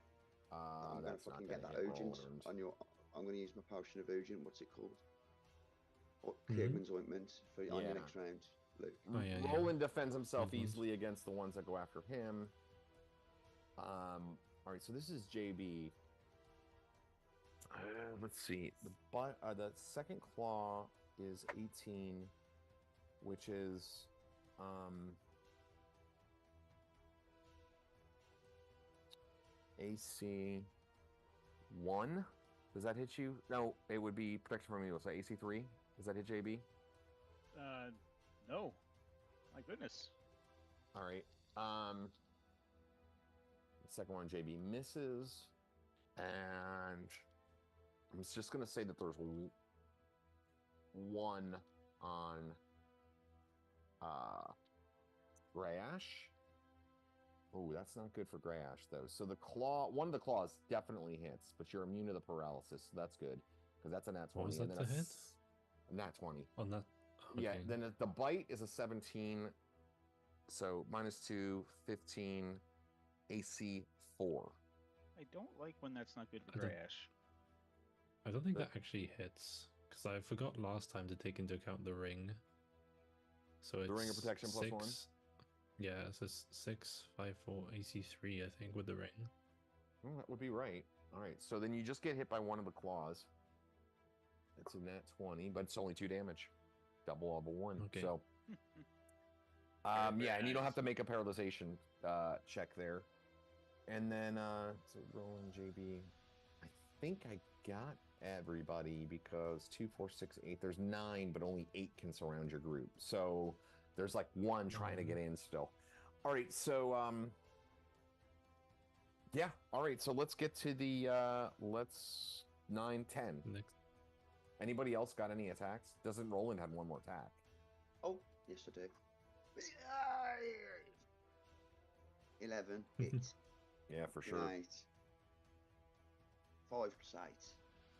I'm gonna That's not fucking going get to that hit urgent Roland. on your. I'm gonna use my potion of urgent. What's it called? Or Mhm. Kirkman's ointment on Yeah. your next round. Luke. Oh, yeah, yeah. Roland defends himself Mhm. easily against the ones that go after him. All right, so this is JB. Let's see. The second claw is 18, which is AC 1. Does that hit you? No, it would be protection from evil. So AC 3. Does that hit JB? No. My goodness. All right. The second one, JB misses, and I'm just gonna say that there's 1 on Grayash. Oh, that's not good for Grayash though. So one of the claws definitely hits, but you're immune to the paralysis, so that's good because that's a nat 20. What was that and to then hit? a nat 20. On that. Okay. Yeah, then the bite is a 17, so -2, 15, AC 4. I don't like when that's not good for I don't- Grayash. I don't think that actually hits because I forgot last time to take into account the ring. So it's The ring of protection plus 1? Yeah, it says 6, 5, 4, AC 3, I think, with the ring. Well, that would be right. All right, so then you just get hit by one of the claws. It's a nat 20, but it's only 2 damage. Double of a 1. Okay. So, Very yeah, and you don't have nice. to make a paralyzation check there. And then, so Roland, JB, I think I got everybody because 2, 4, 6, 8. There's 9, but only 8 can surround your group. So there's like 1 trying to get in still. All right, so yeah. All right, so let's get to the 9, 10. Next. Anybody else got any attacks? Doesn't Roland have 1 more attack? Oh, yes I do. 11 hits. Yeah, for sure. Right. 5 plus 8.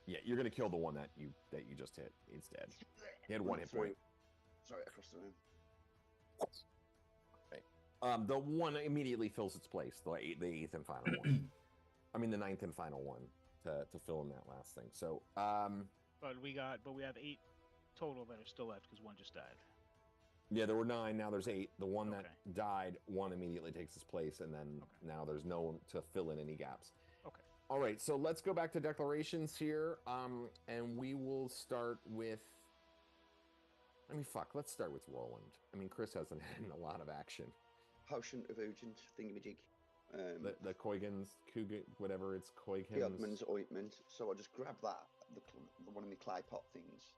Yeah, you're gonna kill the one that you just hit. It's dead. He had 1 hit point. Sorry, across the room. Right. The one immediately fills its place. The 8th and final one. I mean, the 9th and final one to fill in that last thing. So, But we have 8 total that are still left because 1 just died. yeah, there were 9. Now there's 8. The one that Okay. died, 1 immediately takes its place, and then now there's no one to fill in any gaps. Okay. All right, so let's go back to declarations here, and we will start with. I mean, fuck. Let's start with Roland. I mean, Chris hasn't had a lot of action. Potion of urgent thingamajig. The Koigen's, whatever it's Koigen's. Bjorkman's ointment. So I just grab that, the one of the clay pot things,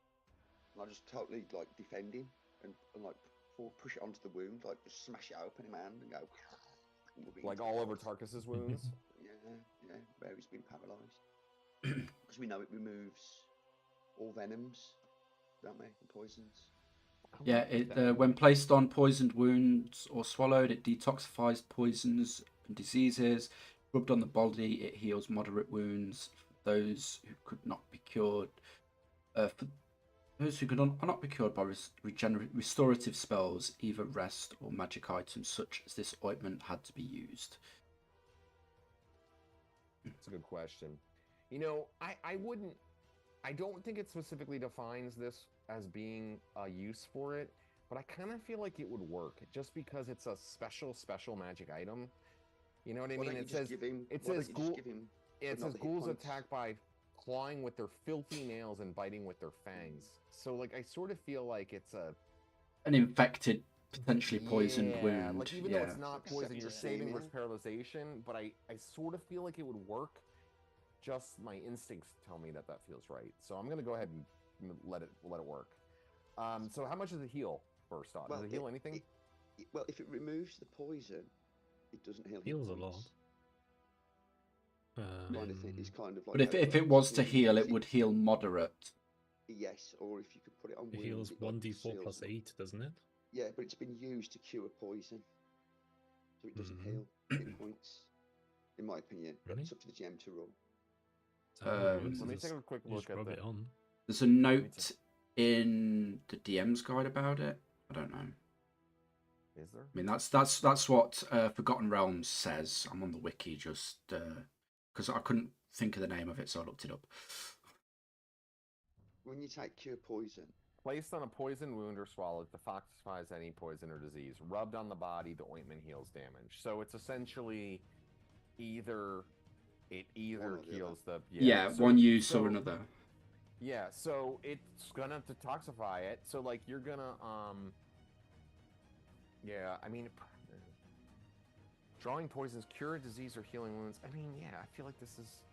and I just totally like defend him and like push it onto the wound, like just smash it open in my hand and go. Like all over Tarkus's wounds. Yeah, where he's been paralysed. Because we know it removes all venoms, don't we? And poisons. Yeah, when placed on poisoned wounds or swallowed, it detoxifies poisons and diseases. Rubbed on the body, it heals moderate wounds for those who could not be cured. For Those who are not be cured by restorative spells, either rest or magic items such as this ointment had to be used. That's a good question. I don't think it specifically defines this as being a use for it, but I kind of feel like it would work just because it's a special magic item. You know what I mean? It says ghouls attack by clawing with their filthy nails and biting with their fangs. So like I sort of feel like it's an infected, potentially poisoned wound. Like even though it's not poison, you're saving versus paralyzation, but I sort of feel like it would work. Just my instincts tell me that feels right. So I'm gonna go ahead and let it work. So how much does it heal first off? Does it heal anything? Well, if it removes the poison, it doesn't heal. Heals a lot. Kind of thing. It's kind of like. But if it was to heal, it would heal moderate. Yes, or if you could put it on. It heals 1d4 plus 8, doesn't it? Yeah, but it's been used to cure poison, so it doesn't heal. It points, in my opinion. Really? It's up to the GM to roll. Let me take a quick look at it on. There's a note in the DM's guide about it. I don't know. Is there? I mean, that's what Forgotten Realms says. I'm on the wiki just because I couldn't think of the name of it, so I looked it up. When you take cure poison, placed on a poison wound or swallowed, detoxifies any poison or disease. Rubbed on the body, the ointment heals damage. So it's essentially either heals the one use or another. Yeah, so it's gonna detoxify it. So like you're gonna yeah, I mean drawing poisons, cure a disease or healing wounds. I mean, yeah, I feel like this is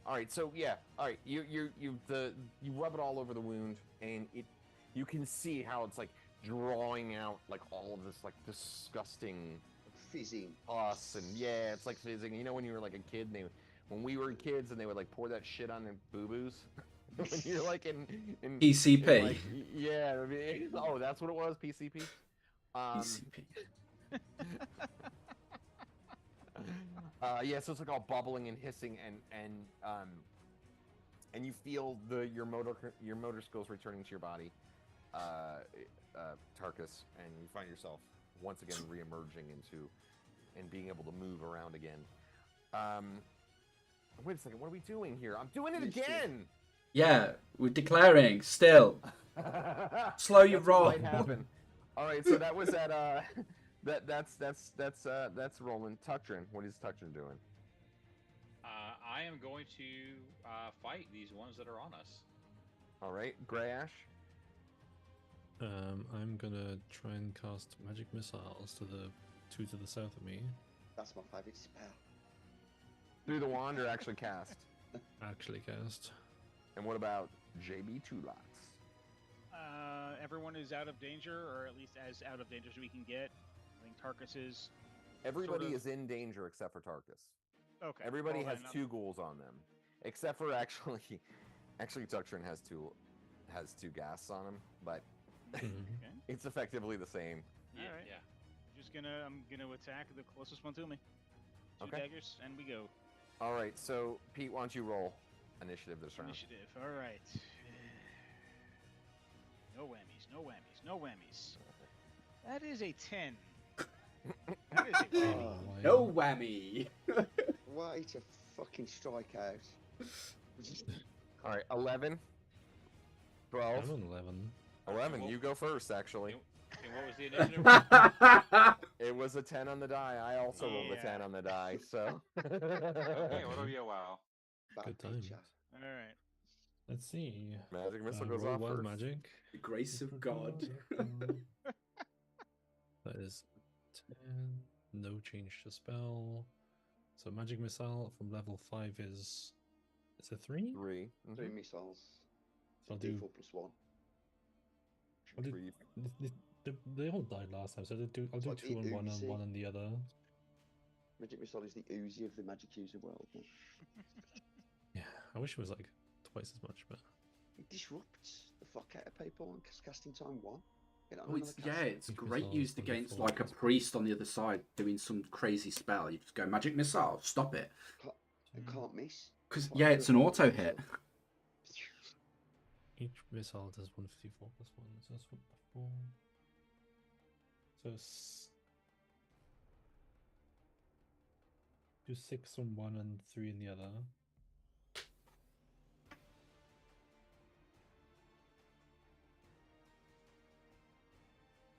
all right. So yeah, all right. You rub it all over the wound, and you can see how it's like drawing out like all of this like disgusting fizzing pus, and yeah, it's like fizzing. You know when you were like a kid, and when we were kids, and they would like pour that shit on their boo-boos. When you're like in PCP. In like, yeah, I mean, oh, that's what it was, PCP. PCP. Yeah, so it's like all bubbling and hissing, and you feel your motor skills returning to your body, Tarkus, and you find yourself once again re-emerging and being able to move around again. Wait a second, what are we doing here? I'm doing it again. Yeah, we're declaring still. Slow your roll. Might happen. All right, so that was at that's Roland. Tuctrin, what is Tuctrin doing? I am going to fight these ones that are on us. All right, Grey Ash. I'm gonna try and cast magic missiles to the two to the south of me. That's my favorite spell. Through the wand or actually cast? Actually cast. And what about JB Tulots? Everyone is out of danger, or at least as out of danger as we can get. I think Tarkus is. Everybody is in danger except for Tarkus. Okay. Everybody has two ghouls on them, except for actually Tuctrin has two ghasts on him, but it's effectively the same. Yeah, all right. Yeah. I'm gonna attack the closest one to me. Two daggers, and we go. All right. So Pete, why don't you roll initiative this round? Initiative. All right. No whammies. No whammies. No whammies. That is a 10. That is a whammy. No whammy. Way to fucking strike out. All right, 11, 12. I'm on 11. 11. You go first, actually. And what was the initiative? It was a 10 on the die. I also rolled a 10 on the die, so. Okay, what'll be a wow. Good time. All right. Let's see. Magic missile goes roll off wild first. magic. The grace of God. That is 10. No change to spell. So magic missile from level 5 is it 3? 3. 3 missiles. So I'll do D4 plus 1. They all died last time, so I'll do like 2 on one and 1 on the other. Magic missile is the Uzi of the magic user world. Yeah, I wish it was like twice as much, but It disrupts the fuck out of people on casting time 1. It's great used against like a priest on the other side doing some crazy spell. You just go magic missile, stop it. Can't miss. Because it's an auto hit. Each missile does 154 plus 1, so that's 4. So do 6 on one and 3 in the other.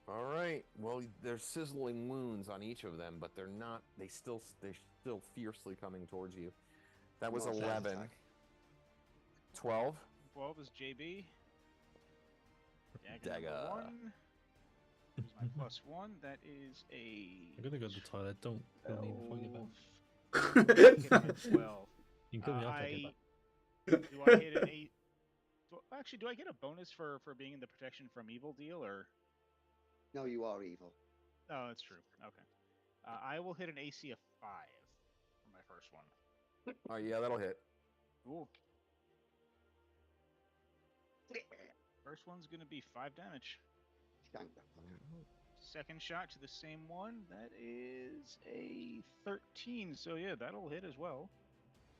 All right. Well, there's sizzling wounds on each of them, but they're not. They're still fiercely coming towards you. That was Nice 11. attack. 12. 12 is JB. Dagger Dagger. number 1. Here's my +1. That is a. I'm gonna go to the toilet. Don't need before I get back. 12. You can kill me after I get back. Do I hit an 8? Actually, do I get a bonus for being in the protection from evil deal, or? No, you are evil. Oh, that's true. Okay. I will hit an AC of 5 for my first one. Oh yeah, that'll hit. Ooh. First one's gonna be 5 damage. Shank that fucker. Second shot to the same one. That is a 13. So yeah, that'll hit as well.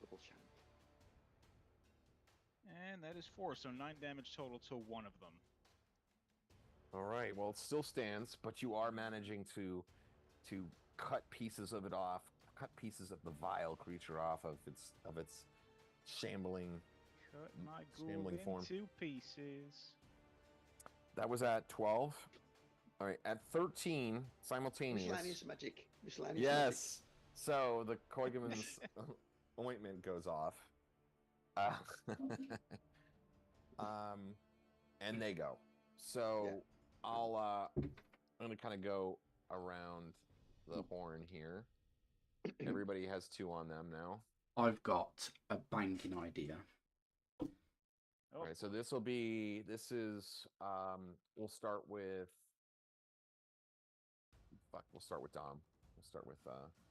Double shank. And that is 4. So 9 damage total to one of them. All right. Well, it still stands, but you are managing to cut pieces of it off, cut pieces of the vile creature off of its shambling. Cut my Scrambling ghoul form. into pieces. That was at 12. All right, at 13, simultaneous. Miscellaneous magic. Miscellaneous Yes. So the Koigeman's ointment goes off. And they go. So Yeah. I'm gonna kind of go around the horn here. Everybody has 2 on them now. I've got a banking idea. Oh, All right, so this is we'll start with we'll start with Dom. We'll start with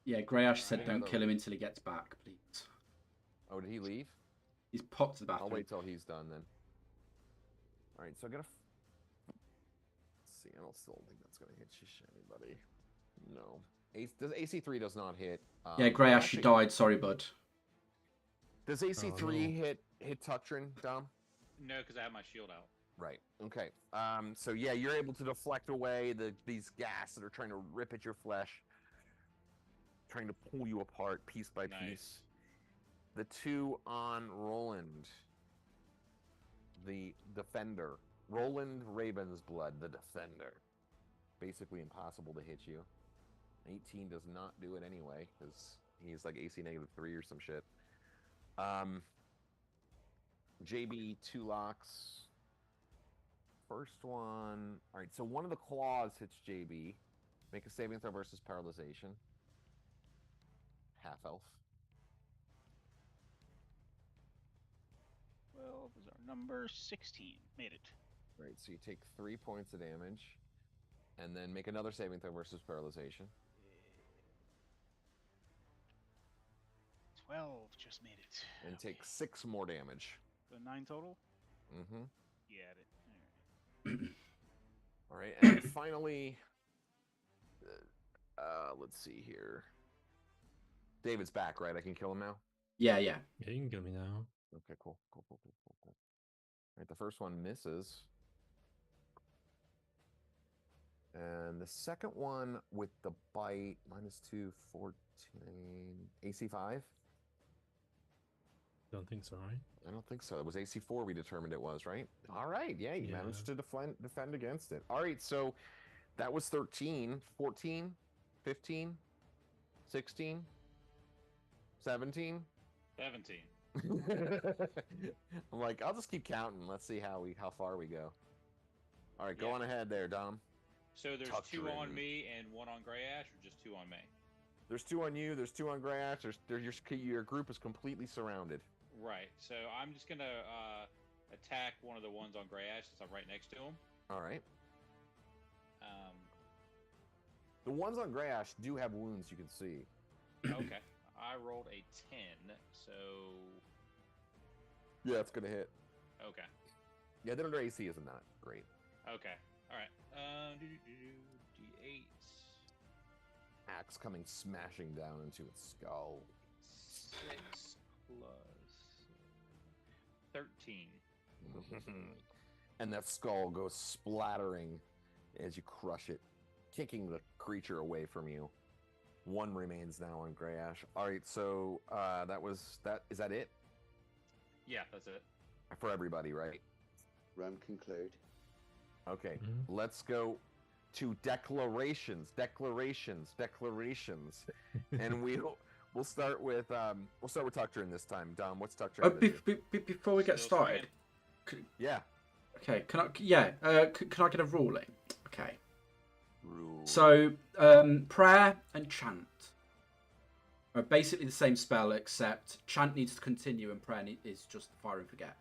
Yeah, Greyash said Yeah, don't the- kill him until he gets back, please. oh, did he leave? He's popped to the I'll bathroom. wait till he's done then. All right, so I gotta let's see. I still don't think that's gonna hit anybody. No. AC3 does not hit. Yeah, Greyash, actually, you died. Sorry, bud. Does AC3 no. hit Tuctrin, Dom? No, because I have my shield out. Right. Okay. So yeah, you're able to deflect away these gas that are trying to rip at your flesh, trying to pull you apart piece by Nice. piece. The 2 on Roland, the defender. Roland Ravensblood, the defender. Basically impossible to hit you. 18 does not do it anyway, because he's like AC -3 or some shit. JB 2 locks. First one. All right, so one of the claws hits JB. Make a saving throw versus paralyzation. Half elf. 12 is our number. 16. Made it. Right, so you take 3 points of damage, and then make another saving throw versus paralyzation. 12. Just made it. And take 6 more damage. So 9 total? Mm-hmm. You had it. All right. All right, and finally, let's see here. David's back, right? I can kill him now? Yeah, yeah. Yeah, you can kill me now. Okay, cool. All right, the first one misses. And the second one with the bite, -2, 14, AC5? Don't think so, right? I don't think so. It was AC4 we determined it was, right? All right, yeah, you managed to defend against it. All right, so that was 13, 14, 15, 16, 17. 17. I'm like, I'll just keep counting. Let's see how far we go. All right, go Yeah. on ahead there, Dom. So there's Tucked 2 her on in. me and 1 on Greyash, or just 2 on me? There's 2 on you. There's 2 on Grass. Your group is completely surrounded. Right. So I'm just gonna attack one of the ones on Greyash since I'm right next to him. All right. Um, The ones on Grass do have wounds you can see. okay. I rolled a 10, so Yeah, it's gonna hit. okay. Yeah, their AC isn't that great. Okay. All right. D8. Axe coming smashing down into its skull. 6 plus 13. And that skull goes splattering as you crush it, kicking the creature away from you. One remains now on Grey Ash. All right, so that was that. Is that it Yeah, that's it. for everybody, right? Rome conclude. Okay, Mhm. let's go to declarations, and we'll start with Tucktrin this time. Dom, what's Tucktrin Oh, gonna do? before we get Still started, Yeah, okay, can I? Yeah, can I get a ruling? Okay. rule. So, prayer and chant are basically the same spell, except chant needs to continue and prayer is just fire and forget.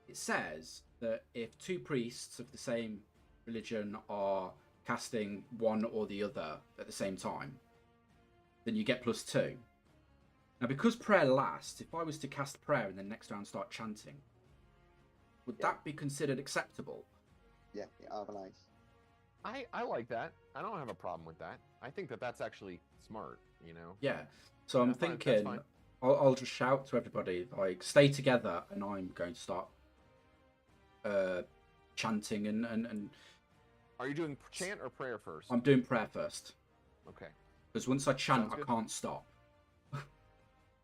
It says that if two priests of the same religion are casting one or the other at the same time, then you get +2. Now, because prayer lasts, if I was to cast prayer and then next round start chanting, would that be considered acceptable? Yeah, Arbalise. I like that. I don't have a problem with that. I think that's actually smart. You know. Yeah. So I'm That's fine, that's thinking fine. I'll just shout to everybody, like, stay together, and I'm going to start chanting and Are you doing chant or prayer first? I'm doing prayer first. Okay. Because once I chant, Sounds I good. can't stop.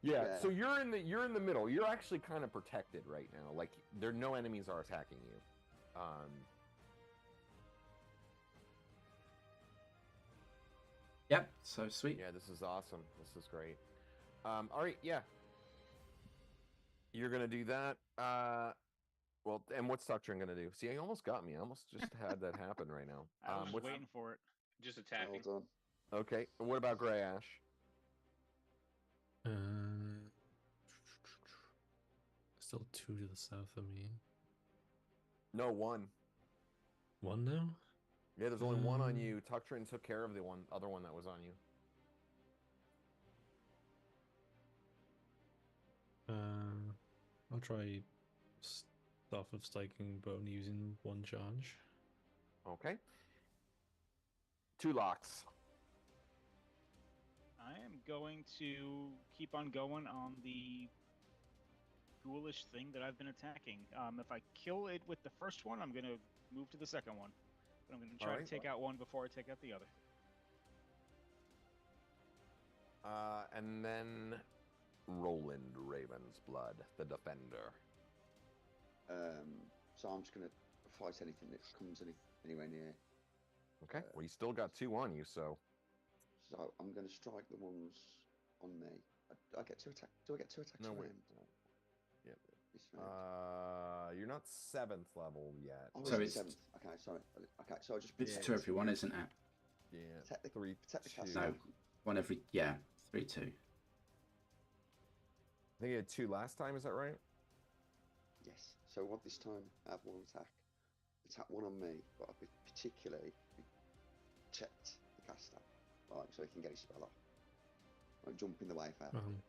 Yeah. Yeah. So you're in the middle. You're actually kind of protected right now. Like no enemies are attacking you. Yep. So sweet. Yeah, this is awesome. This is great. All right, yeah. You're gonna do that. Well, and what's Tucktrin gonna do? See, he almost got me. I almost just had that happen right now. I was just what's- waiting for it. Just Well attacking. done. Okay. And what about Grey Ash? Still 2 to the south of me. No, one. 1 now? Yeah, there's only one on you. Tucktrin took care of the other one that was on you. I'll try Staff of Striking, but only using 1 charge. Okay. 2 locks. I am going to keep on going on the ghoulish thing that I've been attacking. If I kill it with the first one, I'm going to move to the second one. But I'm going to try Alright. to take out one before I take out the other. And then Roland Raven's Blood, the Defender. So I'm just gonna fight anything that comes anywhere near. Okay. Well, you still got 2 on you, so. So I'm gonna strike the ones on me. I get to attack. Do I get 2 attacks? No, a wait. round? Yeah. This round? You're not 7th level yet. Oh, So it's it's- 7th. Okay, sorry. Okay, so I just It's Yeah. 2 every one, isn't it? Yeah. protect the 3, protect the 2. castle. No. 1 every, yeah, 3, 2. I think you had 2 last time. Is that right? Yes. So what this time? I have 1 attack. Attack 1 on me, but I've particularly checked the caster, like so he can get his spell off. Like jump in the way if I have to.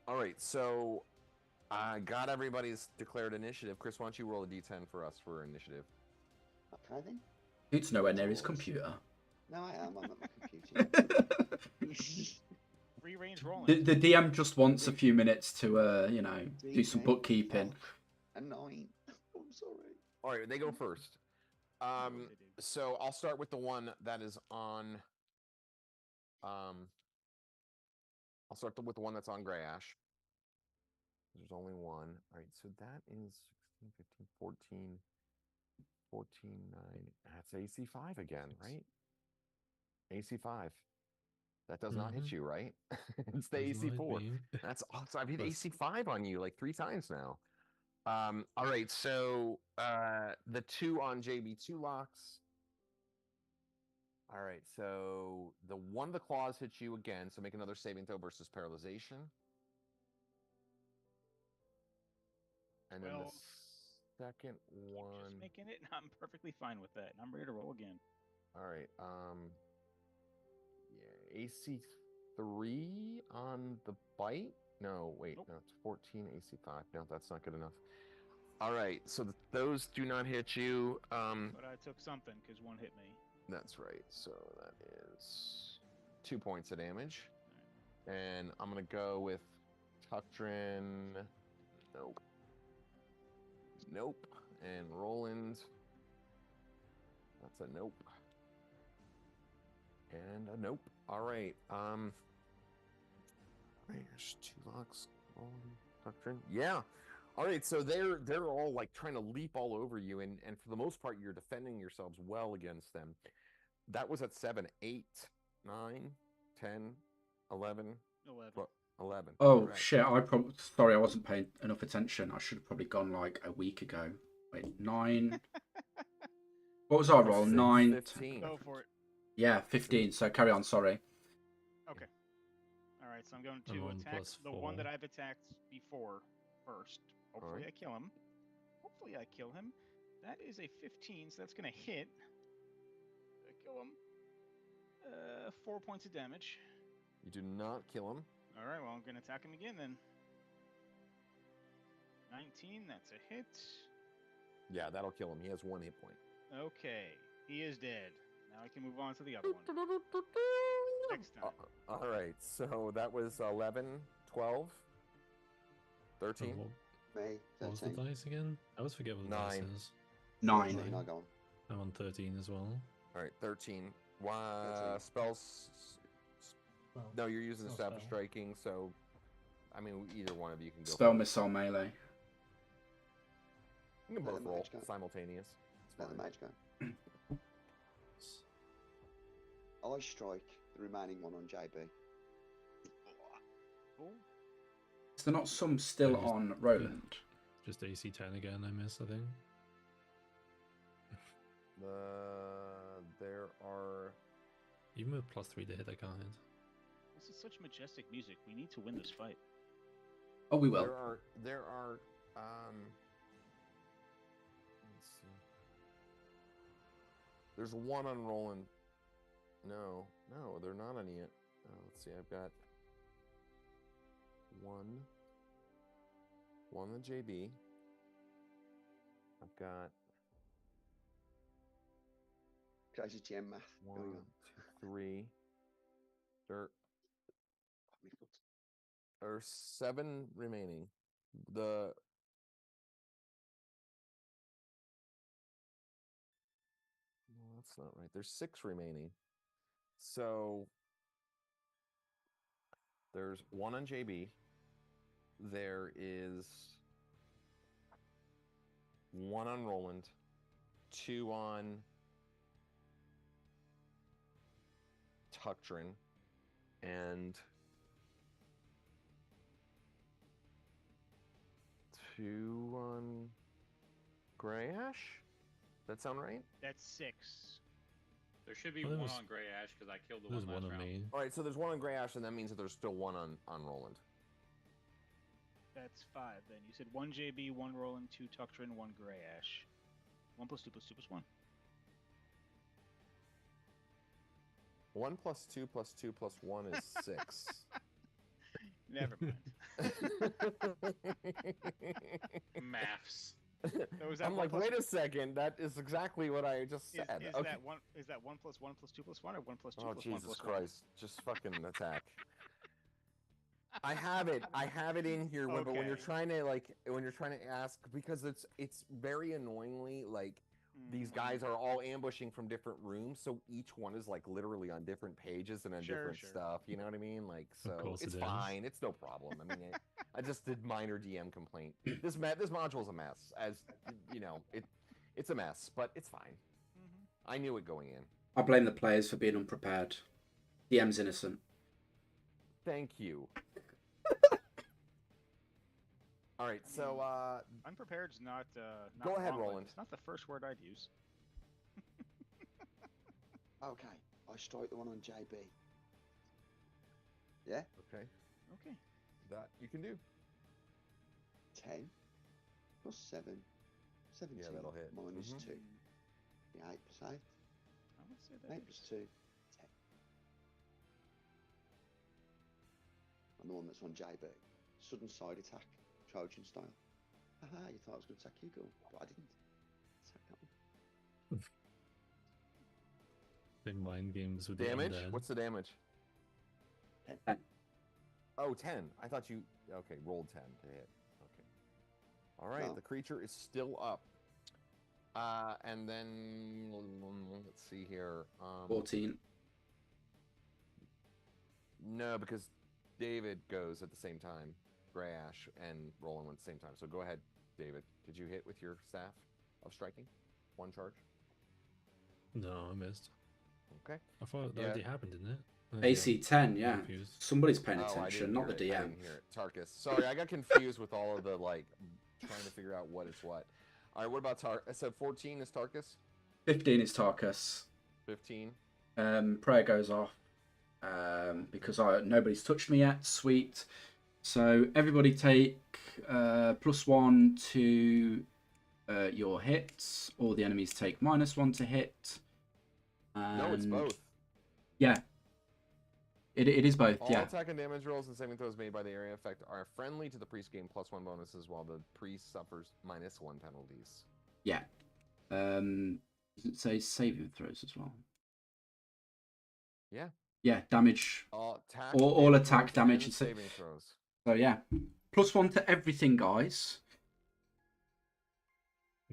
All right. So I got everybody's declared initiative. Chris, why don't you roll a d10 for us for initiative? Okay then. It's nowhere near his computer. No, I am. I'm at my computer. Free range rolling. The DM just wants a few minutes to, do some D10, bookkeeping. fuck, a 9. I'm sorry. All right. They go first. So I'll start with the one that is on. I'll start with the one that's on Grey Ash. There's only one. All right, so that is 16, 15, 14, 14, 9. That's AC 5 again, right? AC 5. That does not hit you, right? It's the AC 4. That's awesome. I've hit AC 5 on you like 3 times now. All right, so the 2 on JB2 locks. All right, so the one of the claws hits you again, so make another saving throw versus paralyzation. And then Well, the second one. Just making it. I'm perfectly fine with that. I'm ready to roll again. All right. Yeah, AC 3 on the bite. No, wait, Nope. no, it's 14 AC 5. No, that's not good enough. All right, so those do not hit you. But I took something because 1 hit me. That's right. So that is 2 points of damage. And I'm gonna go with Tucktrin. Nope. Nope. And Roland. That's a nope. And a nope. All right. There's 2 locks. Doctrine. Yeah. All right. So they're all like trying to leap all over you, and for the most part, you're defending yourselves well against them. That was at 7, 8, 9, 10, 11, 11. 11. Oh Right. shit! Sorry, I wasn't paying enough attention. I should have probably gone like a week ago. Wait, 9. What was our roll? 6, 9. 15. Go for it. Yeah, 15. So carry on. Sorry. Okay. All right, so I'm going I'm to on attack +4. the one that I've attacked before first. Hopefully Alright. I kill him. Hopefully I kill him. That is a 15, so that's going to hit. I kill him. 4 points of damage. You do not kill him. All right, well, I'm going to attack him again then. 19, that's a hit. Yeah, that'll kill him. He has 1 hit point. Okay, he is dead. Now I can move on to the other one. Next time. All right, so that was 11, 12, 13. Me, What was the 13. dice again? I always forget what the dice 9. is. 9. 13, I go. I'm on 13 as well. All right, 13. 13. Spells. No, you're using No Staff of spell. Striking, so I mean, either one of you can go. Spell for it. missile melee. You can Let both the roll mage go. simultaneous. It's Let the fine. mage go. I strike the remaining one on JB. Cool. Is there not some still Yeah, just- on Roland? Just AC 10 again, I miss, I think. There are. Even with +3 to hit, I can't hit. This is such majestic music. We need to win this fight. Oh, we will. There are. Let's see. There's 1 on Roland. No, they're not on yet. Let's see. I've got 1 on JB. I've got Crazy GM math. 1, Going 2, 3. There on. are 7 remaining. No, that's not right. There's 6 remaining. So there's 1 on JB. There is 1 on Roland. 2 on Tuctrin. And 2 on Grey Ash? That sound right? That's 6. There should be Well, there one was- on Grey Ash because I killed the There's one one last on round. me. All right, so there's 1 on Grey Ash, and that means that there's still 1 on Roland. That's 5 then. You said 1 JB, 1 Roland, 2 Tuctrin, 1 Grey Ash. 1 plus 2 plus 2 plus 1. 1 plus 2 plus 2 plus 1 is 6. Never mind. Maths. So is that I'm 1 like, plus- wait a second, that is exactly what I just Is, said. is Okay. that 1? Is that 1 plus 1 plus 2 plus 1 or 1 plus 2 Oh plus 1 Jesus plus Christ! Just fucking attack. I have it in here, but when you're Okay. trying to ask, because it's very annoyingly like these guys are all ambushing from different rooms, so each one is like literally on different pages and on Sure, different sure. stuff. You know what I mean? Like, so course it's it is. fine. It's no problem. I mean, I just did minor DM complaint. This module is a mess, as you know. It's a mess, but it's fine. Mhm. I knew it going in. I blame the players for being unprepared. DM's innocent. Thank you. All right, so Unprepared's not. Not Go ahead, wrong, but Roland. It's not the first word I'd use. Okay, I strike the one on JB. Yeah? okay, Okay. that you can do. 10 plus 7. 17 Yeah, that'll hit. minus Mhm. 2. Yeah, 8 plus 8. I would say that 8 is- plus 2. 10. And the one that's on JB. Sudden side attack. Trojan style. Haha, you thought I was going to attack Hugo, but I didn't. Attack that one. Big mind games with Damage? the undead. What's the damage? 10. Oh, 10. I thought you... Okay, rolled 10 to hit. Okay. All right, No. the creature is still up. And then let's see here. 14. No, because David goes at the same time. Gray Ash and Roland went at the same time. So go ahead, David. Did you hit with your staff of striking? One charge. No, I missed. Okay. I thought that Yeah. already happened, didn't it? AC 10, yeah. confused. Somebody's paying Oh, I attention, didn't not the hear it. I DM. didn't hear it. Tarkus. Sorry, I got confused with all of the like trying to figure out what is what. All right, what about I said 14 is Tarkus. 15 is Tarkus. 15. Prayer goes off because nobody's touched me yet. Sweet. So everybody take +1 to your hits. All the enemies take -1 to hit. No, it's And- both. Yeah. It is both, All yeah. attack and damage rolls and saving throws made by the area effect are friendly to the priest gain +1 bonuses, while the priest suffers -1 penalties. Yeah. Does it say saving throws as well? Yeah. Yeah, damage. All attack, All attack, rolls, damage, and and saving throws. So yeah. +1 to everything, guys.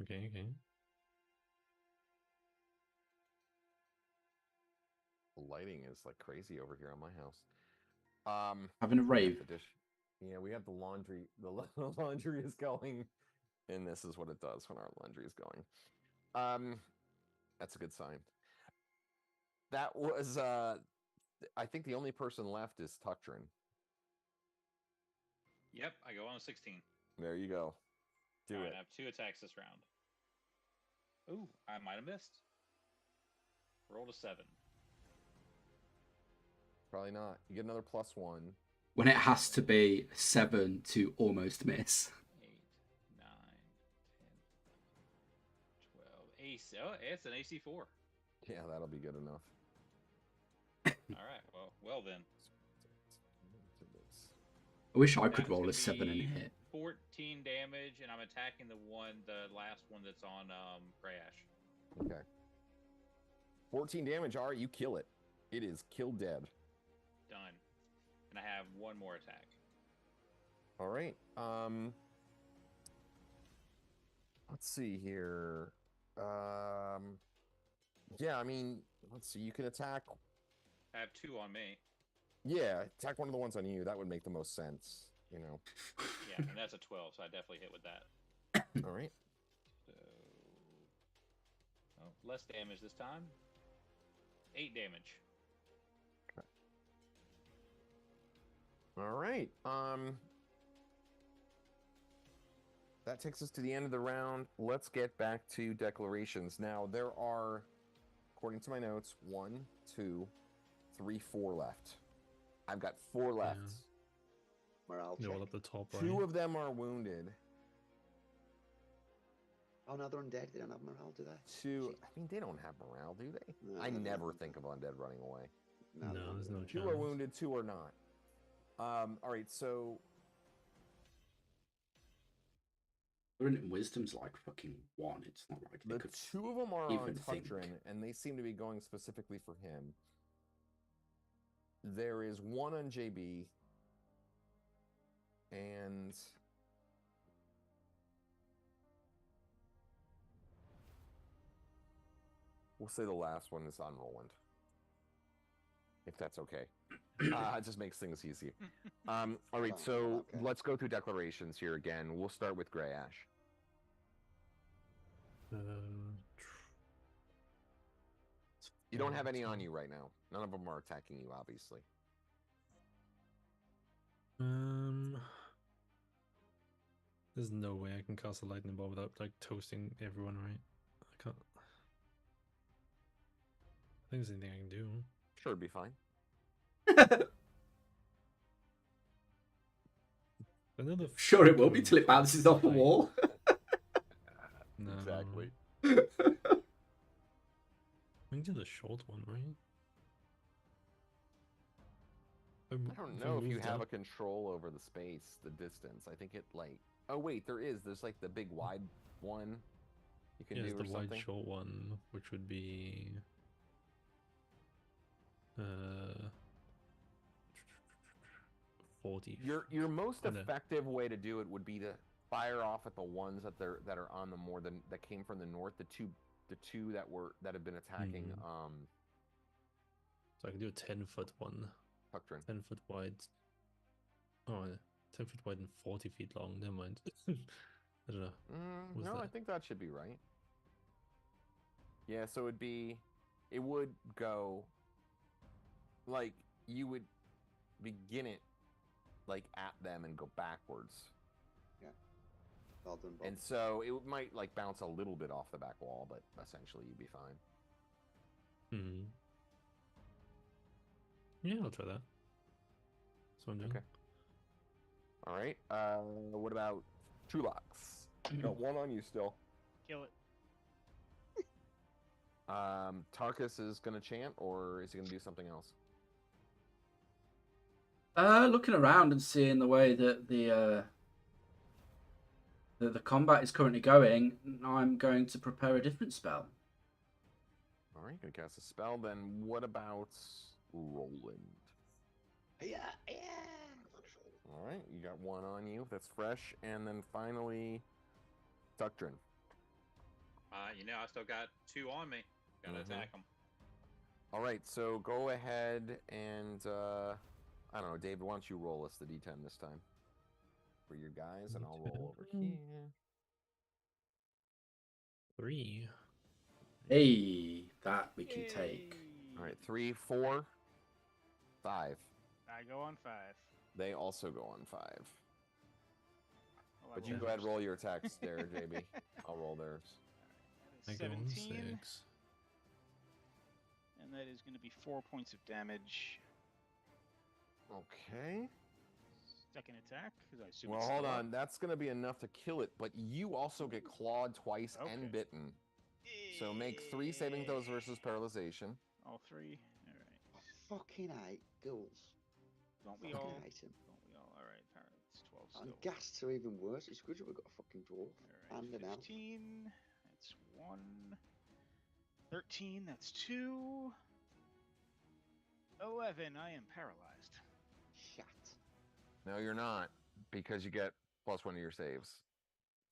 Okay. The lighting is like crazy over here on my house. Having a we have rave. the dish. Yeah, we have the laundry. The laundry is going, and this is what it does when our laundry is going. That's a good sign. That was I think the only person left is Tuktrin. Yep, I go on a 16. There you go. Do All right, it. I have 2 attacks this round. Ooh, I might have missed. Rolled a 7. Probably not. You get another +1. When it has to be 7 to almost miss. 8, 9, 10, 12. AC. Oh, it's an AC 4. Yeah, that'll be good enough. All right. Well then. I wish I That could is roll gonna a 7 and be hit. 14 damage, and I'm attacking the last one that's on Gray Ash. Okay. 14 damage. All right, you kill it. It is kill dead. Done. And I have 1 more attack. All right. Let's see here. Yeah, I mean, let's see. You can attack. I have 2 on me. Yeah, attack one of the ones on you. That would make the most sense, you know. Yeah, and that's a 12, so I definitely hit with that. All right. So, less damage this time. 8 damage. All right. That takes us to the end of the round. Let's get back to declarations. Now, there are, according to my notes, 1, 2, 3, 4 left. I've got 4 left. Morale They're check. all at the top, right? 2 of them are wounded. Oh no, they're undead. They don't have morale, do they? 2, I mean, they don't have morale, do they? No, I they don't. never think of undead running away. No, they don't there's do no that. 2 chance. are wounded, 2 are not. All right, so Current wisdom's like fucking 1. It's not like they the could 2 of them are on even think. Tuktrin, and they seem to be going specifically for him. There is 1 on JB, and we'll say the last one is on Roland, if that's okay. It just makes things easy. All right, Fine, so okay. let's go through declarations here again. We'll start with Gray Ash. You don't have any on you right now. None of them are attacking you, obviously. There's no way I can cast a lightning ball without like toasting everyone, right? I can't. I think there's anything I can do. Sure, it'd be fine. Another. Sure it will be fucking till it bounces off the fight. wall. No. Exactly. We can do the short one, right? I don't know if you have a control over the space, the distance. I think it like. Oh wait, there is. There's like the big wide one you can Yeah, do it's or the wide something. short one, which would be 40. Your most Oh, no. effective way to do it would be to fire off at the ones that are on the more than that came from the north. The two that have been attacking So I can do a 10-foot one. Tuctrin. 10-foot wide. Oh, 10-foot wide and 40 feet long. Never mind. I don't know. No, that? I think that should be right. Yeah, so it would go like you would begin it like at them and go backwards. Yeah. Well done, Bob. And so it might like bounce a little bit off the back wall, but essentially you'd be fine. Hmm. Yeah, I'll try that. That's what I'm doing. Okay. All right. What about Trulox? Got one on you still. Kill it. Tarkus is gonna chant, or is he gonna do something else? Looking around and seeing the way that the combat is currently going, I'm going to prepare a different spell. All right, gonna cast a spell. Then what about Roland? Yeah. All right, you got one on you. That's fresh. And then finally, Tuctrin. I still got 2 on me. Gotta attack them. All right, so go ahead and I don't know, David. Why don't you roll us the D10 this time for your guys, and I'll roll over here. 3. Hey, that we can take. All right, 3, 4, 5. I go on 5. They also go on 5. Oh, But you can go ahead and roll your attacks there, JB. I'll roll theirs. I go on 17. 6. And that is going to be 4 points of damage. Okay. Second attack, because I assume Well, it's hold still up. on. That's going to be enough to kill it, but you also get clawed twice Okay. and bitten. So make 3 saving throws versus paralyzation. All 3. All right. I fucking hate ghouls. Don't we Fucking all? hate 'em. Don't we all? All right. It's 12 And still. ghasts are even worse. It's good that we've got a fucking dwarf. All right. And an elf. 15. That's 1. 13. That's 2. 11. I am paralyzed. Shit. No, you're not, because you get +1 to your saves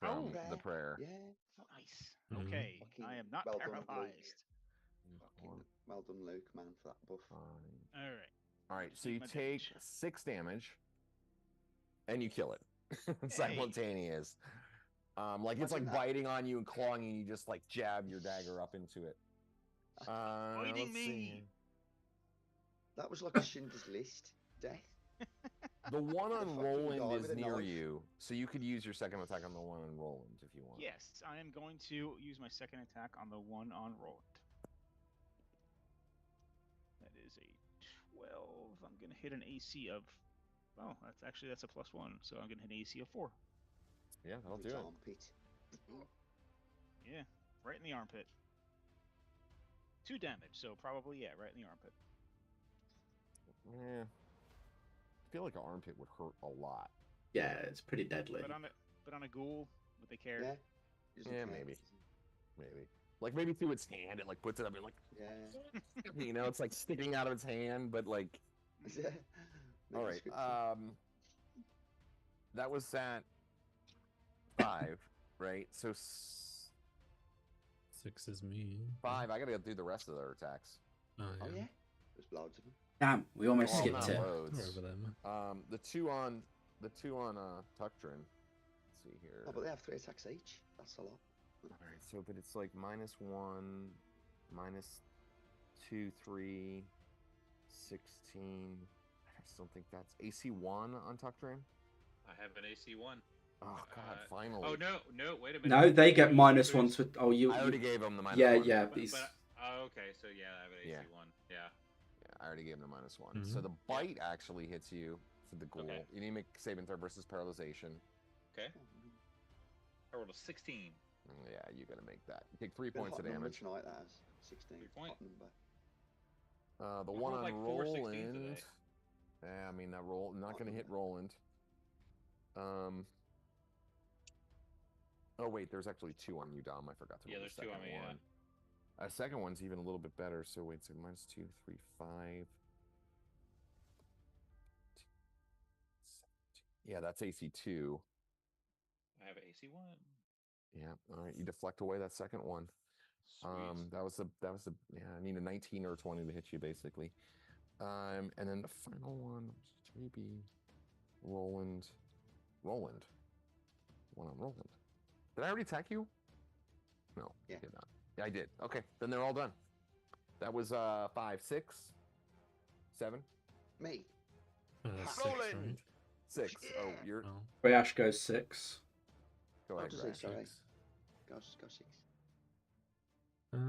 from Oh. the prayer. Yeah. Oh, nice. Mhm. Okay. Fucking I am not well done, Luke. paralyzed. Fucking well done, Luke, man, for that buff. Fine. All right. All right, so you My take damage. 6 damage, and you kill it. Simultaneous. Like it's like Imagine that. biting on you and clawing, and you just like jab your dagger up into it. Biting let's see me. here. That was like a Schindler's List death. The one on fucking Roland guy is with a near knife. you, so you could use your second attack on the one on Roland if you want. Yes, I am going to use my second attack on the one on Roland. That is a 12. I'm going to hit an AC of... Oh, that's a +1, so I'm going to hit an AC of 4. Yeah, I'll do His it. armpit. Yeah, right in the armpit. 2 damage, so probably, yeah, right in the armpit. Yeah. I feel like an armpit would hurt a lot. Yeah, it's pretty deadly. But on a ghoul, would they care? Yeah. He doesn't Yeah, care, maybe. does he? Maybe. Like maybe through its hand, it like puts it up and like, Yeah. you know, it's like sticking out of its hand, but like, Yeah. all Make right. a description. That was at 5, right? So 6 is me. 5. I gotta go through the rest of their attacks. Oh, Oh yeah. yeah. There's loads of them. Damn, we almost Well, skipped not it. loads. We're over them. The two on Tuctrin. Let's see here. Oh, but they have 3 attacks each. That's a lot. All right, so but it's like -1, -2, 3, 16. I just don't think that's AC 1 on Tuctrin. I have an AC 1. Oh God, finally. Oh no, wait a minute. No, they get Boost. -1 to. Oh, you. I already gave him the -1. Yeah. But, He's, okay, so yeah, I have an AC Yeah. 1. Yeah. Yeah, I already gave him the -1. So Mhm. the bite actually hits you for the ghoul. Okay. You need to make saving throw versus paralyzation. Okay. I rolled a 16. Yeah, you gotta make that. You take 3 Been a points of hot number damage. tonight, that is. 16. 3 point. Hot number. The I one rolled on like 4 16s Roland. today. Yeah, I mean that roll not Hot gonna hit number. Roland. Oh wait, there's actually 2 on you, Dom. I forgot to Yeah, roll there's the 2 on second me, yeah. one. Second one's even a little bit better. So wait, so -2, 3, 5. Yeah, that's AC 2. I I have an AC 1. Yeah. All right. You deflect away that second one. Sweet. That was the yeah. I need a 19 or a 20 to hit you basically. And then the final one, maybe Roland. One on Roland. Did I already attack you? No. Yeah. I did not. Yeah, I did. Okay. Then they're all done. That was 5, 6, 7. Me. That's 6, Roland! right? 6. Oh, Yeah. you're. Oh. Rayash goes 6. Go ahead, I'll Grash. say sorry. 6. Go 6. Uh, I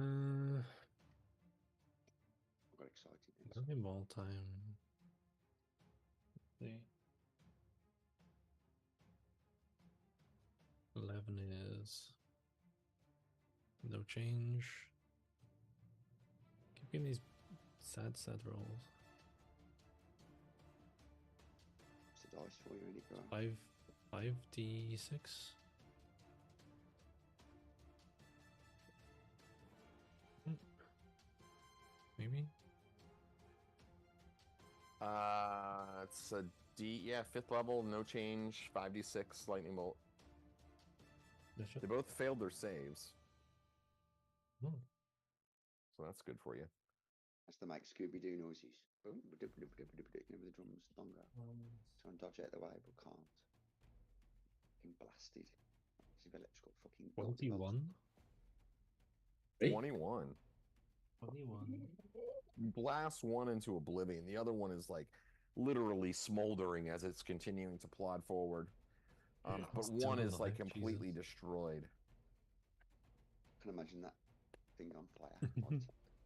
got excited. I think ball time. See. 11 is no change. Keep getting these sad rolls. What's the dice for you, Nico? 5d6. Maybe. It's a D. Yeah, 5th level, no change. 5d6 lightning bolt. That's it. They both failed their saves, Oh. so that's good for you. That's to make Scooby Doo noises. Boom, ba-doo-ba-doo, ba-doo-ba-doo, ba-doo. The drums longer. Try and dodge out the way, but can't. Fucking blasted. This electrical fucking. 21. 21. 21. You blast one into oblivion. The other one is like literally smoldering as it's continuing to plod forward. Yeah, But it's one still is like alive, completely Jesus. destroyed. I can imagine that thing on fire.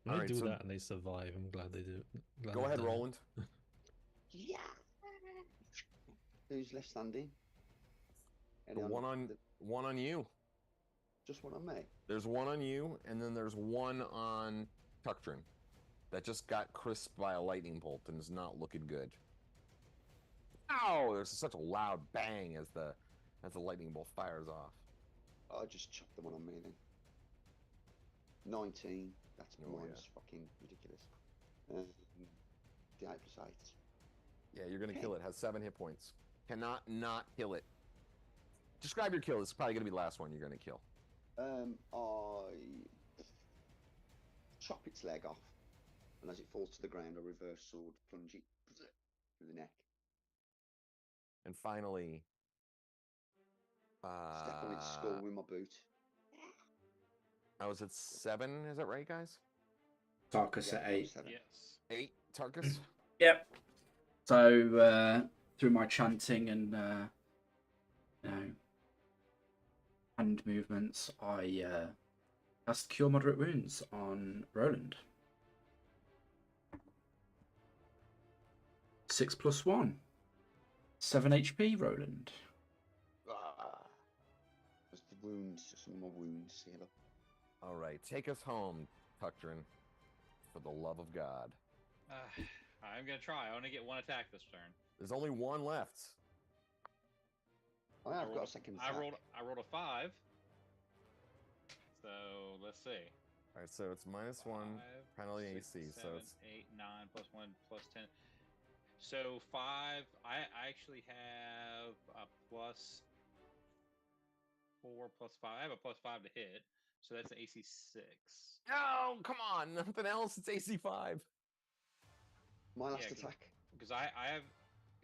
When Alright, they do so- that and they survive, I'm glad they do. Glad Go they ahead, die. Roland. Yeah. Who's left standing? The one on you. Just one on me. There's one on you, and then there's one on Tuctrin that just got crisped by a lightning bolt and is not looking good. Ow! There's such a loud bang as the lightning bolt fires off. I'll just chop the one on me then. 19. That's Oh, mine's fucking ridiculous. The 8 plus 8. Yeah, you're gonna kill it. Has 7 hit points. Cannot not kill it. Describe your kill. This is probably gonna be the last one you're gonna kill. I chop its leg off, and as it falls to the ground, I reverse sword plunge it through the neck. And finally, Step on its skull with my boot. I was at 7. Is that right, guys? Tarkus at that was 8. 7. Yes. 8. Tarkus. Yep. So through my chanting and hand movements, I cast Cure Moderate Wounds on Roland. 6 + 1. 7 HP, Roland. Just the wounds, some more wounds. Heal up. All right, take us home, Tuctrin, for the love of God. I'm gonna try. I only get one attack this turn. There's only one left. I have rolled got a second attack. I rolled a 5. So let's see. All right, so it's -1 penalty AC. So it's 8, 9 plus 1 plus 10. So 5. I actually have a +4 + 5. I have a +5 to hit. So that's an AC 6. oh, come on, nothing else. It's AC 5. My last Yeah, attack. Because I have.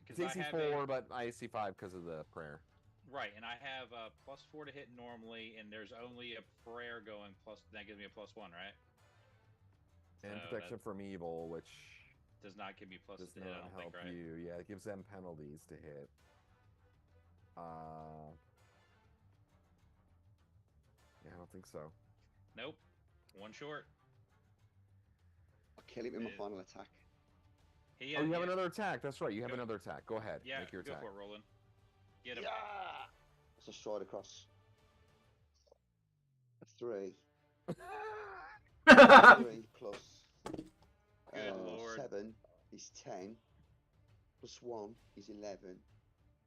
It's AC 4, but AC 5 because of the prayer. Right, and I have a +4 to hit normally, and there's only a prayer going plus. That gives me a +1, right? And So protection that from evil, which does not give me pluses does to hit. I not don't help think, right? you. Yeah, it gives them penalties to hit. Yeah, I don't think so. Nope. One short. I'll kill it with my Yeah. final attack. Oh, you have another attack. That's right. You have Go- another attack. Go ahead. Yeah, Make your go attack. for it, Roland. Get him. Yeah! That's a stride across. A 3. 3 plus Good lord. 7 is 10. Plus 1 is 11.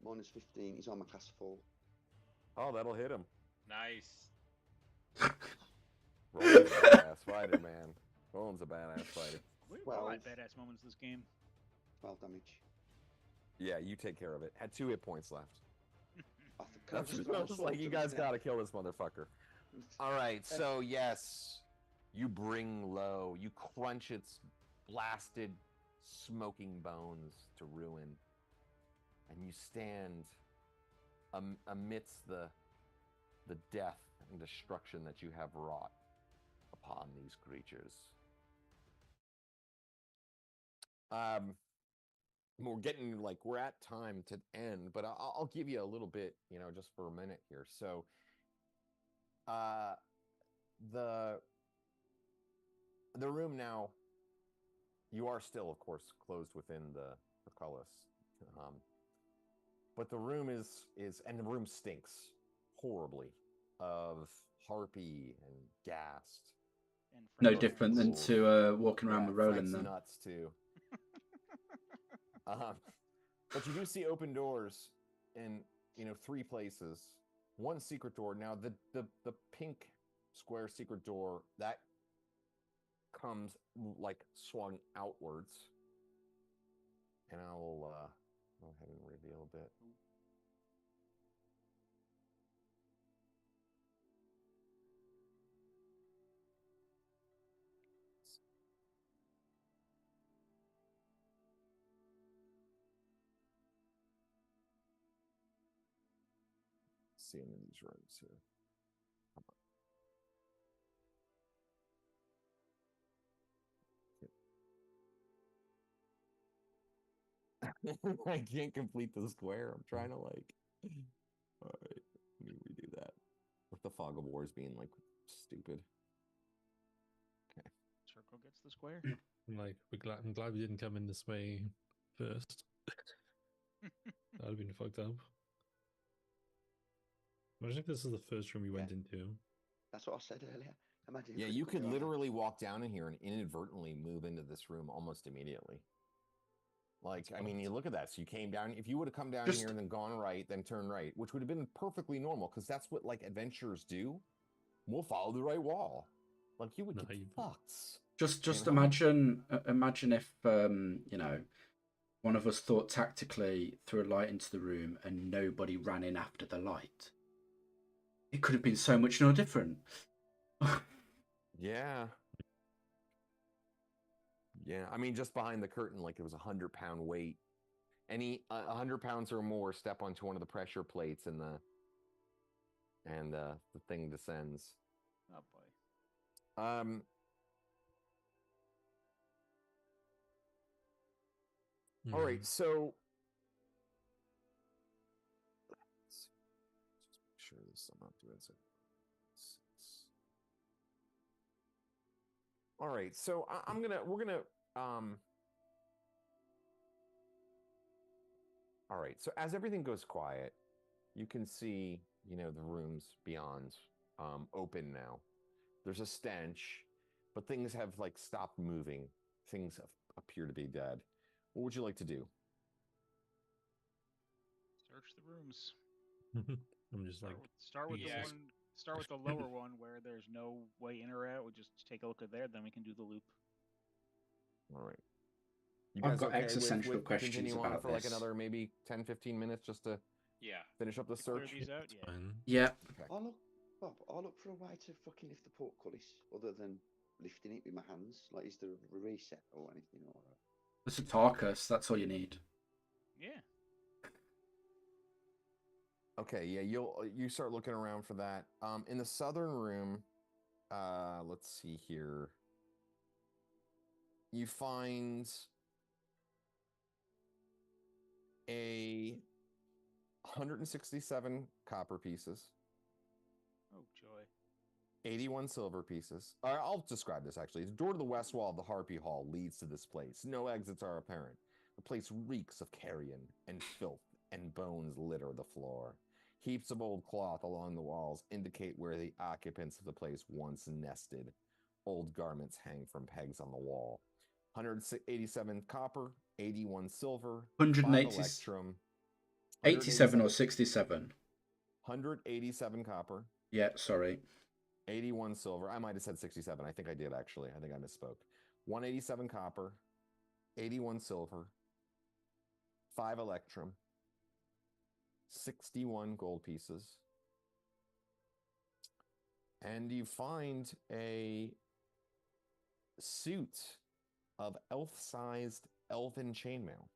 Minus 15 is armor class 4. Oh, that'll hit him. Nice. Roland's a badass fighter, man. Roland's a badass fighter. We all had badass moments this game. 12 damage. Yeah, you take care of it. Had 2 hit points left. Can I That's just what throw it's my like. sword You to him guys now? got to kill this motherfucker. All right, so yes, you bring low, you crunch its blasted, smoking bones to ruin, and you stand amidst the death and destruction that you have wrought upon these creatures. We're at time to end, but I'll give you a little bit, just for a minute here. So, the room now, you are still, of course, closed within the portcullis, but the room is and the room stinks horribly of harpy and ghast. And No Frank's different than nuts. to walking around with Roland Frank's then. nuts too. But you do see open doors in 3 places. One secret door. Now the pink square secret door that comes like swung outwards, and I will go ahead and reveal a bit. Seeing in these rooms here. I can't complete the square. I'm trying to all right, let me redo that. With the fog of wars being stupid. Okay. Circle gets the square. I'm glad we didn't come in this way first. That'd have been fucked up. Imagine if this is the first room we went into. That's what I said earlier. Imagine Yeah, you could literally walk down in here and inadvertently move into this room almost immediately. I mean, you look at that. So you came down. If you would have come down here and then gone right, then turn right, which would have been perfectly normal, because that's what adventurers do. We'll follow the right wall. You would get fucked. Just imagine if one of us thought tactically, threw a light into the room, and nobody ran in after the light. It could have been so much no different. Yeah. Yeah, I mean, just behind the curtain, it was 100-pound weight. Any 100 pounds or more step onto one of the pressure plates, and the thing descends. Oh boy. All right, so let's just make sure this I'm not doing so. 6. All right, so we're gonna all right, so as everything goes quiet, you can see, the rooms beyond open now. There's a stench, but things have stopped moving. Things appear to be dead. What would you like to do? Search the rooms. I'm just start with the one. Start with the lower one where there's no way in or out. We'll just take a look at there, then we can do the loop. All right. I've got existential questions continue on about for this. another maybe 10-15 minutes just to finish up the search? Clear these out? Yeah. Yeah. Okay. I'll look for a way to fucking lift the portcullis other than lifting it with my hands. Is there a reset or anything? It's a Tarkus, that's all you need. Yeah. Okay, yeah, you start looking around for that. In the southern room, let's see here. You find a 167 copper pieces. Oh joy. 81 silver pieces. I'll describe this actually. The door to the west wall of the Harpy Hall leads to this place. No exits are apparent. The place reeks of carrion and filth, and bones litter the floor. Heaps of old cloth along the walls indicate where the occupants of the place once nested. Old garments hang from pegs on the wall. 187 copper, 81 silver, 180 5 electrum. 87 or 67? 187 copper. Yeah, sorry. 81 silver. I might have said 67. I think I did, actually. I think I misspoke. 187 copper, 81 silver, 5 electrum, 61 gold pieces. And you find a suit of elf-sized elven chainmail.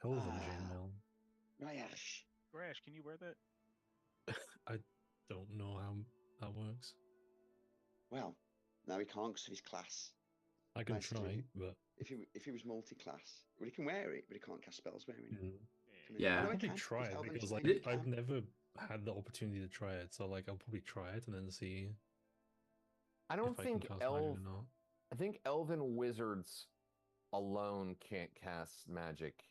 Elven Ah. chainmail. Rayash. Grash, can you wear that? I don't know how that works. Well, no, he can't because of his class. I can Basically, try, but If he was multi-class, well, he can wear it, but he can't cast spells wearing it. mm, Can he? Yeah. Oh, I'll no, he probably can, try it Elven because chain, like he I've can. never had the opportunity to try it. So like I'll probably try it and then see I don't if I can think cast magic or not. I think elven wizards alone can't cast magic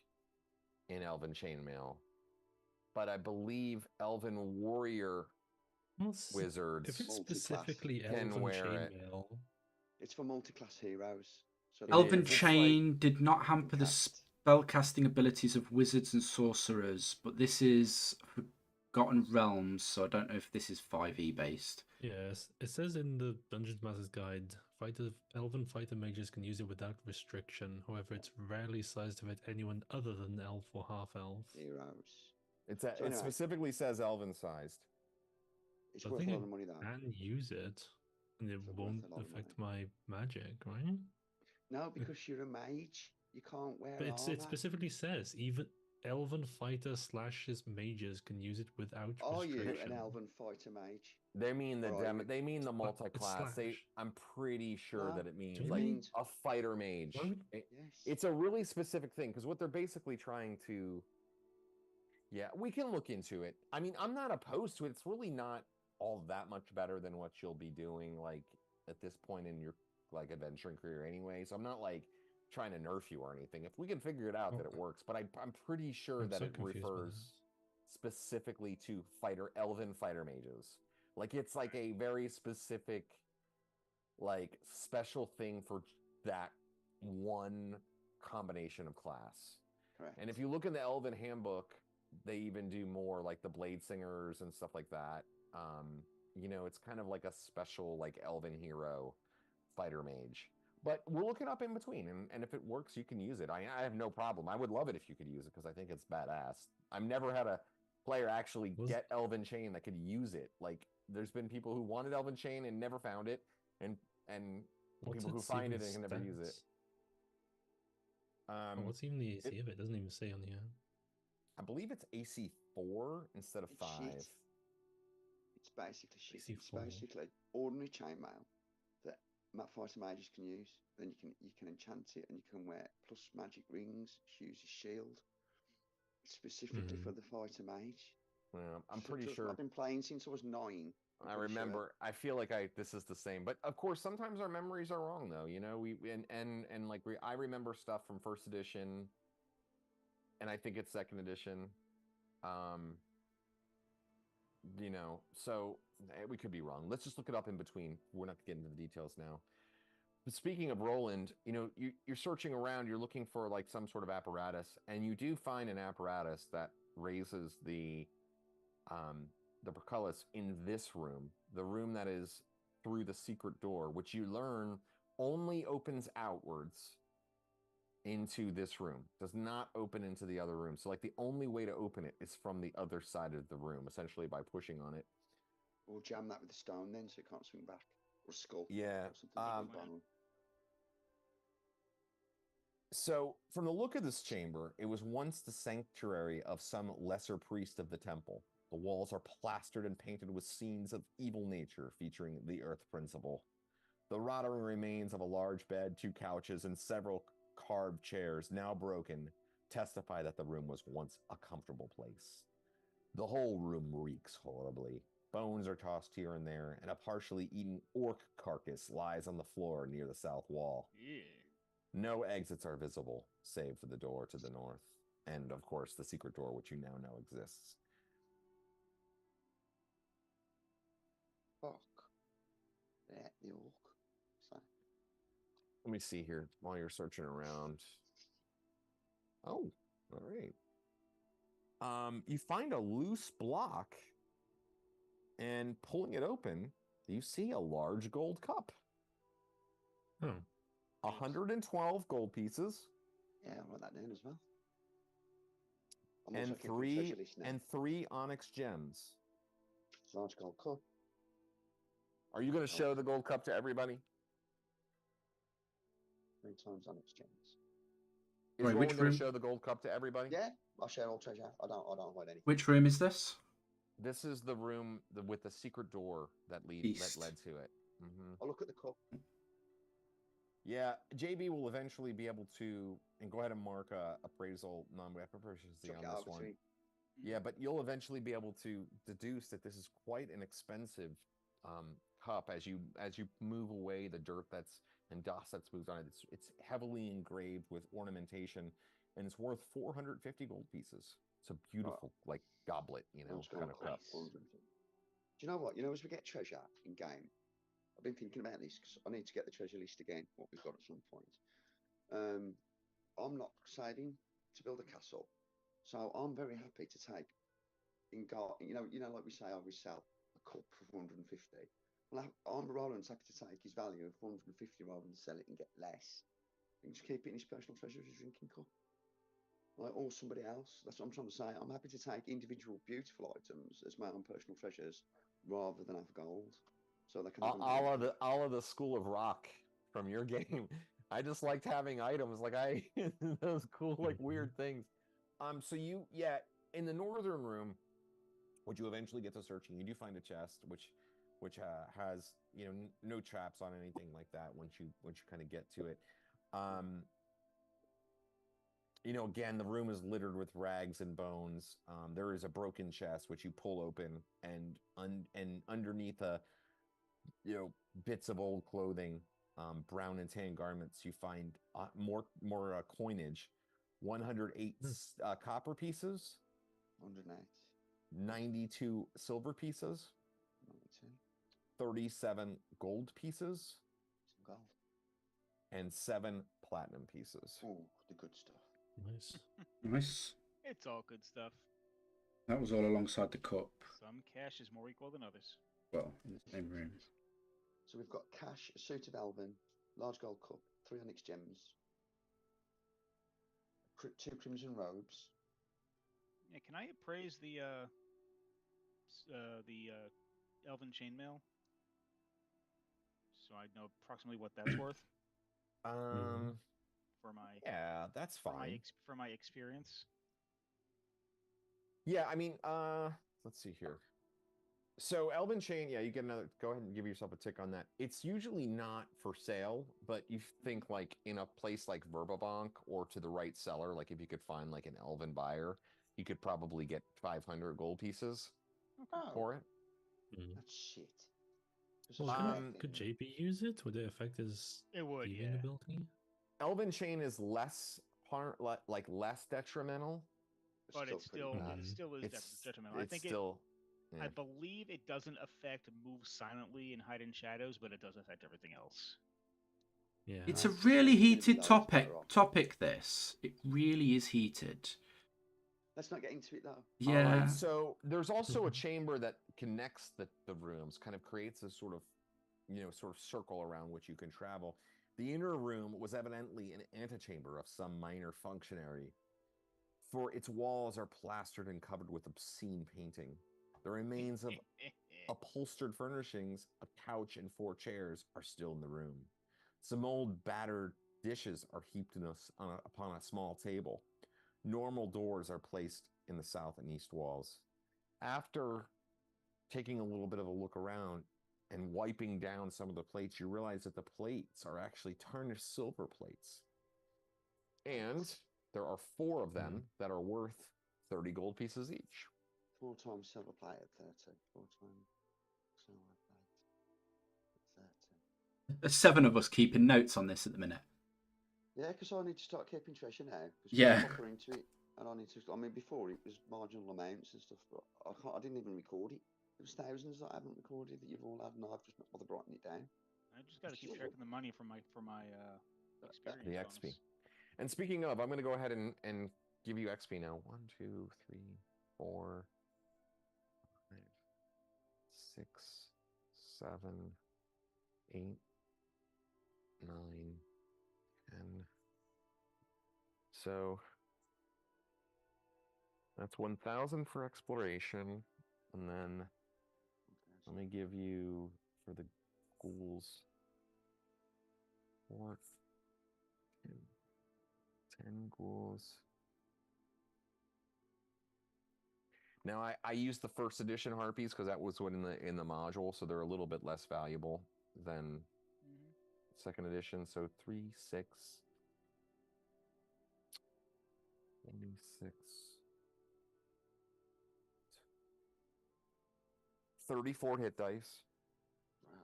in elven chainmail. But I believe elven warrior Well, wizards if it's Multi-class. specifically can elven wear it. chainmail, It's for multi-class heroes. So It Elven is. It's Chain did not hamper the cast. spellcasting abilities of wizards and sorcerers, but this is Forgotten Realms, so I don't know if this is 5e based. yes, it says in the Dungeons Master's Guide, elven fighter mages can use it without restriction. However, it's rarely sized to fit anyone other than elf or half elf. Heroes. It anyway. specifically says elven sized. It's I worth think a I lot of money, though. can use it, and it It's worth won't a lot of affect my magic, right? No, because you're a mage. You can't wear But armor. it specifically says even elven fighter slashes mages can use it without Are you restriction. an elven fighter mage? They mean the Or are you- they mean the But it's multi-class. slash. I'm pretty sure No, that it means Do like they? means- a fighter mage. Why would- Yes. It's a really specific thing because what they're basically trying to. Yeah, we can look into it. I mean, I'm not opposed to it. It's really not all that much better than what you'll be doing like at this point in your like adventuring career anyway. So I'm not like trying to nerf you or anything. If we can figure it out that it works, but I'm pretty sure I'm that so it confused by refers specifically to elven fighter mages. Like it's like a very specific like special thing for that one combination of class. Correct. And if you look in the elven handbook, they even do more like the blade singers and stuff like that. You know, it's kind of like a special like elven hero fighter mage. But we'll look it up in between, and if it works, you can use it. I have no problem. I would love it if you could use it because I think it's badass. I've never had a player actually get Elven Chain that could use it. Like, there's been people who wanted Elven Chain and never found it, and people who find it and can never use it. What's even the AC of it? Doesn't even say on here. I believe it's AC 4 instead of 5. Shit. It's basically shit. AC It's 4. basically ordinary chainmail that fighter mages can use. Then you can enchant it and you can wear plus magic rings, use his shield. Specifically for the fighter mage. Yeah, I'm pretty sure. I've been playing since I was 9. I remember. Sure. I feel like this is the same, but of course, sometimes our memories are wrong, though. You know, I remember stuff from first edition, and I think it's second edition. You know, so we could be wrong. Let's just look it up in between. We're not getting into the details now. But speaking of Roland, you know, you're searching around. You're looking for like some sort of apparatus, and you do find an apparatus that raises the portcullis in this room, the room that is through the secret door, which you learn only opens outwards into this room, does not open into the other room. So like the only way to open it is from the other side of the room, essentially by pushing on it. Or jam that with a stone then so it can't swing back. Or a skull. Yeah. Or something. So from the look of this chamber, it was once the sanctuary of some lesser priest of the temple. The walls are plastered and painted with scenes of evil nature featuring the earth principle. The rotting remains of a large bed, 2 couches, and several carved chairs, now broken, testify that the room was once a comfortable place. The whole room reeks horribly. Bones are tossed here and there, and a partially eaten orc carcass lies on the floor near the south wall. Yeah. No exits are visible, save for the door to the north, and of course the secret door, which you now know exists. Fuck. Yeah, the orc. So. Let me see here while you're searching around. Oh, all right. You find a loose block, and pulling it open, you see a large gold cup. Oh. 112 gold pieces. Yeah, I'll write that down as well. I'm And also keeping a treasure list now. 3 onyx gems. Large gold cup. Are you going to show the gold cup to everybody? 3 times onyx gems. Is Right, Roland which going to room? show the gold cup to everybody? Yeah, I'll share all treasure. I don't hide anything. Which room is this? This is the room with the secret door that led to it. I'll look at the cup. Yeah, JB will eventually be able to, and go ahead and mark appraisal non-weapon proficiency on this one. Yeah, but you'll eventually be able to deduce that this is quite an expensive cup as you move away the dirt and dust that's moved on it. It's heavily engraved with ornamentation, and it's worth 450 gold pieces. It's a beautiful goblet, kind of cup. Do you know what? As we get treasure in game, I've been thinking about this because I need to get the treasure list again. What we've got at some point. I'm not saving to build a castle, so I'm very happy to take like we say, I always sell a cup for 450. Well, I'm Roland's happy to take his value of 450 rather than sell it and get less. And just keep it in his personal treasure as a drinking cup. Or somebody else. That's what I'm trying to say. I'm happy to take individual beautiful items as my own personal treasures rather than have gold. So they can all of the School of Rock from your game. I just liked having items those cool weird things. So in the northern room, which you eventually get to searching, you do find a chest which has no traps on anything like that once you kind of get to it. Again, the room is littered with rags and bones. There is a broken chest which you pull open, and underneath bits of old clothing, brown and tan garments, you find more coinage. 108 copper pieces. 108. 92 silver pieces. 37 gold pieces. Some gold. And 7 platinum pieces. Oh, the good stuff. Nice. It's all good stuff. That was all alongside the cup. Some cash is more equal than others. Well, in the same room. So we've got cash, a suit of elven, large gold cup, 3 onyx gems, 2 crimson robes. Yeah, can I appraise the elven chainmail? So I know approximately what that's worth. For my that's fine. For my experience. Yeah, I mean, let's see here. So Elven Chain, you get another. Go ahead and give yourself a tick on that. It's usually not for sale, but you think in a place like Verbabank or to the right seller, if you could find an Elven buyer, you could probably get 500 gold pieces for it. That's shit. Could JP use it? Would it affect his thieving ability? Elven Chain is less less detrimental, but it still is detrimental. I think still. I believe it doesn't affect move silently and hide in shadows, but it does affect everything else. Yeah, it's a really heated topic. This it really is heated. Let's not get into it though. Yeah. Right, so there's also a chamber that connects the rooms, kind of creates a sort of circle around which you can travel. The inner room was evidently an antechamber of some minor functionary, for its walls are plastered and covered with obscene painting. The remains of upholstered furnishings, a couch and 4 chairs are still in the room. Some old battered dishes are heaped upon a small table. Normal doors are placed in the south and east walls. After taking a little bit of a look around and wiping down some of the plates, you realize that the plates are actually tarnished silver plates. And there are 4 of them that are worth 30 gold pieces each. 4 times silver plate at 30. 4 times silver plate at 30. There's 7 of us keeping notes on this at the minute. Yeah, because I need to start keeping treasure now. Yeah. Proper into it, and I need to. I mean, before it was marginal amounts and stuff, but I didn't even record it. There was thousands that I haven't recorded that you've all had, and I've just not bothered writing it down. I just got to keep tracking the money for my experience. The XP. And speaking of, I'm going to go ahead and give you XP now. 1, 2, 3, 4, 5, 6, 7, 8, 9, And so that's 1,000 for exploration, and then let me give you for the ghouls 4, 10 ghouls. Now I used the first edition harpies because that was what in the module, so they're a little bit less valuable than second edition. So 3, 6, 26, 34 hit dice. Wow.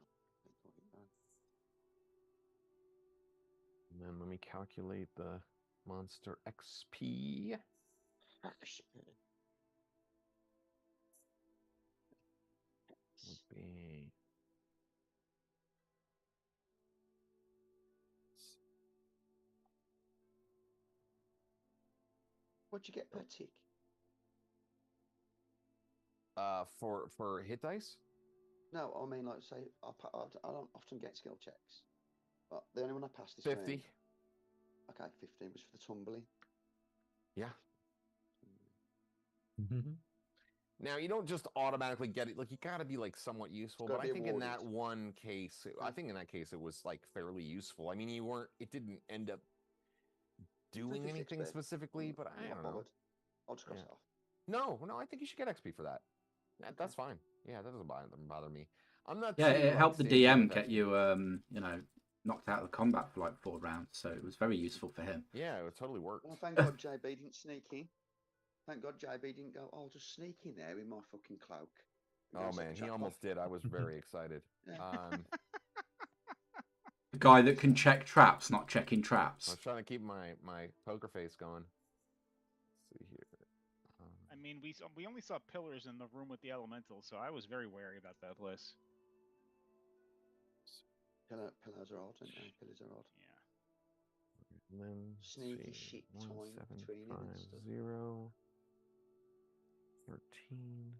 And then let me calculate the monster XP. Would be What'd you get per tick? For hit dice. No, I mean, like, say, I don't often get skill checks, but the only one I passed this 50. round. Okay, 15 was for the tumbling. Yeah. Mm-hmm. Now you don't just automatically get it. Like you got to be like somewhat useful. Gotta But I be think in that awarded. one case, I think in that case it was like fairly useful. I mean, you weren't. It didn't end up doing 350 anything XP. specifically, but I I'm not don't know. bothered. I'll just cross Yeah. it off. No, I think you should get XP for that. That's fine. Yeah, that doesn't bother me. I'm not. Yeah, too, it like, helped the stingy DM with get XP. you, knocked out of the combat for like 4 rounds, so it was very useful for him. Yeah, it totally worked. Well, thank God JB didn't sneak in. Thank God JB didn't go, oh, I'll just sneak in there in my fucking cloak. and go Oh set man, the he trap almost off." did. I was very excited. Yeah. The guy that can check traps, not checking I traps. was trying to keep my poker face going. Let's see here. I mean, we only saw pillars in the room with the elementals, so I was very wary about that list. Pillars are odd, aren't they? Pillars are odd. Yeah. And then Sneaky shit time between it and stuff. 1750, 13.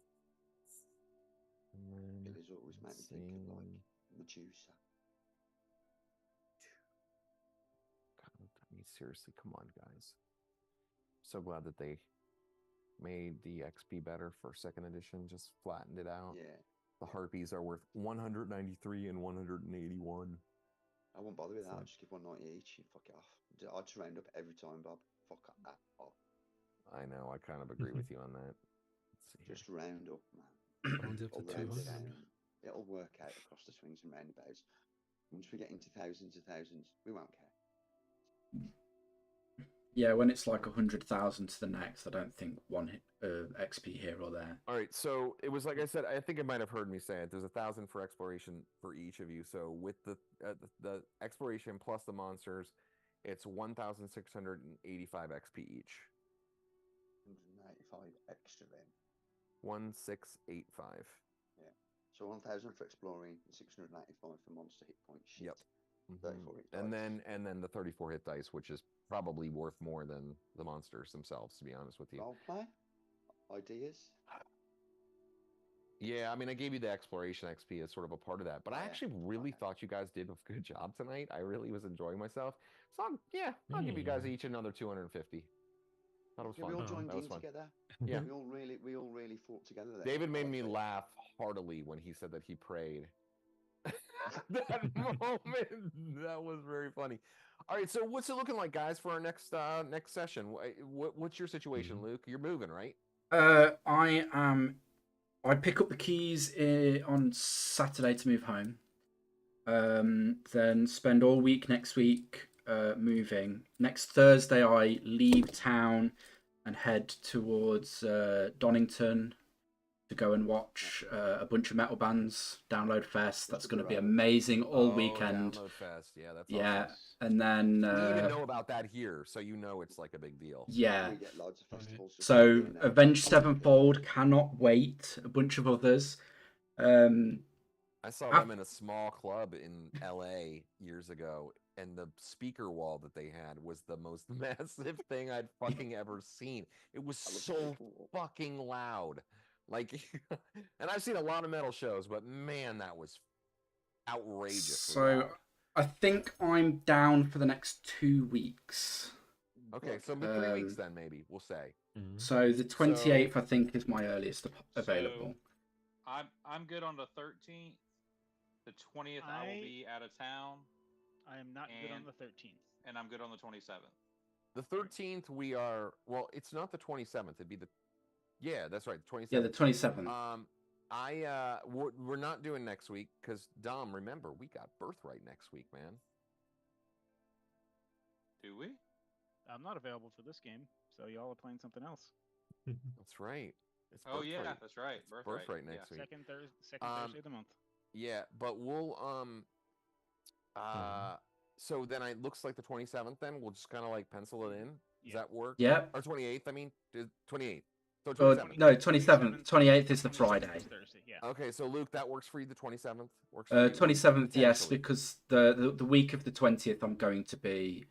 And then Pillars always make me think of like Medusa. God, I mean, seriously, come on, guys. So glad that they made the XP better for second edition, just flattened it out. Yeah. The harpies are worth 193 and 181. I won't bother with that. So- I'll just give 190 each and fuck it off. I'll just round up every time, Bob. Fuck that off. I know, I kind of agree with you on that. Let's see here. Just round up, man. Round up to It'll round it 200. down. It'll work out across the swings and roundabouts. Once we get into thousands of thousands, we won't care. Yeah, when it's like 100,000 to the next, I don't think one XP here or there. All right, so it was like I said. I think it might have heard me say it. There's 1,000 for exploration for each of you. So with the exploration plus the monsters, it's 1,685 XP each. 195 extra then. 1,685. So 1,000 for exploring and 695 for monster hit point shit. Yep. 34 hit And dice. then the 34 hit dice, which is probably worth more than the monsters themselves, to be honest with you. Role play? Ideas? Yeah, I mean, I gave you the exploration XP as sort of a part of that, but I Yeah, actually really okay. thought you guys did a good job tonight. I really was enjoying myself. So I'll give you guys each another 250. Thought it was Yeah, fun. we all Oh, joined that was in fun. together. Yeah. We all really fought together there. David I made liked me it. laugh heartily when he said that he prayed. That moment, that was very funny. All right, so what's it looking like, guys, for our next session? What's your situation, Luke? You're moving, right? I pick up the keys on Saturday to move home. Then spend all week next week moving. Next Thursday, I leave town and head towards Donington to go and watch a bunch of metal bands. Download Fest. That's going to be amazing all weekend. Download Fest. Yeah, that's Yeah, awesome. and then We even know about that here, so you know it's like a big deal. yeah. We get loads of festivals. So Avenged Sevenfold, cannot wait. A bunch of others. I saw them in a small club in LA years ago, and the speaker wall that they had was the most massive thing I'd fucking ever seen. It was so fucking loud. Like, and I've seen a lot of metal shows, but man, that was outrageous. So I think I'm down for the next 2 weeks. Okay, so 3 weeks then maybe we'll say. Mhm. So the 28th, I think, is my earliest available. So, I'm good on the 13th. The 20th, I will be out of town, I am not good on the 13th. and I'm good on the 27th. The 13th we are. Well, it's not the 27th. It'd be the. Yeah, that's right. 27th. Yeah, the 27th. We're not doing next week because Dom. Remember, we got Birthright next week, man. Do we? I'm not available for this game, so y'all are playing something else. That's right. It's Oh yeah, Birthright. that's right. It's Birthright next week. Second Thursday of the month. Yeah, but we'll so then it looks like the 27th. Then we'll just kind of like pencil it in. Does that work? Yeah. Or 28th? I mean, 28th. So 27th. No, 27th. 28th is the Friday. Thursday, yeah. Okay, so Luke, that works for you. The 27th works for you. 27th, yes, because the week of the 20th, I'm going to be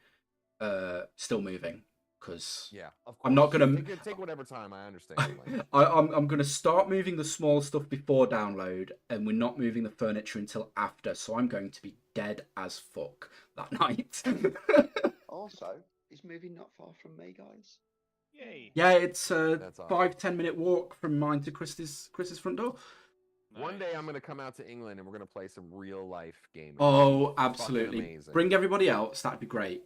still moving because of course. I'm not gonna take whatever time. I understand. I'm gonna start moving the small stuff before download, and we're not moving the furniture until after. So I'm going to be dead as fuck that night. Also, is moving not far from me, guys? Yay! Yeah, it's a That's awesome. 5-10 minute walk from mine to Chris's front door. Nice. One day I'm going to come out to England and we're going to play some real life gaming. Oh, absolutely! Amazing. Bring everybody else. That'd be great.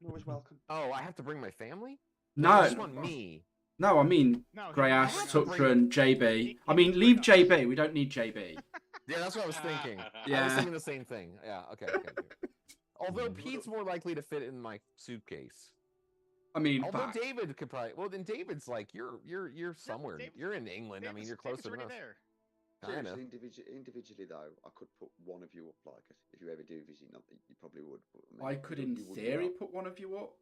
You're always welcome. Oh, I have to bring my family? No, I just want me. No, I mean Grayass, Tukran, JB. I mean, leave JB. We don't need JB. Yeah, that's what I was thinking. Yeah. I was thinking the same thing. Yeah, okay. Although Pete's more likely to fit in my suitcase. I mean, although David could probably. Well, then David's like you're somewhere. You're in England. I mean, you're close enough. There. Kind of. Individually, though, I could put one of you up. Like, if you ever do visit, not that you probably would. But I could, in theory, put one of you up.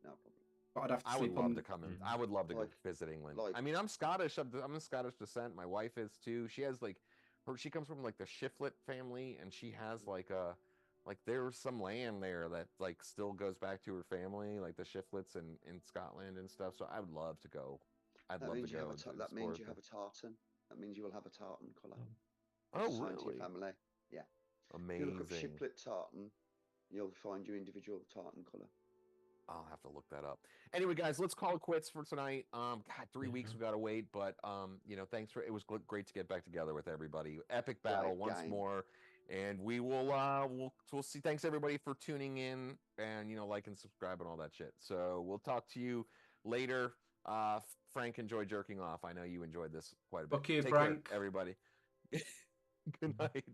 No problem. But I'd have to I sleep would love on... to come in. I would love to go visit England. I mean, I'm Scottish. I'm of Scottish descent. My wife is too. She has she comes from like the Shiflet family, and she has there's some land there that like still goes back to her family, like the Shiflets in Scotland and stuff. So I would love to go. That means you have a tartan. That means you will have a tartan colour. Oh, really? Your family. Yeah. Amazing. If you look up Shiplet tartan, you'll find your individual tartan colour. I'll have to look that up. Anyway, guys, let's call it quits for tonight. God, 3 weeks we gotta wait, but thanks it was great to get back together with everybody. Epic battle once more, and we will we'll see. Thanks everybody for tuning in and like and subscribe and all that shit. So we'll talk to you later. Frank enjoyed jerking off. I know you enjoyed this quite a bit. Okay, Take Frank. care, everybody. Good night.